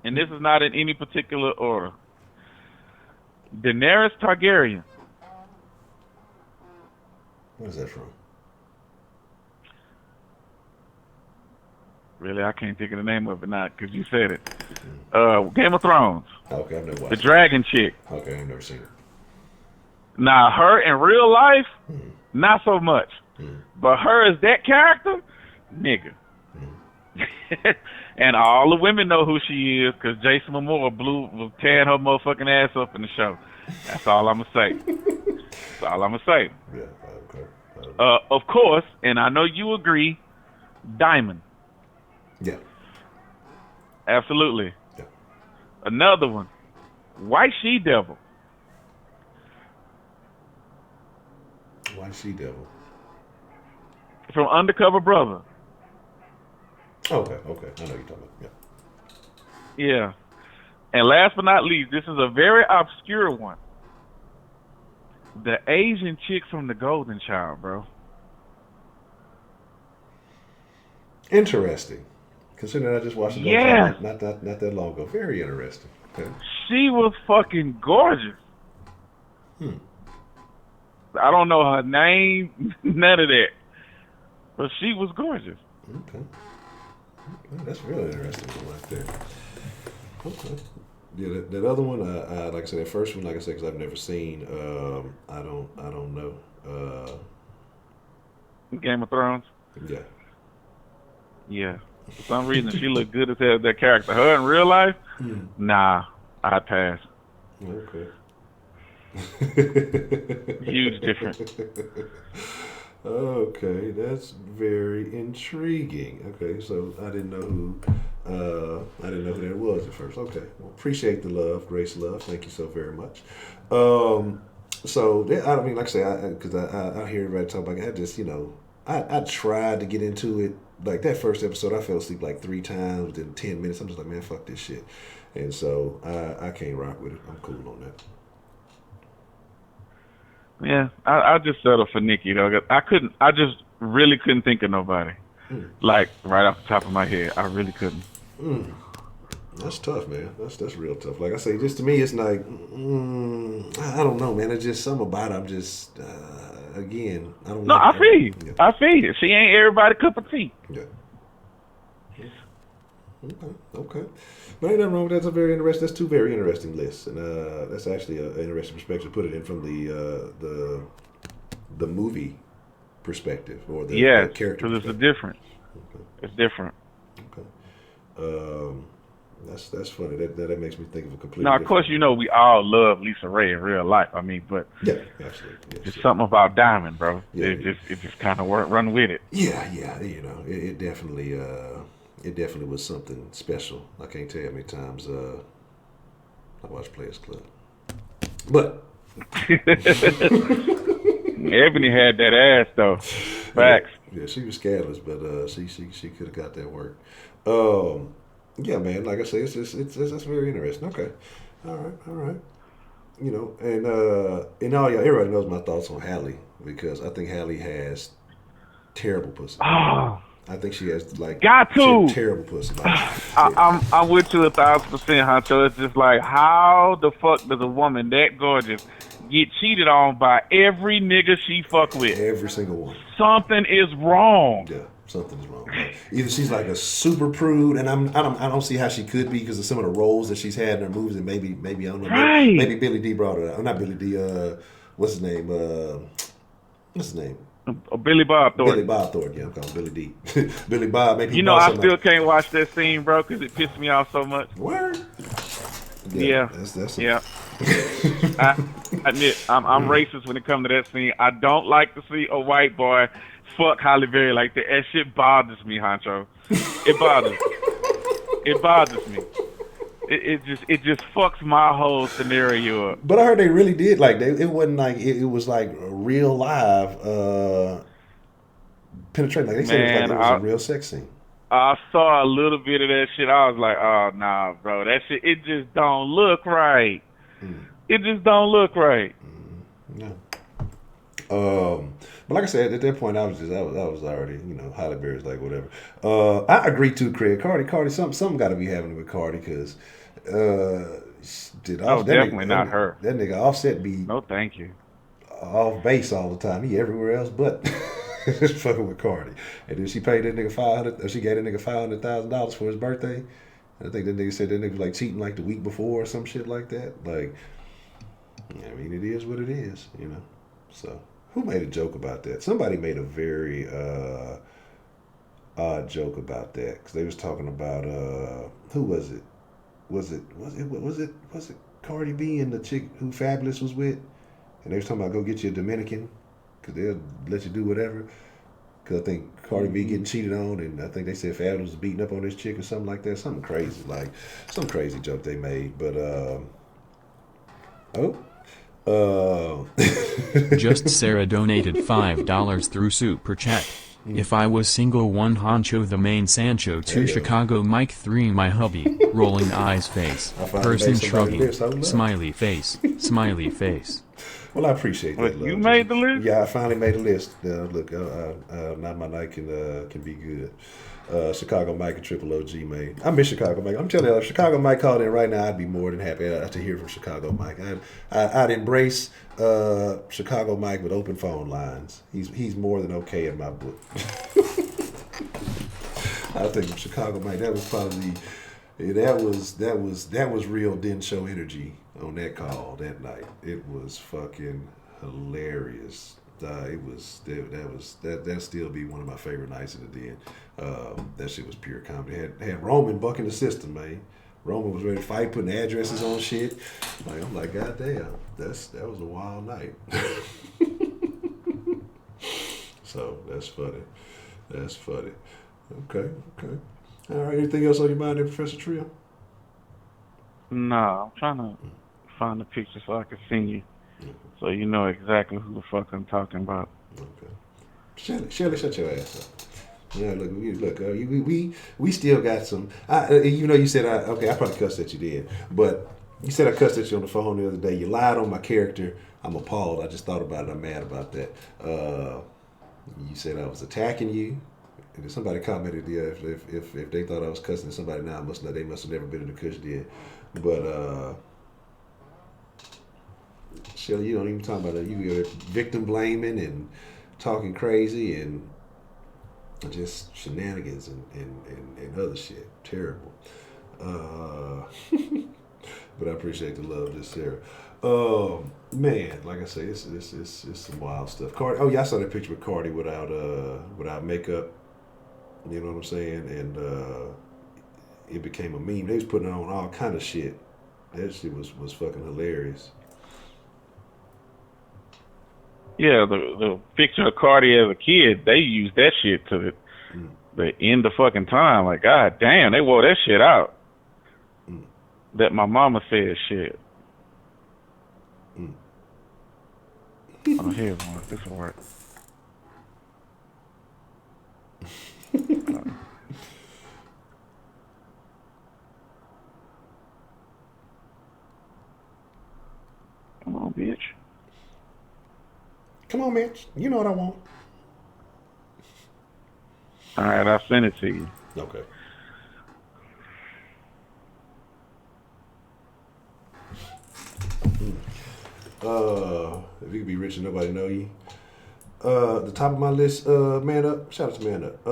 F: and this is not in any particular order. Daenerys Targaryen.
A: Where's that from?
F: Really, I can't think of the name of it now because you said it. Game of Thrones.
A: Okay, I've never watched
F: the dragon chick.
A: Okay, I've never seen it.
F: Now, her in real life, not so much. But her as that character, nigga. And all the women know who she is because Jason Momoa was tearing her motherfucking ass up in the show. That's all I'm going to say. That's all I'm going to say.
A: Yeah, okay.
F: Of course, and I know you agree, Diamond.
A: Yeah.
F: Absolutely.
A: Yeah.
F: Another one, White She-Devil.
A: White She-Devil.
F: From Undercover Brother.
A: Okay. I know you're talking about. Yeah.
F: Yeah. And last but not least, this is a very obscure one. The Asian chick from The Golden Child, bro.
A: Interesting. Considering I just watched it not that long ago. Very interesting. Okay.
F: She was fucking gorgeous. I don't know her name, none of that. But she was gorgeous.
A: Okay. That's really interesting right there. Okay. Yeah, that other one, like I said, that first one, like I said, because I've never seen. I don't know.
F: Game of Thrones.
A: Yeah.
F: Yeah. For some reason, she looked good as hell. That character, her in real life, nah, I'd pass.
A: Okay.
F: Huge difference.
A: Okay, that's very intriguing. Okay, so I didn't know who that was at first. Okay, well, appreciate the love, grace, love. Thank you so very much. So I mean, like I say, because I hear everybody talk about it. I just, I tried to get into it. Like that first episode, I fell asleep like 3 times within 10 minutes. I'm just like, man, fuck this shit. And so I can't rock with it. I'm cool on that.
F: Yeah, I just settled for Nikki though. I just really couldn't think of nobody. Like right off the top of my head, I really couldn't.
A: That's tough, man. That's real tough. Like I say, just to me, it's like I don't know, man. It's just something about it. I'm just again, I don't know.
F: No, I feel you. Yeah. I feel you. She ain't everybody's cup of tea.
A: Yeah. Okay. But ain't nothing wrong with that. That's 2 very interesting lists, and that's actually an interesting perspective to put it in from the movie perspective or the character.
F: Because it's a difference.
A: Okay.
F: It's different.
A: Okay. That's funny. That makes me think of a completely.
F: Now, of course, we all love Lisa Ray in real life. I mean, but
A: yeah, absolutely. Yeah,
F: it's something about Diamond, bro.
A: Yeah,
F: it just kind of run with it.
A: Yeah. It definitely was something special. I can't tell you how many times I watched Players Club, but
F: Ebony had that ass though. Facts.
A: Yeah, she was scandalous, but she could have got that work. Yeah, man. Like I say, it's that's very interesting. Okay, all right. And everybody knows my thoughts on Halle because I think Halle has terrible pussy.
F: Oh.
A: I think she has terrible pussy.
F: I'm with you 1,000%, Honcho. It's just like, how the fuck does a woman that gorgeous get cheated on by every nigga she fuck with?
A: Every single one.
F: Something is wrong.
A: Yeah, something's wrong. Either she's like a super prude, and I don't see how she could be because of some of the roles that she's had in her movies, and maybe I don't know. Maybe Billy D brought her out. Not Billy D. What's his name?
F: Billy Bob Thornton.
A: Billy Bob Thornton, yeah, I'm calling Billy D. Billy Bob, maybe
F: You know, I still can't watch that scene, bro, because it pissed me off so much.
A: Word?
F: Yeah.
A: That's
F: yeah. I admit, I'm racist when it comes to that scene. I don't like to see a white boy fuck Halle Berry like that. That shit bothers me, Honcho. It bothers me. It bothers me. It just fucks my whole scenario up.
A: But I heard they really did it wasn't like it was like a real live penetration. Like they said it was a real sex scene.
F: I saw a little bit of that shit. I was like, oh nah, bro, that shit it just don't look right. It just don't look right.
A: No. But like I said, at that point, I was already, Halle Berry's like whatever. I agree too, Craig. Cardi, something got to be happening with Cardi because
F: definitely not her.
A: That nigga Offset be
F: no, thank you.
A: Off base all the time. He everywhere else but just fucking with Cardi. And then she paid that nigga she gave that nigga $500,000 for his birthday. And I think that nigga said that nigga was like cheating like the week before or some shit like that. Like, I mean, it is what it is, So, who made a joke about that? Somebody made a very odd joke about that because they was talking about who was it? Was it Cardi B and the chick who Fabulous was with? And they was talking about go get you a Dominican because they'll let you do whatever. Because I think Cardi B getting cheated on, and I think they said Fabulous was beating up on this chick or something like that. Something crazy, like some crazy joke they made. But
G: Just Sarah donated $5 through Super Chat. If I was single, 1 Honcho the main Sancho, 2 Chicago Mike, 3 my hubby, rolling eyes face, person shrugging, smiley face, smiley face.
A: Well, I appreciate that.
F: You made the list?
A: Yeah, I finally made a list. Look, now my night can be good. Chicago Mike and Triple OG made. I miss Chicago Mike. I'm telling you, if Chicago Mike called in right now, I'd be more than happy to hear from Chicago Mike. I'd embrace Chicago Mike with open phone lines. He's more than okay in my book. I think Chicago Mike. That was probably that was real Den Show energy on that call that night. It was fucking hilarious. That still be one of my favorite nights in the Den. That shit was pure comedy. Had Roman bucking the system, man. Roman was ready to fight, putting addresses on shit. I'm like, goddamn, that was a wild night. So that's funny. That's funny. Okay. All right. Anything else on your mind there, Professor Trio?
F: No, I'm trying to find the picture so I can see you. So you know exactly who the fuck I'm talking about.
A: Okay. Shirley, shut your ass up. Yeah, look, we still got some. Even though you said I probably cussed at you then, but you said I cussed at you on the phone the other day. You lied on my character. I'm appalled. I just thought about it. I'm mad about that. You said I was attacking you. And if somebody commented, yeah, if they thought I was cussing at somebody now, they must have never been in the Kush then. But Shelly, you don't even talk about it. You're victim blaming and talking crazy and just shenanigans and other shit. Terrible. But I appreciate the love, this Sarah. Man, like I say, it's some wild stuff. Cardi. Oh yeah, I saw that picture with Cardi without makeup. You know what I'm saying? And it became a meme. They was putting on all kind of shit. That shit was fucking hilarious.
F: Yeah, the picture of Cardi as a kid, they used that shit to the end of fucking time. Like, god damn, they wore that shit out. That my mama said shit. Oh, here's one. This will work. Come on, bitch.
A: Come on, bitch. You know what I want.
F: All right, I'll send it to you.
A: Okay. If you could be rich and nobody know you. The top of my list, Man Up. Shout out to Man Up.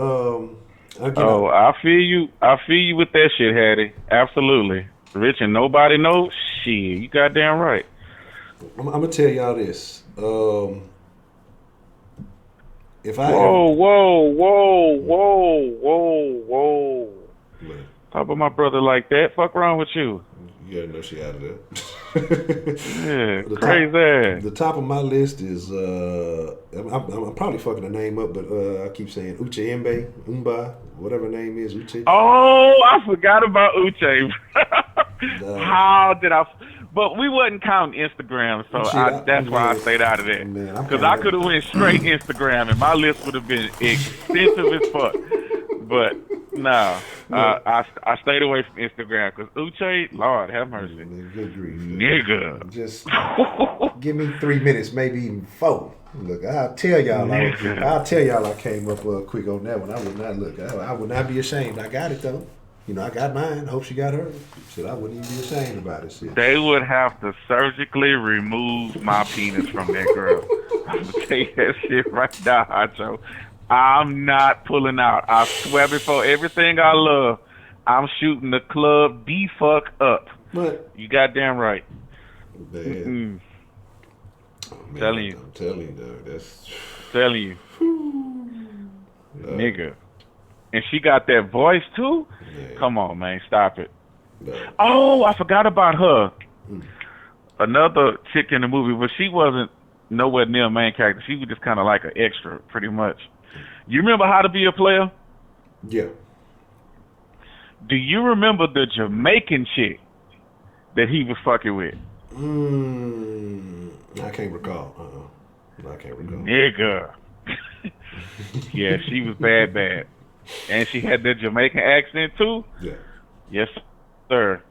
F: I feel you. I feel you with that shit, Hattie. Absolutely. Rich and nobody knows? Shit, you goddamn right.
A: I'm gonna tell y'all this. if I
F: whoa.
A: Man,
F: Talk about my brother like that. Fuck wrong with you?
A: you gotta know she out of there.
F: Yeah,
A: the
F: crazy.
A: The top of my list is I'm probably fucking the name up, but I keep saying Umba, whatever her name is, Uche.
F: Oh, I forgot about Uche. How did I? But we wasn't counting Instagram, so that's why I stayed out of that. Because I could have went straight Instagram, and my list would have been extensive as fuck. But no, I stayed away from Instagram because Uche, Lord have mercy,
A: good grief,
F: nigga.
A: Just give me 3 minutes, maybe even 4. Look, I'll tell y'all I came up quick on that one. I would not look. I would not be ashamed. I got it though. You know, I got mine. Hope she got hers. Shit, I wouldn't even be ashamed about it. Shit.
F: They would have to surgically remove my penis from that girl. I'm gonna tell you that shit right now, Honcho. I'm not pulling out. I swear before everything I love, I'm shooting the club the fuck up.
A: But
F: you goddamn right.
A: Man.
F: I'm telling you.
A: I'm telling you, though. That's
F: telling you. Nigga. And she got that voice too? Yeah. Come on, man. Stop it. No. Oh, I forgot about her. Another chick in the movie, but she wasn't nowhere near a main character. She was just kind of like an extra, pretty much. You remember How to Be a Player?
A: Yeah.
F: Do you remember the Jamaican chick that he was fucking with?
A: I can't recall. I can't recall.
F: Nigga. Yeah, she was bad. And she had that Jamaican accent too?
A: Yeah.
F: Yes, sir.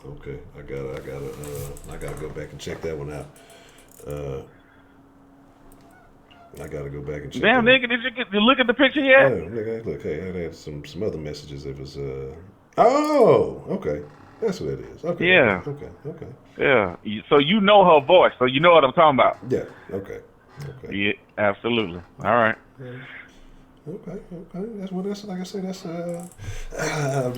A: Okay. I gotta go back and check that one out. I gotta go back and check.
F: Damn, nigga, did you look at the picture yet?
A: Yeah, nigga, look, hey, I had some other messages. It was oh, okay. That's what it is. Okay.
F: Yeah.
A: Okay.
F: Yeah. So you know her voice, so you know what I'm talking about.
A: Yeah. Okay.
F: Yeah, absolutely. All right.
A: Yeah. Okay. That's like I said. That's I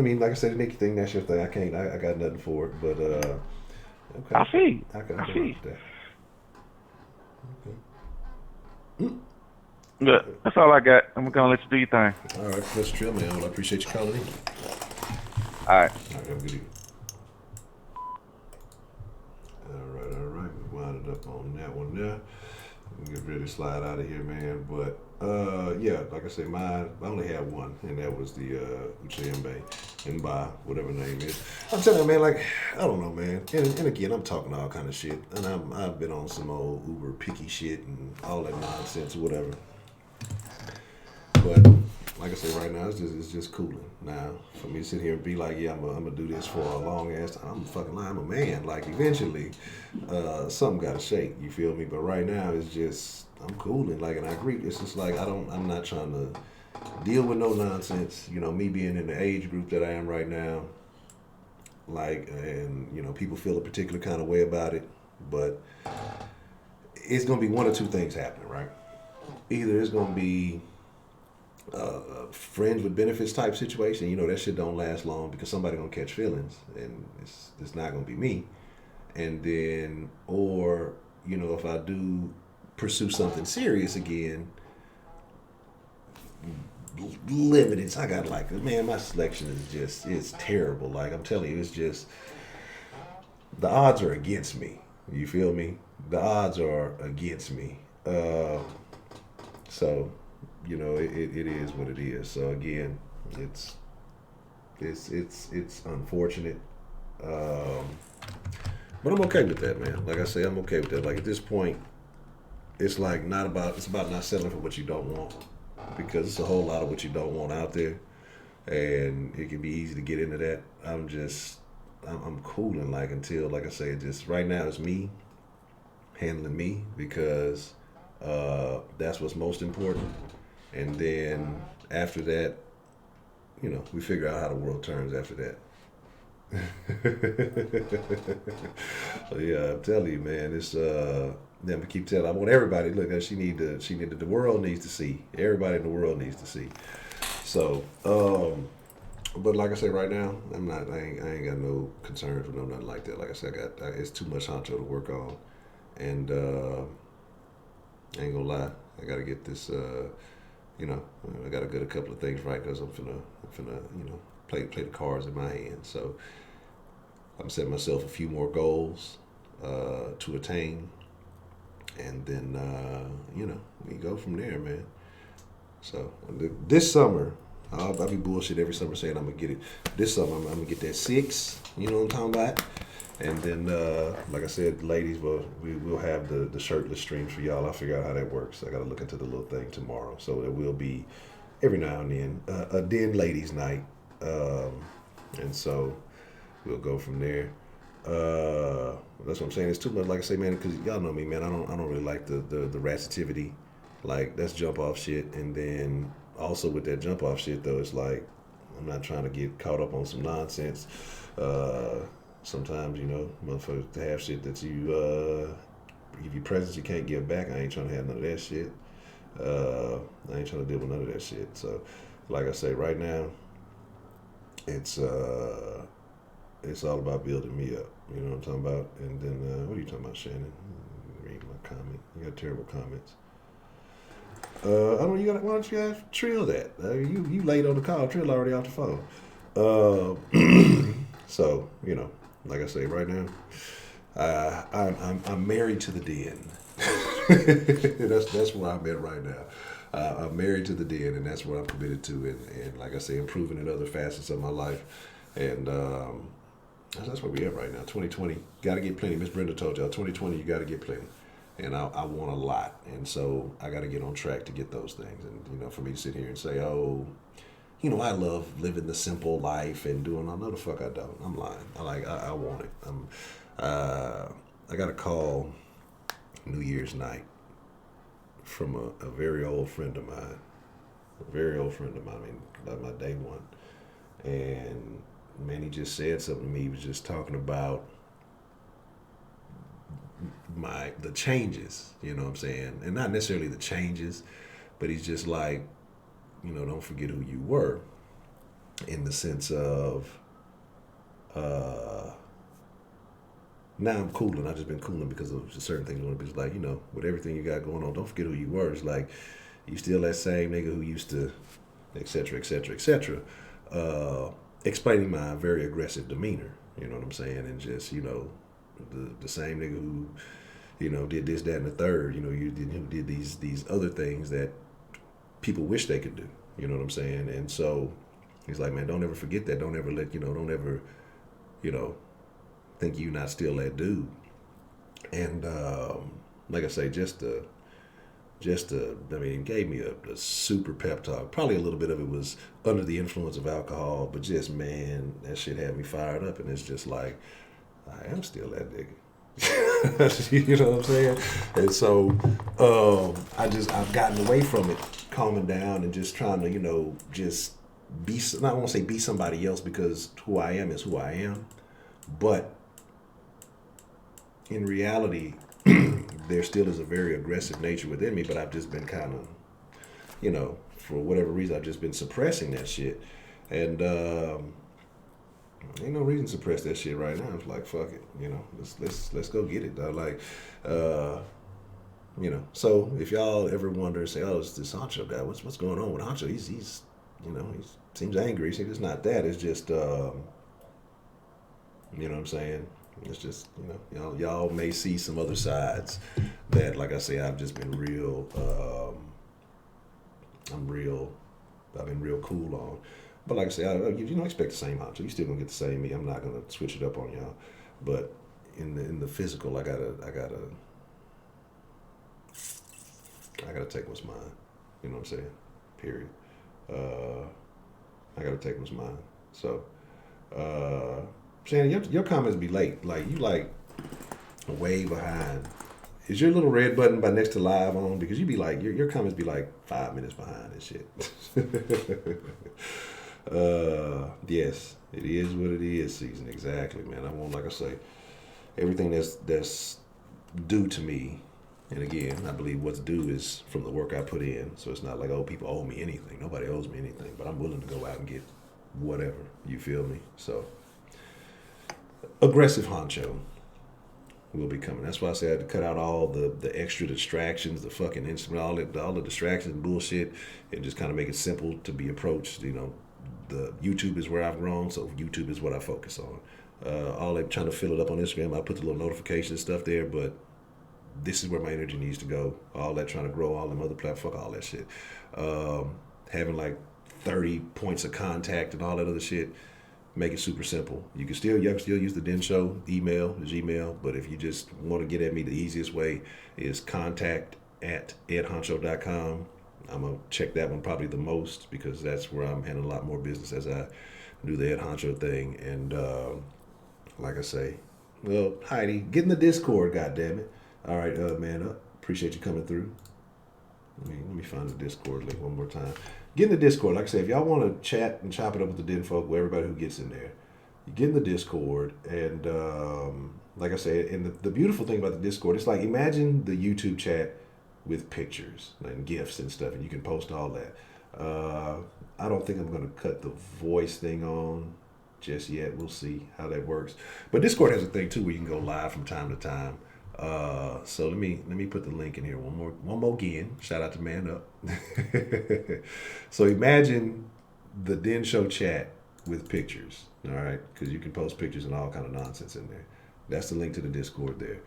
A: mean, like I said, the Nikki thing. That's your thing. I got nothing for it. But okay.
F: I see.
A: I see. Okay.
F: Good. That's all I got. I'm gonna let you do your thing.
A: All right, Mr. Trill, man. Well, I appreciate you calling in.
F: All right.
A: Have a good evening. All right. We wound it up on that one there. Get ready to slide out of here, man. But yeah, like I said, I only had one, and that was the Uchembe and by whatever name is. I'm telling you, man, like I don't know, man. And again, I'm talking all kind of shit, and I've been on some old uber picky shit and all that nonsense or whatever. But like I said, right now it's just cooling. Now for me to sit here and be like, yeah, I'm gonna do this for a long ass time. I'm fucking lying. I'm a man. Like eventually, something gotta shake. You feel me? But right now it's just I'm cooling. Like, and I agree. It's just like I'm not trying to deal with no nonsense. You know, me being in the age group that I am right now. Like, and you know, people feel a particular kind of way about it, but it's gonna be one or two things happening, right? Either it's gonna be friends with benefits type situation. You know, that shit don't last long because somebody gonna catch feelings, and it's not gonna be me. And then, or you know, if I do pursue something serious again, limited. I got like, man, my selection is it's terrible. Like I'm telling you, it's just the odds are against me. You feel me? The odds are against me. So. You know, it is what it is. So again, it's unfortunate, but I'm okay with that, man. Like I say, I'm okay with that. Like at this point, it's like it's about not settling for what you don't want, because it's a whole lot of what you don't want out there, and it can be easy to get into that. I'm cooling like until, like I say, just right now it's me handling me because that's what's most important. And then after that, you know, we figure out how the world turns after that. So yeah, I'm telling you, man, it's them to keep telling. I want everybody. Look, the world needs to see. Everybody in the world needs to see. So, but like I said, right now, I ain't got no concerns with nothing like that. Like I said, it's too much Honcho to work on, and I ain't gonna lie. I gotta get this. You know, I gotta get a couple of things right because I'm finna, you know, play the cards in my hand. So I'm setting myself a few more goals to attain, and then you know, we go from there, man. So this summer, I'll be bullshit every summer saying I'm gonna get it. This summer I'm gonna get that 6. You know what I'm talking about? And then, like I said, ladies, we will have the shirtless streams for y'all. I'll figure out how that works. I got to look into the little thing tomorrow. So it will be every now and then a den ladies night. And so we'll go from there. That's what I'm saying. It's too much, like I say, man, because y'all know me, man. I don't really like the ratchetivity. Like, that's jump off shit. And then also with that jump off shit, though, it's like I'm not trying to get caught up on some nonsense. Sometimes, you know, motherfuckers to have shit that you give you presents you can't give back. I ain't trying to have none of that shit. I ain't trying to deal with none of that shit. So, like I say, right now, it's all about building me up. You know what I'm talking about? And then, what are you talking about, Shannon? Read my comment. You got terrible comments. I don't know. Why don't you guys Trill that? You late on the call. Trill already off the phone. So, you know, like I say, right now, I'm married to the den. That's where I'm at right now. I'm married to the den, and that's what I'm committed to. And like I say, improving in other facets of my life. And that's where we at right now. 2020, got to get plenty. Miss Brenda told y'all, 2020, you got to get plenty. And I want a lot. And so I got to get on track to get those things. And, you know, for me to sit here and say, oh, you know, I love living the simple life and doing all. No, the fuck I don't. I'm lying. I want it. I got a call New Year's night from a very old friend of mine. A very old friend of mine. I mean, like my day one. And, man, he just said something to me. He was just talking about the changes, you know what I'm saying? And not necessarily the changes, but he's just like, you know, don't forget who you were, in the sense of now I'm cooling. I've just been cooling because of certain things. It's like, you know, with everything you got going on, don't forget who you were. It's like you still that same nigga who used to, et cetera, et cetera, et cetera. Explaining my very aggressive demeanor, you know what I'm saying? And just, you know, the same nigga who, you know, did this, that, and the third, you know, who did these other things that people wish they could do, you know what I'm saying? And so he's like, man, don't ever forget that. Don't ever don't ever, you know, think you not still that dude. And like I say, just I mean, it gave me a super pep talk. Probably a little bit of it was under the influence of alcohol, but just, man, that shit had me fired up. And it's just like, I am still that nigga. You know what I'm saying? And so I've gotten away from it, calming down and just trying to, you know, just be, I don't want to say be somebody else, because who I am is who I am. But in reality, there still is a very aggressive nature within me, but I've just been kind of, you know, for whatever reason, I've just been suppressing that shit. And ain't no reason to suppress that shit right now. It's like, fuck it, you know, let's go get it, dog. Like, you know, so if y'all ever wonder and say, oh, it's this Honcho guy, what's going on with Honcho? He's you know, he seems angry. See, it's not that. It's just, you know what I'm saying? It's just, you know, y'all may see some other sides that, like I say, I've just been real, I've been real cool on. But like I say, you don't expect the same Honcho. You still gonna get the same me. I'm not gonna switch it up on y'all. But in the physical, I gotta take what's mine. You know what I'm saying? Period. I gotta take what's mine. So, Shannon, your comments be late. Like, you like way behind. Is your little red button by next to live on? Because you be like, your comments be like 5 minutes behind and shit. Yes, it is what it is, season. Exactly, man. I want, like I say, everything that's due to me. And again, I believe what's due is from the work I put in. So it's not like, oh, people owe me anything. Nobody owes me anything. But I'm willing to go out and get whatever. You feel me? So, aggressive Honcho. will be coming. That's why I said I had to cut out all the extra distractions, the fucking instrument, all the distractions and bullshit, and just kind of make it simple to be approached. You know, the YouTube is where I've grown, so YouTube is what I focus on. All that trying to fill it up on Instagram, I put the little notification stuff there, but this is where my energy needs to go. All that trying to grow, all them other platforms, fuck all that shit. Having like 30 points of contact and all that other shit, make it super simple. You can still use the Den Show email, the Gmail, but if you just want to get at me, the easiest way is contact@edhoncho.com. I'm going to check that one probably the most because that's where I'm handling a lot more business as I do the Ed Honcho thing. And like I say, well, Heidi, get in the Discord, goddammit. All right, man up. Appreciate you coming through. Let me find the Discord link one more time. Get in the Discord. Like I said, if y'all want to chat and chop it up with the Den folk, with everybody who gets in there, you get in the Discord. And like I said, and the beautiful thing about the Discord, it's like imagine the YouTube chat with pictures and GIFs and stuff, and you can post all that. I don't think I'm going to cut the voice thing on just yet. We'll see how that works. But Discord has a thing too where you can go live from time to time. So let me put the link in here one more again. Shout out to Man Up. So imagine the Den Show chat with pictures, all right? Because you can post pictures and all kind of nonsense in there. That's the link to the Discord there.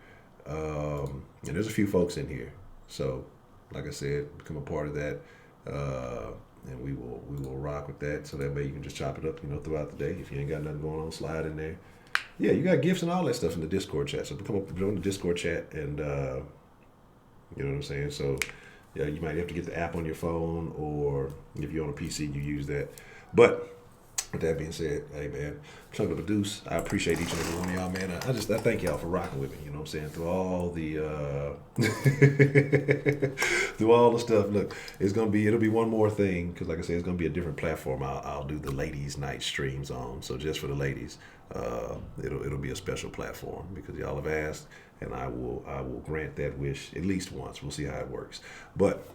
A: And there's a few folks in here. So, like I said, become a part of that, and we will rock with that. So that way you can just chop it up, throughout the day. If you ain't got nothing going on, slide in there. Yeah, you got gifts and all that stuff in the Discord chat. So come up, join the Discord chat, and you know what I'm saying. So yeah, you might have to get the app on your phone, or if you're on a PC, you use that. But with that being said, hey man, chunk of a deuce. I appreciate each and every one of y'all, man. I thank y'all for rocking with me. You know what I'm saying? Through all the through all the stuff. Look, it'll be one more thing because, like I said, it's gonna be a different platform. I'll do the ladies' night streams on. So just for the ladies, it'll be a special platform because y'all have asked, and I will grant that wish at least once. We'll see how it works. But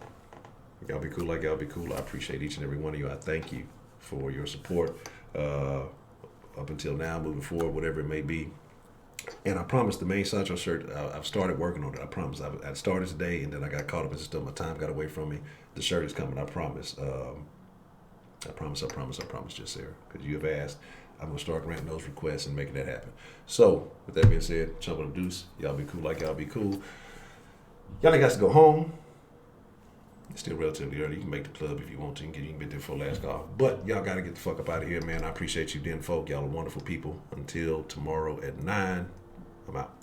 A: y'all be cool like y'all be cool. I appreciate each and every one of you. I thank you for your support up until now, moving forward, whatever it may be. And I promise the main Sancho shirt, I've started working on it. I promise. I started today, and then I got caught up in stuff. My time got away from me. The shirt is coming. I promise. I promise, just Sarah, because you have asked. I'm going to start granting those requests and making that happen. So, with that being said, chump on the deuce. Y'all be cool like y'all be cool. Y'all ain't got to go home. It's still relatively early. You can make the club if you want to. You can get there for last call. But y'all got to get the fuck up out of here, man. I appreciate you, Den folk. Y'all are wonderful people. Until tomorrow at 9, I'm out.